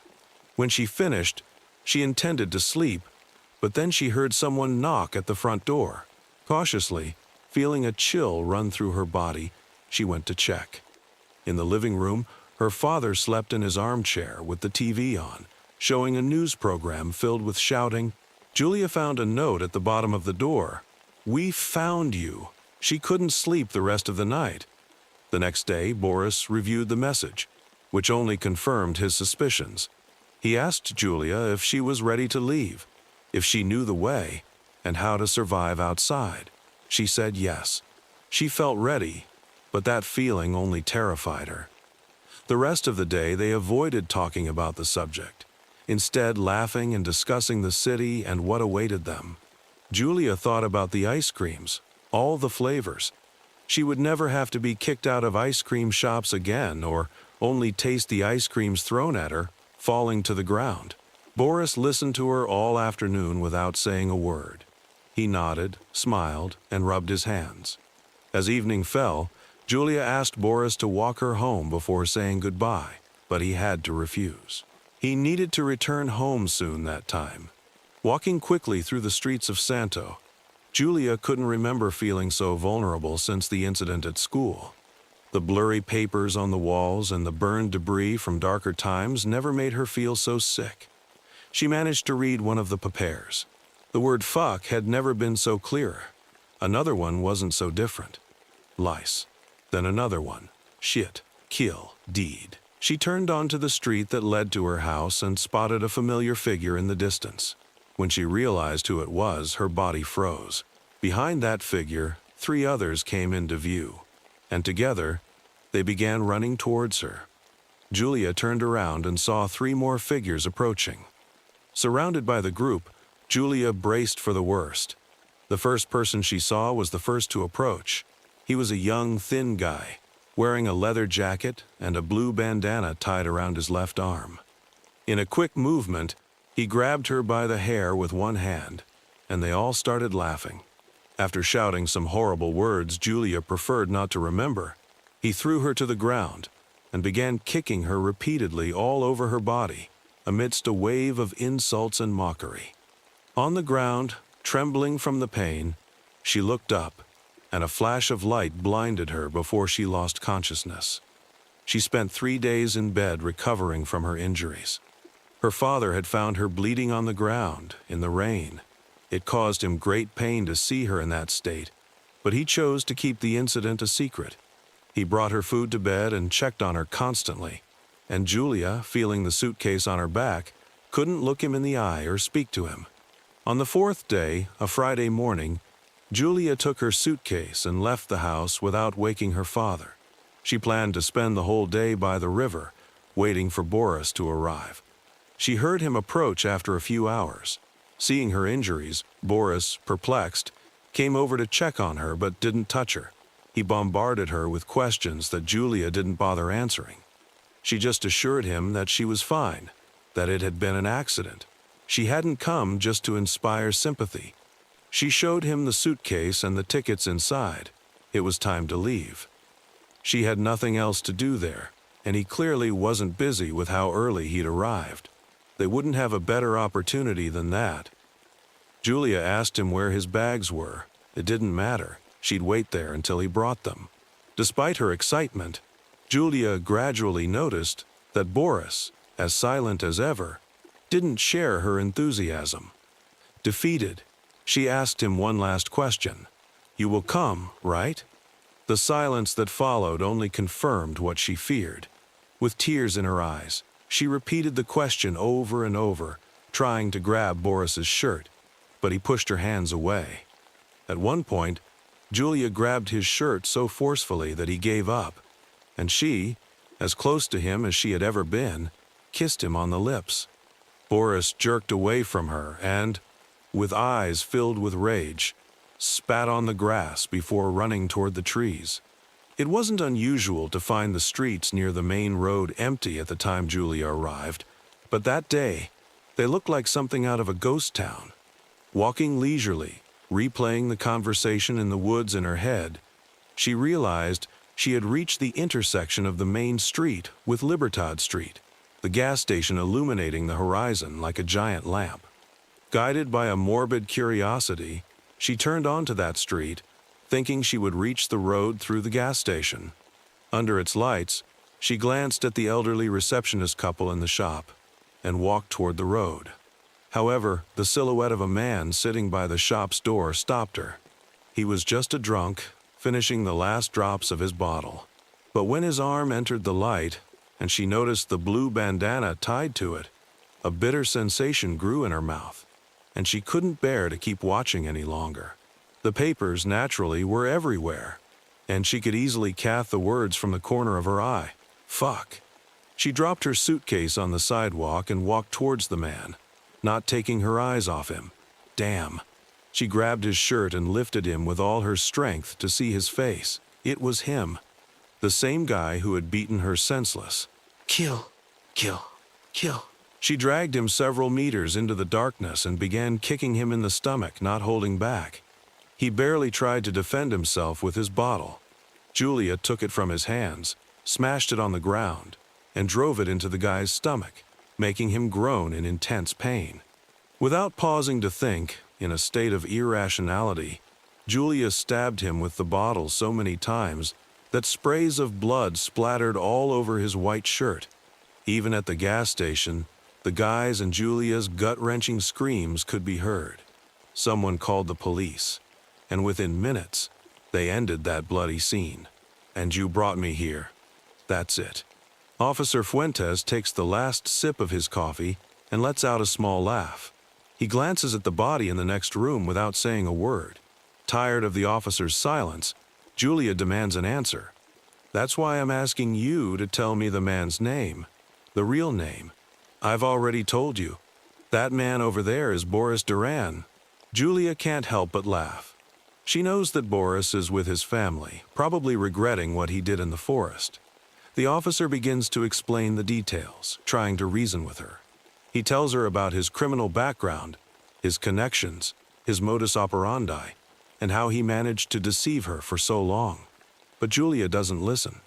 Speaker 1: When she finished, she intended to sleep, but then she heard someone knock at the front door. Cautiously, feeling a chill run through her body, she went to check. In the living room, her father slept in his armchair with the TV on, showing a news program filled with shouting. Julia found a note at the bottom of the door. "We found you." She couldn't sleep the rest of the night. The next day, Boris reviewed the message, which only confirmed his suspicions. He asked Julia if she was ready to leave, if she knew the way, and how to survive outside. She said yes. She felt ready, but that feeling only terrified her. The rest of the day they avoided talking about the subject, instead laughing and discussing the city and what awaited them. Julia thought about the ice creams, all the flavors. She would never have to be kicked out of ice cream shops again or only taste the ice creams thrown at her, falling to the ground. Boris listened to her all afternoon without saying a word. He nodded, smiled, and rubbed his hands. As evening fell, Julia asked Boris to walk her home before saying goodbye, but he had to refuse. He needed to return home soon that time. Walking quickly through the streets of Santo, Julia couldn't remember feeling so vulnerable since the incident at school. The blurry papers on the walls and the burned debris from darker times never made her feel so sick. She managed to read one of the papiers. The word fuck had never been so clear. Another one wasn't so different. Lice. Then another one. Shit. Kill. Deed. She turned onto the street that led to her house and spotted a familiar figure in the distance. When she realized who it was, her body froze. Behind that figure, 3 others came into view, and together, they began running towards her. Julia turned around and saw 3 more figures approaching. Surrounded by the group, Julia braced for the worst. The first person she saw was the first to approach. He was a young, thin guy, wearing a leather jacket and a blue bandana tied around his left arm. In a quick movement, he grabbed her by the hair with one hand, and they all started laughing. After shouting some horrible words Julia preferred not to remember, he threw her to the ground and began kicking her repeatedly all over her body, amidst a wave of insults and mockery. On the ground, trembling from the pain, she looked up, and a flash of light blinded her before she lost consciousness. She spent 3 days in bed recovering from her injuries. Her father had found her bleeding on the ground, in the rain. It caused him great pain to see her in that state, but he chose to keep the incident a secret. He brought her food to bed and checked on her constantly, and Julia, feeling the suitcase on her back, couldn't look him in the eye or speak to him. On the 4th day, a Friday morning, Julia took her suitcase and left the house without waking her father. She planned to spend the whole day by the river, waiting for Boris to arrive. She heard him approach after a few hours. Seeing her injuries, Boris, perplexed, came over to check on her but didn't touch her. He bombarded her with questions that Julia didn't bother answering. She just assured him that she was fine, that it had been an accident. She hadn't come just to inspire sympathy. She showed him the suitcase and the tickets inside. It was time to leave. She had nothing else to do there, and he clearly wasn't busy with how early he'd arrived. They wouldn't have a better opportunity than that. Julia asked him where his bags were. It didn't matter. She'd wait there until he brought them. Despite her excitement, Julia gradually noticed that Boris, as silent as ever, didn't share her enthusiasm. Defeated, she asked him one last question. "You will come, right?" The silence that followed only confirmed what she feared. With tears in her eyes, she repeated the question over and over, trying to grab Boris's shirt, but he pushed her hands away. At one point, Julia grabbed his shirt so forcefully that he gave up, and she, as close to him as she had ever been, kissed him on the lips. Boris jerked away from her and, with eyes filled with rage, spat on the grass before running toward the trees. It wasn't unusual to find the streets near the main road empty at the time Julia arrived, but that day, they looked like something out of a ghost town. Walking leisurely, replaying the conversation in the woods in her head, she realized she had reached the intersection of the main street with Libertad Street, the gas station illuminating the horizon like a giant lamp. Guided by a morbid curiosity, she turned onto that street, thinking she would reach the road through the gas station. Under its lights, she glanced at the elderly receptionist couple in the shop and walked toward the road. However, the silhouette of a man sitting by the shop's door stopped her. He was just a drunk, finishing the last drops of his bottle. But when his arm entered the light, and she noticed the blue bandana tied to it, a bitter sensation grew in her mouth, and she couldn't bear to keep watching any longer. The papers, naturally, were everywhere, and she could easily cath the words from the corner of her eye. Fuck. She dropped her suitcase on the sidewalk and walked towards the man, not taking her eyes off him. Damn. She grabbed his shirt and lifted him with all her strength to see his face. It was him. The same guy who had beaten her senseless. Kill. Kill. Kill. She dragged him several meters into the darkness and began kicking him in the stomach, not holding back. He barely tried to defend himself with his bottle. Julia took it from his hands, smashed it on the ground, and drove it into the guy's stomach, making him groan in intense pain. Without pausing to think, in a state of irrationality, Julia stabbed him with the bottle so many times that sprays of blood splattered all over his white shirt. Even at the gas station, the guy's and Julia's gut-wrenching screams could be heard. Someone called the police, and within minutes, they ended that bloody scene. And you brought me here. That's it. Officer Fuentes takes the last sip of his coffee and lets out a small laugh. He glances at the body in the next room without saying a word. Tired of the officer's silence, Julia demands an answer. That's why I'm asking you to tell me the man's name. The real name. I've already told you. That man over there is Boris Duran. Julia can't help but laugh. She knows that Boris is with his family, probably regretting what he did in the forest. The officer begins to explain the details, trying to reason with her. He tells her about his criminal background, his connections, his modus operandi, and how he managed to deceive her for so long. But Julia doesn't listen.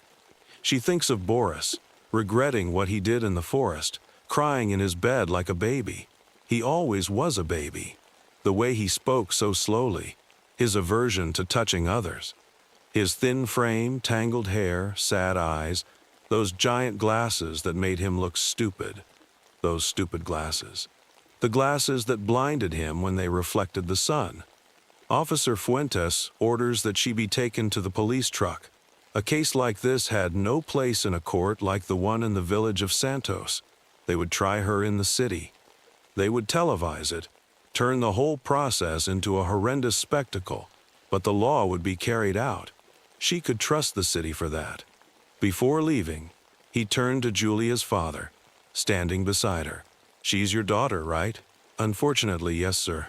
Speaker 1: She thinks of Boris, regretting what he did in the forest, crying in his bed like a baby. He always was a baby. The way he spoke so slowly, his aversion to touching others. His thin frame, tangled hair, sad eyes, those giant glasses that made him look stupid. Those stupid glasses. The glasses that blinded him when they reflected the sun. Officer Fuentes orders that she be taken to the police truck. A case like this had no place in a court like the one in the village of Santos. They would try her in the city. They would televise it, turn the whole process into a horrendous spectacle, but the law would be carried out. She could trust the city for that. Before leaving, he turned to Julia's father, standing beside her. She's your daughter, right? Unfortunately, yes, sir.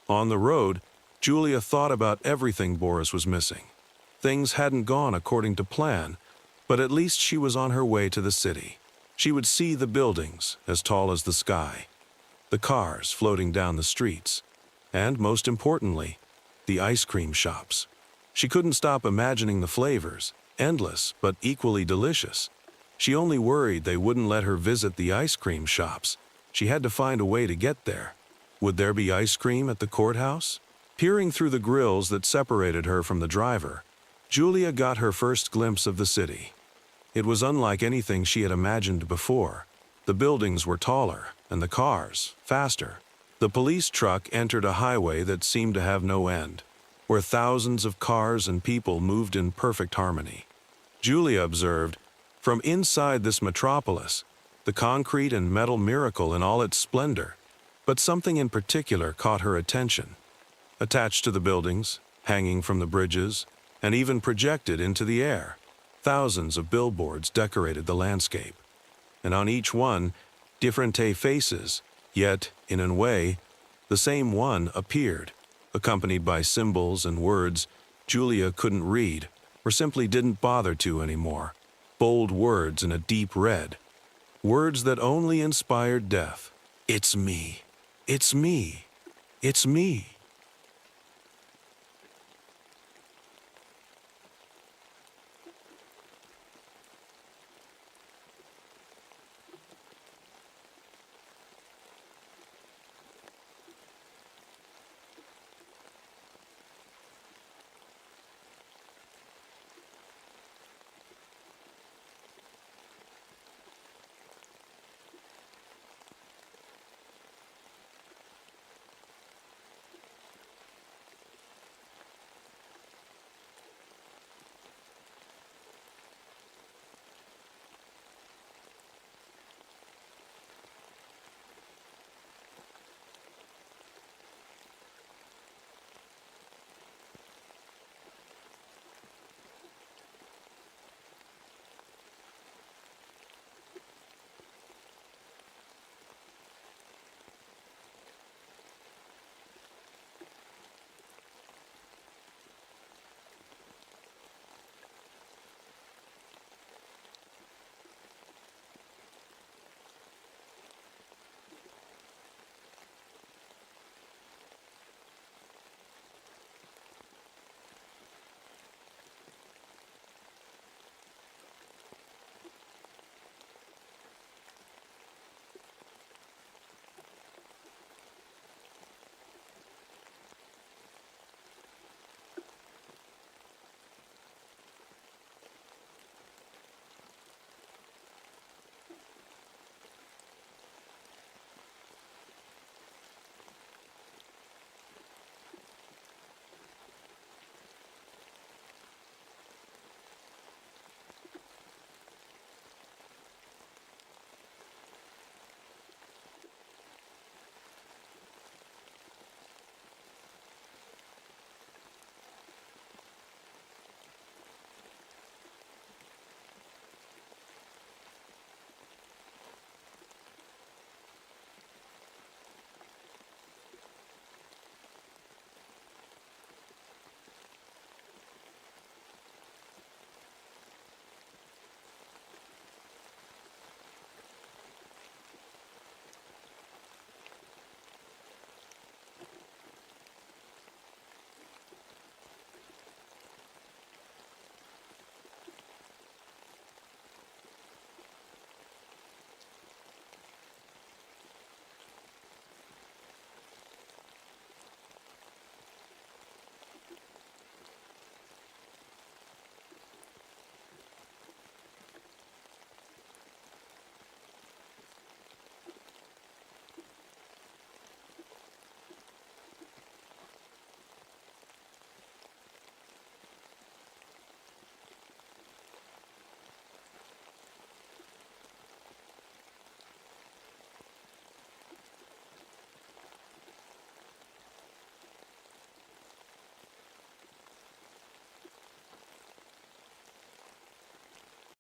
Speaker 1: On the road, Julia thought about everything Boris was missing. Things hadn't gone according to plan, but at least she was on her way to the city. She would see the buildings as tall as the sky, the cars floating down the streets, and most importantly, the ice cream shops. She couldn't stop imagining the flavors, endless but equally delicious. She only worried they wouldn't let her visit the ice cream shops. She had to find a way to get there. Would there be ice cream at the courthouse? Peering through the grills that separated her from the driver, Julia got her first glimpse of the city. It was unlike anything she had imagined before. The buildings were taller, and the cars, faster. The police truck entered a highway that seemed to have no end, where thousands of cars and people moved in perfect harmony. Julia observed, from inside this metropolis, the concrete and metal miracle in all its splendor, but something in particular caught her attention. Attached to the buildings, hanging from the bridges, and even projected into the air, thousands of billboards decorated the landscape. And on each one, different faces, yet, in a way, the same one appeared, accompanied by symbols and words Julia couldn't read, or simply didn't bother to anymore. Bold words in a deep red. Words that only inspired death. It's me. It's me. It's me.